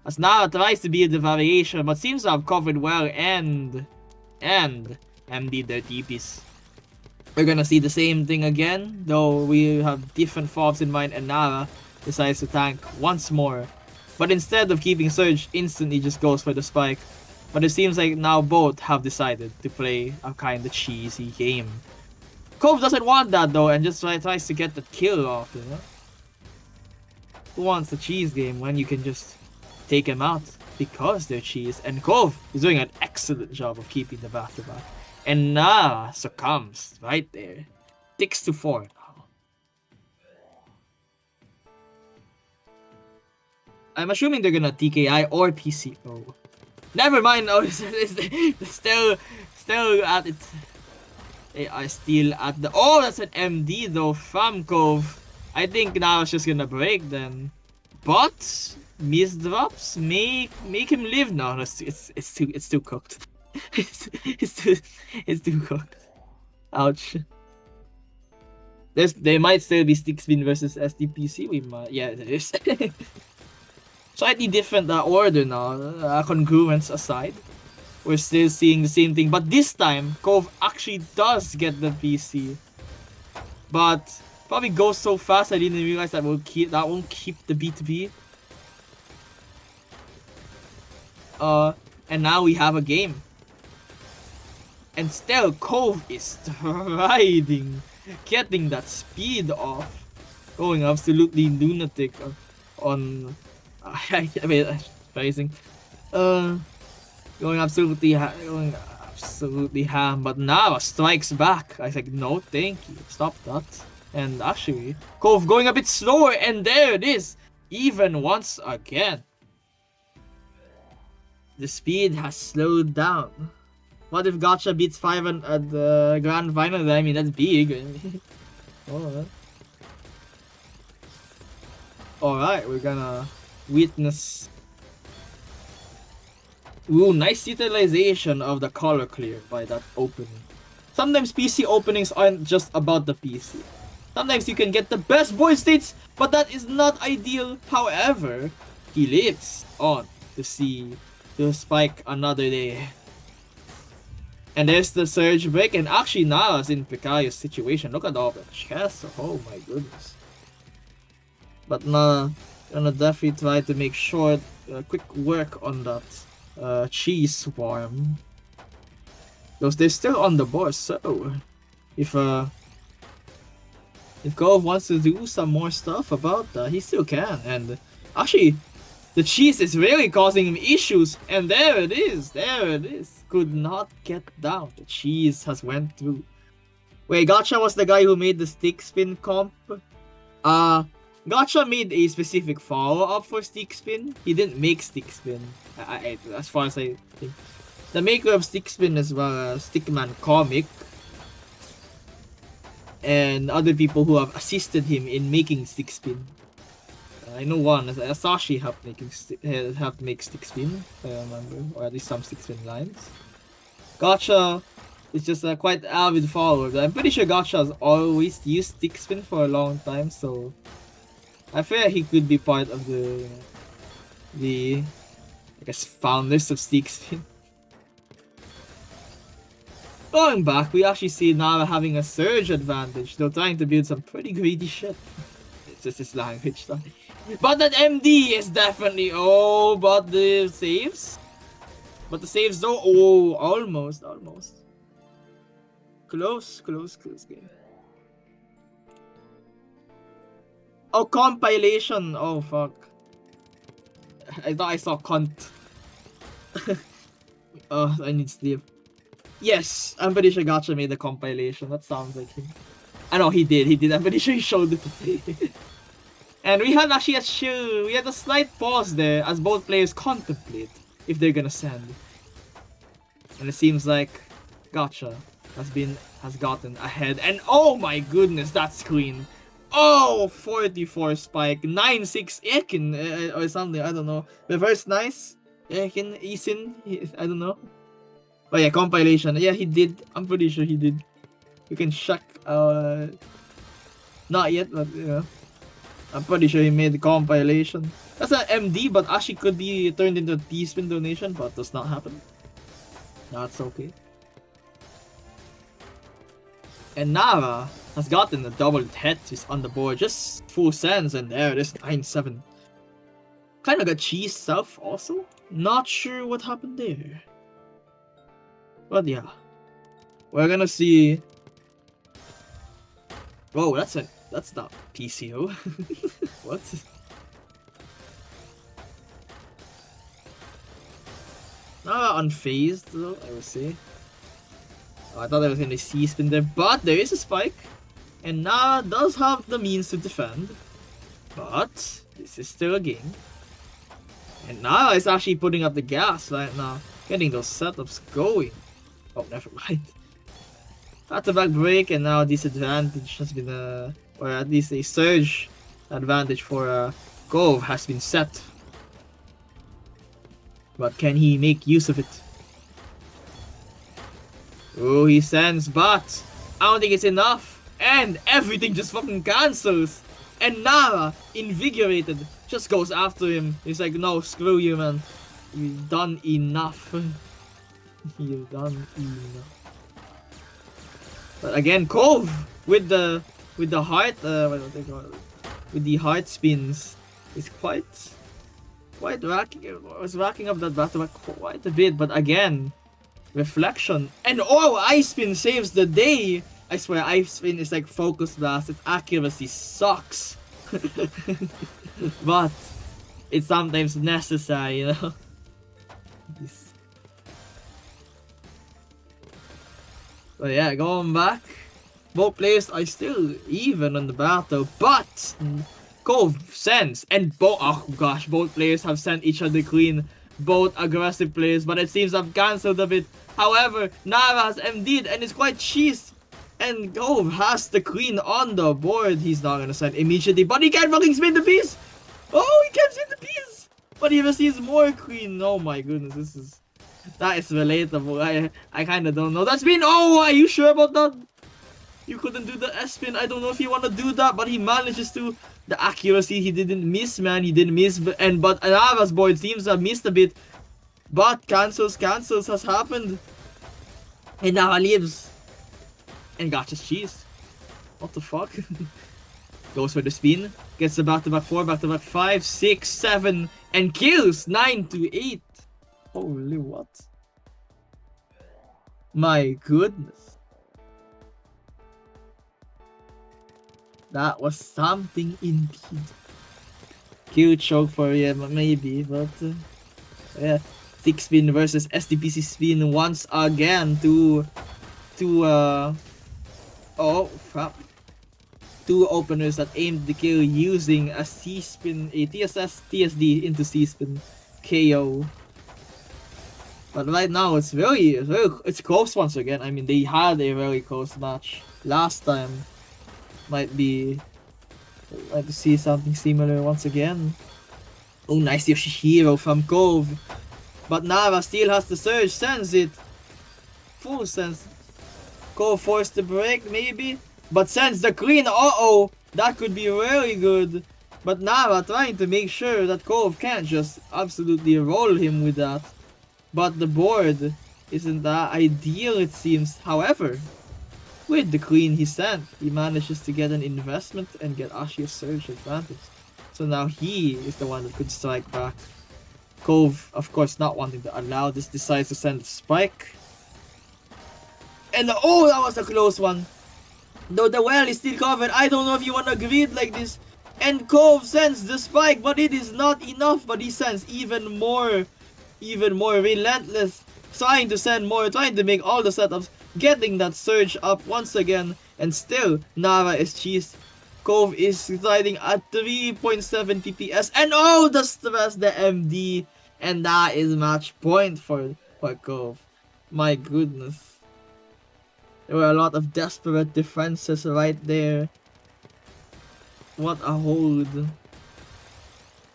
As Nara tries to beat the variation, but seems to have covered well and MD their TPs. We're gonna see the same thing again, though we have different fobs in mind, and Nara decides to tank once more. But instead of keeping Surge, instantly just goes for the spike. But it seems like now both have decided to play a kinda cheesy game. Cove doesn't want that though, and just tries to get the kill off, you know? Who wants the cheese game when you can just take them out because they're cheese? And Cove is doing an excellent job of keeping the back-to-back. And Nara succumbs right there. 6-4 now. I'm assuming they're gonna TKI or PCO. Never mind, oh, still at it. They are still at the... Oh, that's an MD though from Cove. I think now it's just gonna break then. But miss drops make him live now. No, it's too cooked. it's too cooked. Ouch. There might still be stick spin versus STPC. We might, yeah, there is. Slightly different order now. Congruence aside, we're still seeing the same thing. But this time, Cove actually does get the PC. But probably goes so fast I didn't realize that won't keep the B2B. And now we have a game. And still, Cove is striding, getting that speed off, going absolutely lunatic on. I mean, amazing. Going absolutely ham. But Nara strikes back. I was like, no, thank you, stop that. And actually, Cove going a bit slower, and there it is, even once again. The speed has slowed down. What if Gotcha beats 5 at the grand final? I mean, that's big. Oh. Alright, we're gonna witness Ooh, nice utilization of the color clear by that opening. Sometimes PC openings aren't just about the PC. Sometimes you can get the best void states, but that is not ideal. However, he lives on to see the spike another day. And there's the surge break, and actually Nara's in precarious situation. Look at all the chests. Oh my goodness. But Nara gonna definitely try to make short, quick work on that cheese swarm. Because they're still on the board, so if Gove wants to do some more stuff about that, he still can. And actually, the cheese is really causing him issues, and there it is, could not get down. The cheese has went through. Wait, Gotcha was the guy who made the stick spin comp? Gotcha made a specific follow-up for stick spin. He didn't make stick spin, as far as I think. The maker of stick spin is Stickman Comic, and other people who have assisted him in making stick spin. I know one, Asashi helped make stick spin, if I remember, or at least some stick spin lines. Gotcha is just a quite avid follower. I'm pretty sure Gotcha has always used stick spin for a long time, so I feel he could be part of the I guess founders of stick spin. Going back, we actually see Nara having a surge advantage, though trying to build some pretty greedy shit. It's just his language stuff. But that MD is definitely... Oh, but the saves? But the saves though... Oh, almost. Close game. Oh, compilation. Oh, fuck. I thought I saw cunt. Oh, I need sleep. Yes, I'm pretty sure Gotcha made the compilation. That sounds like him. I know he did. I'm pretty sure he showed it. And we had actually we had a slight pause there as both players contemplate if they're gonna send. And it seems like Gotcha has gotten ahead. And oh my goodness, that screen. Oh, 44 spike, 9-6 Ekin or something. I don't know. Reverse nice Ekin, Isin. I don't know. But yeah, compilation. Yeah, he did. I'm pretty sure he did. You can check. Not yet, but you know. I'm pretty sure he made the compilation. That's an MD, but actually could be turned into a T-spin donation, but does not happen. That's okay. And Nara has gotten a double Tetris on the board. Just full sense, and there it is, 9-7. Kind of got cheese self also. Not sure what happened there. But yeah, we're gonna see. Whoa, that's not PCO. What? Not unfazed though, I would say. Oh, I thought I was gonna see spin there, but there is a spike, and Nara does have the means to defend. But this is still a game, and Nara is actually putting up the gas right now, getting those setups going. Oh, never mind. Back-to-back break, and now disadvantage has been or at least a surge advantage for Gove has been set. But can he make use of it? Oh, he sends, but I don't think it's enough. And everything just fucking cancels. And Nara, invigorated, just goes after him. He's like, no, screw you, man. You've done enough. You've done enough. But again, Cove with the heart, what do they call it? With the heart spins is quite racking up that battle quite a bit. But again, reflection and oh, Ice Spin saves the day. I swear, Ice Spin is like focus blast. Its accuracy sucks, but it's sometimes necessary, you know. But yeah, going back, both players are still even on the battle, but Cove sends, and oh gosh, both players have sent each other clean, both aggressive players, but it seems I've cancelled a bit. However, Nara has MD'd and is quite cheesed, and Cove has the queen on the board. He's not gonna send immediately, but he can't fucking spin the piece! Oh, he can't spin the piece! But he receives more queen. Oh my goodness, this is That is relatable. I kind of don't know. That's been. Oh, are you sure about that? You couldn't do the S-spin. I don't know if you want to do that, but he manages to. The accuracy, he didn't miss, man. He didn't miss. But Anava's board seems to have missed a bit. But cancels has happened. And Nava lives. And got his cheese. What the fuck? Goes for the spin. Gets the back-to-back 4, back-to-back 5, 6, 7, and kills 9 to 8. Holy what? My goodness. That was something indeed. Kill choke for him, maybe, but yeah. 6 spin versus SDPC spin once again to oh crap. 2 openers that aimed the kill using a C-spin, a TSS TSD into C-spin KO. But right now it's it's close once again. I mean, they had a very close match last time. Might be like to see something similar once again. Oh, nice Yoshihiro from Cove. But Nava still has the surge, sends it. Full sense. Cove forced to break, maybe. But sends the clean. Uh-oh. That could be really good. But Nava trying to make sure that Cove can't just absolutely roll him with that. But the board isn't that ideal, it seems. However, with the queen he sent, he manages to get an investment and get Ashi's surge advantage. So now he is the one that could strike back. Cove, of course, not wanting to allow this, decides to send a spike. And oh, that was a close one. Though the well is still covered, I don't know if you want to grid like this. And Cove sends the spike, but it is not enough. But he sends even more relentless, trying to send more, trying to make all the setups, getting that surge up once again, and still Nava is cheesed. Cove is sliding at 3.7 PPS, and oh, the stress, the MD, and that is match point for Cove. My goodness. There were a lot of desperate defenses right there. What a hold.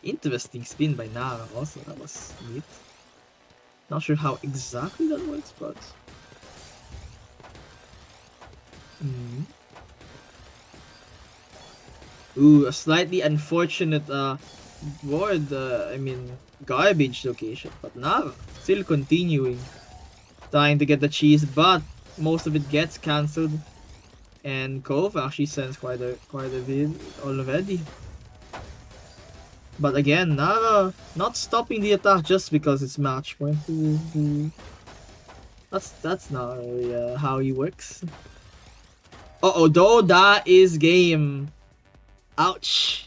Interesting spin by Nava also, that was neat. Not sure how exactly that works, but... Ooh, a slightly unfortunate board, I mean, garbage location. But Nava still continuing. Trying to get the cheese, but most of it gets cancelled. And Cove actually sends quite a bit already. But again, Nava not stopping the attack just because it's match point. That's not really, how he works. Uh-oh, though that is game. Ouch.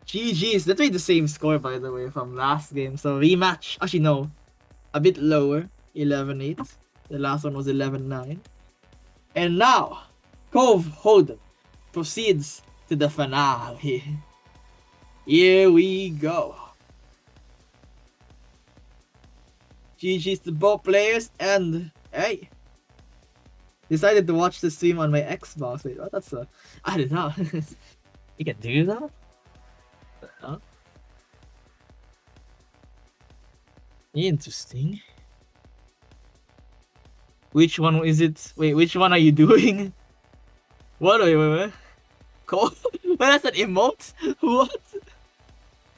GG's. That's the same score, by the way, from last game. So rematch. Actually, no. A bit lower. 11-8. The last one was 11-9. And now, Cove Holden proceeds to the finale. Here we go. GG's to both players, and hey, decided to watch the stream on my Xbox. Wait, what? That's a... I don't know. You can do that? Huh? Interesting. Which one is it? Wait, which one are you doing? What? Wait. Cool. Wait, that's an emote? What?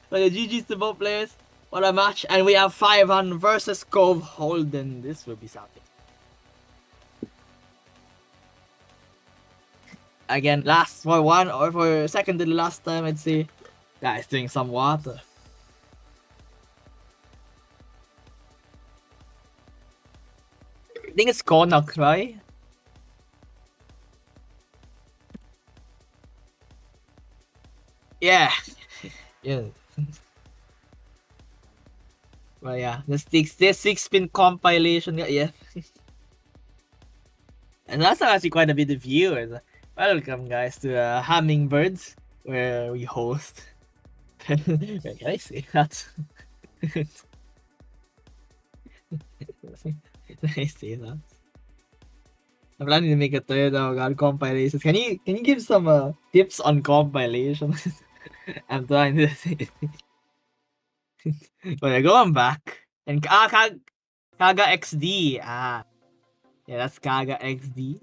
But the GG's to both players. What a match. And we have 5-1 versus Cove Holden. This will be something. Again, last for one or for second to the last time, I'd say. Guys, drink some water. I think it's Konak, right? Yeah. Yeah. Well, yeah, this 6-spin compilation, yeah. And that's actually quite a bit of viewers. Welcome, guys, to Hummingbirds, where we host. Can I say that? Can I say that? I'm planning to make a third on compilations. Can you give some tips on compilations? I'm trying to say. But going back and Kaga XD. Ah. Yeah, that's Kaga XD.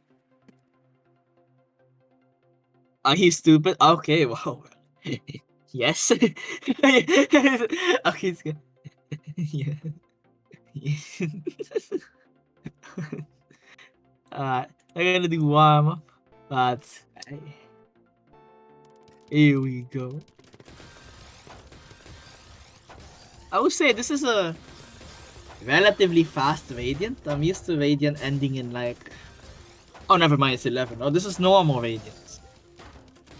Are you stupid? Okay, wow. Yes. Okay, it's good. Yeah. Alright, I'm gonna do warm up, but here we go. I would say this is a relatively fast Radiant. I'm used to Radiant ending in like... Oh, never mind, it's 11. Oh, this is normal Radiant.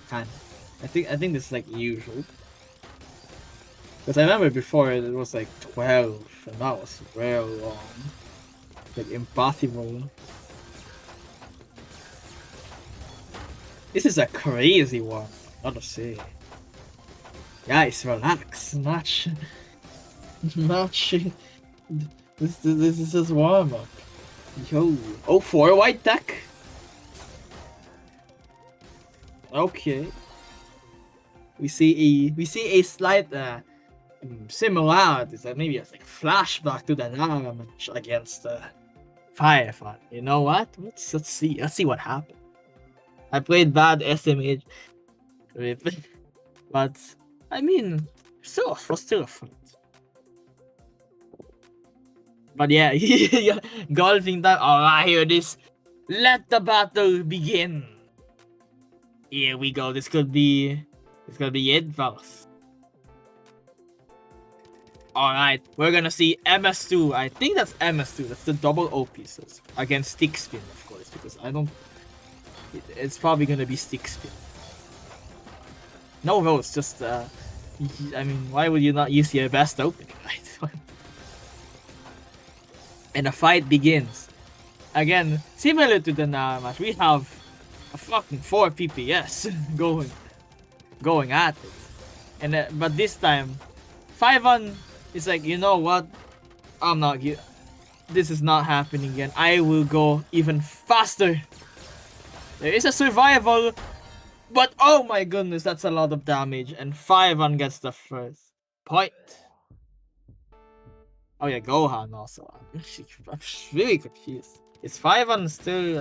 Kind of. I think this is like usual. Because I remember before it was like 12, and that was real long. Like impossible. This is a crazy one, gotta say. Guys, relax. Match. This is just warm up. Yo. Oh, 4 white deck. Okay. We see a slight similarities, like maybe it's like flashback to the Nara match against Firefly. You know what? Let's see what happened. I played bad SMH, but I mean, still a fight. But yeah, yeah, golfing time. Oh, I hear this. Let the battle begin. Here we go. This could be it, fellas. Alright, we're gonna see MS2. I think that's MS2. That's the double O pieces against Stick Spin, of course, because I don't. It's probably gonna be Stick Spin. No votes, just I mean, why would you not use your best opening, right? And the fight begins. Again, similar to the Nara match, we have a fucking 4 PPS going at it. And but this time, 5-on is like, you know what? I'm not. This is not happening again. I will go even faster. There is a survival, but oh my goodness, that's a lot of damage. And 5-on gets the first point. Oh yeah, Gohan also. I'm really confused. Is 5-on still?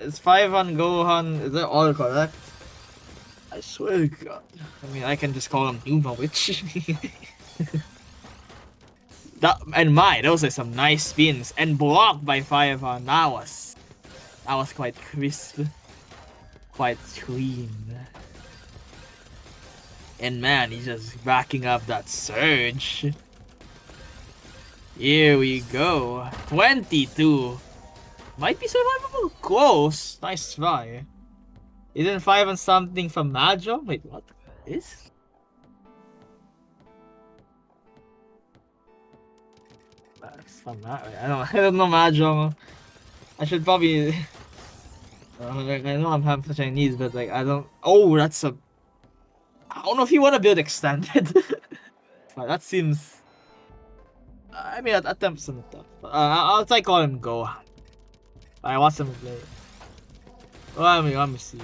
Is 5-on Gohan? Is that all correct? I swear to God. I mean, I can just call him Numa Witch. Those are some nice spins and blocked by 5-on. That was quite crisp, quite clean. And man, he's just backing up that surge. Here we go. 22. Might be survivable. Close. Nice try. Isn't 5-on something from Mahjong? Wait, what is? That's from I don't know Mahjong. I should probably. I know I'm half Chinese, but like I don't. Oh, that's a. I don't know if you want to build extended. But that seems. I mean, attempts on the top. I'll try call him Gohan. I watch him play. Let me see.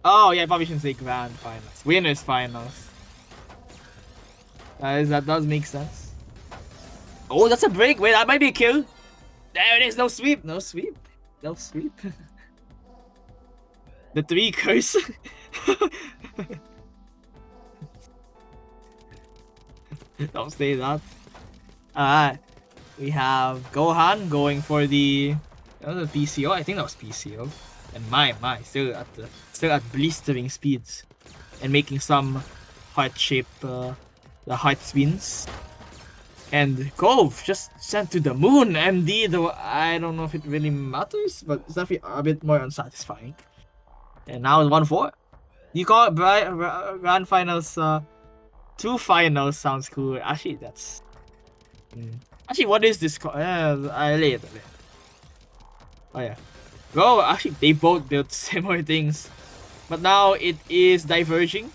Oh yeah, I probably shouldn't say grand finals. Winners finals. That does make sense. Oh, that's a break. Wait, that might be a kill. There it is. No sweep. No sweep. No sweep. The 3 curse. Don't say that. We have Gohan going for the PCO. I think that was PCO. And my, still at blistering speeds, and making some heart shape, the heart spins. And Cove just sent to the moon. MD, though I don't know if it really matters, but it's definitely a bit more unsatisfying. And now it's 1-4. You call it grand finals? 2 finals sounds cool. Actually, that's. Actually, what is this? Later. Oh yeah. Well, actually, they both built similar things, but now it is diverging.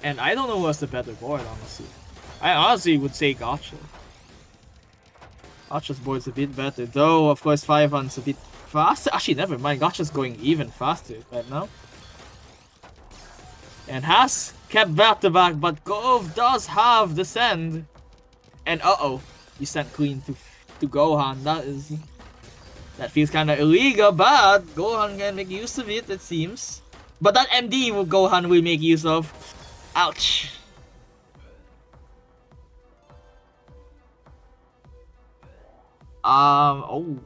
And I don't know what's the better board, honestly. I honestly would say Gotcha. Gotcha's board's a bit better, though. Of course, 5-on's a bit faster. Actually, never mind. Gotcha's going even faster right now. And has kept back-to-back, but Gove does have the send. And he sent Queen to Gohan. That feels kind of illegal, but Gohan can make use of it, it seems. But that MD Gohan will make use of. Ouch. Oh.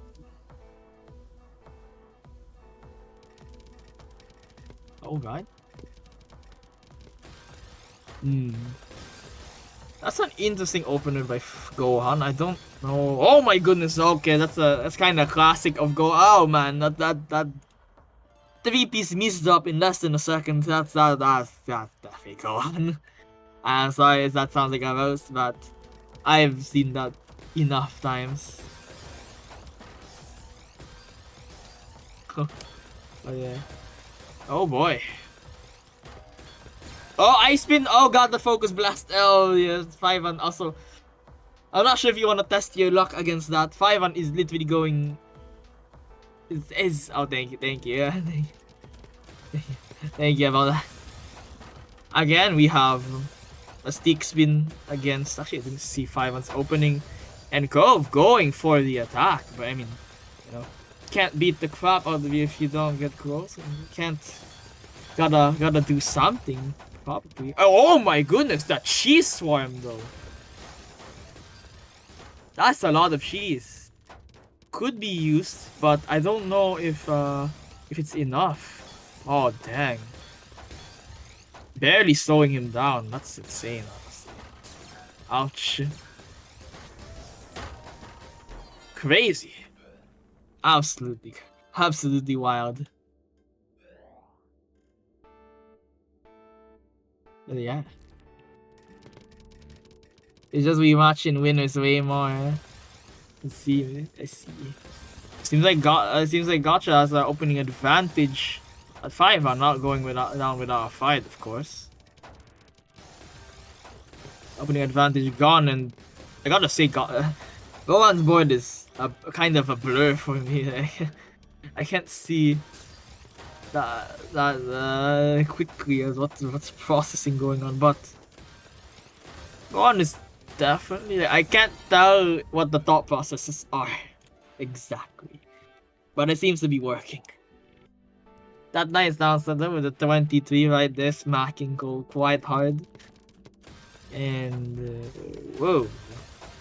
Alright. That's an interesting opener by Gohan. I don't know. Oh my goodness. Okay, that's kind of classic of Go. Oh man, that 3-piece misdrop in less than a second. That's definitely Gohan. I'm sorry if that sounds like a roast, but I've seen that enough times. Oh yeah. Oh boy. Oh, Ice Spin! Oh god, the Focus Blast! Oh yes, 5-1 also. I'm not sure if you want to test your luck against that. 5-1 is literally going... Oh, thank you. Yeah, thank you about that. Again, we have a Stick Spin against... Actually, I didn't see 5-1's opening. And Cove going for the attack. But I mean, you know, can't beat the crap out of you if you don't get close. And you can't... Gotta do something. Probably. Oh my goodness, that cheese swarm though. That's a lot of cheese. Could be used, but I don't know if it's enough. Oh dang. Barely slowing him down. That's insane, honestly. Ouch. Crazy. Absolutely wild. But yeah. It's just we watching winners way more. Let's see. Seems like Gotcha has an opening advantage at 5. I'm not going down without a fight, of course. Opening advantage gone, and I gotta say, Gohan's board is kind of a blur for me. I can't see that quickly as what's processing going on, but Gohan is definitely... I can't tell what the thought processes are exactly, but it seems to be working. That nice down center with the 23 right there, smacking Go quite hard. And whoa,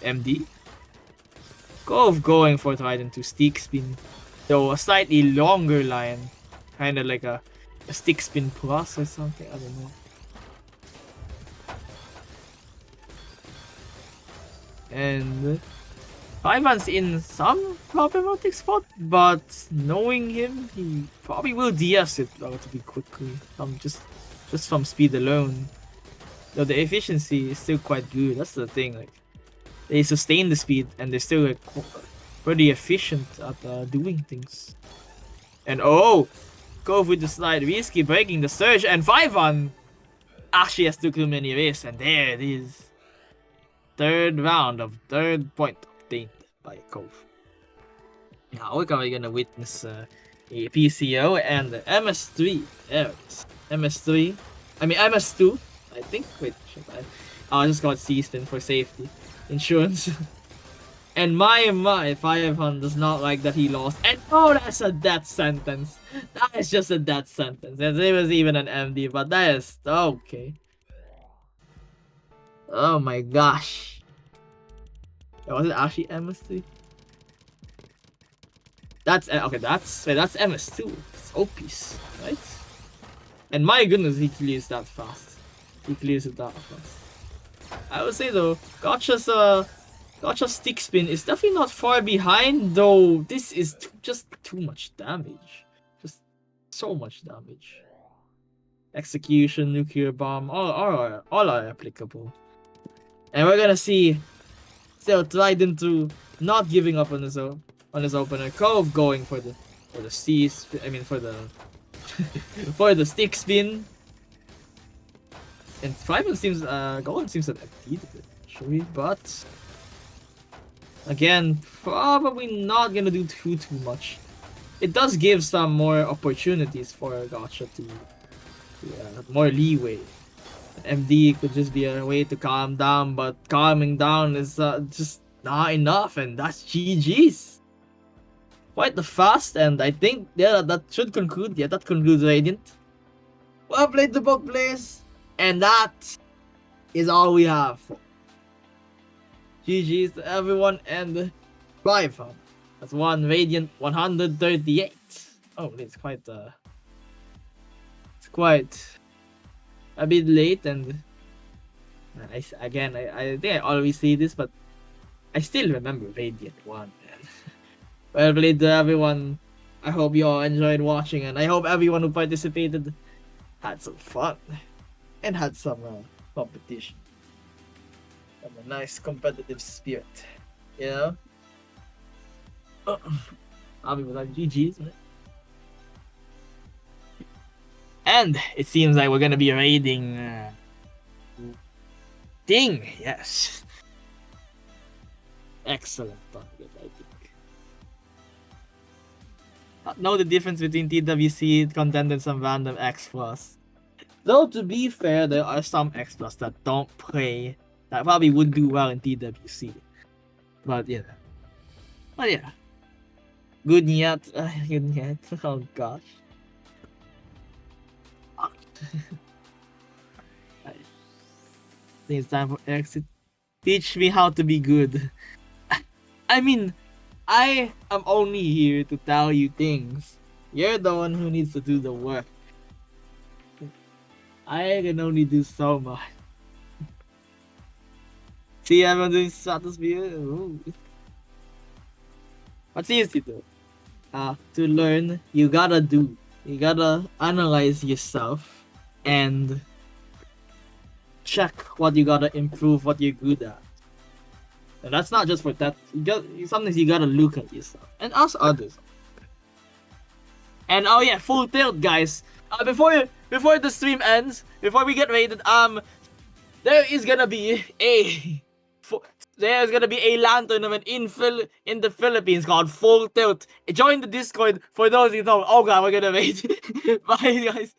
MD going for it right into Stick Spin, though a slightly longer line. Kind of like a Stick Spin plus or something, I don't know. And 5-1's in some problematic spot, but knowing him, he probably will DS it relatively quickly. Just from speed alone. Though the efficiency is still quite good, that's the thing. Like, they sustain the speed and they're still like pretty efficient at doing things. And go with the slide, Risky breaking the surge, and 5-1 actually has too many risks, and there it is. Third point obtained by Cove. Now we're probably gonna witness a PCO and the MS3. There it is. MS3. I mean MS2. I think. Wait, I'll just call it C-Spin for safety. Insurance. And my 5-1 does not like that he lost. And that's a death sentence. That is just a death sentence. There was even an MD, but that is okay. Oh my gosh. Was it actually MS3? That's okay. That's MS2. It's OPs, right? And my goodness, he clears that fast. He clears it that fast. I would say though, Gotcha's Stick Spin is definitely not far behind, though. This is just too much damage. Just so much damage. Execution, Nuclear Bomb, all are applicable. And we're gonna see still Trident through, not giving up on his opener. Cove going for the for the Stick Spin. And Gohan seems to have defeated it, actually, but again, probably not gonna do too much. It does give some more opportunities for Gotcha more leeway. MD could just be a way to calm down, but calming down is just not enough, and that's GG's. Quite the fast, and I think that should conclude. Yeah, that concludes Radiant. Well played to both players, and that is all we have. GG's to everyone, and bye fam. That's one Radiant 138. Oh, it's quite a bit late, and I think I always see this, but I still remember Radiant 1. Well played to everyone. I hope you all enjoyed watching, and I hope everyone who participated had some fun and had some competition. And a nice competitive spirit, you know? I'll be without GG's, man. And it seems like we're gonna be raiding Ding, yes. Excellent target, I think. Know the difference between TWC content and some random X Plus. Though to be fair, there are some X Plus that don't play that probably would do well in TWC. But yeah. Good yet. Good yet. Oh gosh. I think it's time for exit. Teach me how to be good. I mean, I am only here to tell you things. You're the one who needs to do the work. I can only do so much. See everyone doing stratosphere? Ooh. What's easy though? To learn, you gotta do. You gotta analyze yourself and check what you gotta improve, what you're good at. And that's not just for that. Sometimes you gotta look at yourself and ask others. And oh yeah, full tilt, guys. Before the stream ends, before we get raided, there is gonna be a LAN tournament in the Philippines called Full Tilt. Join the Discord for those who know. Oh god, we're gonna raid. Bye, guys.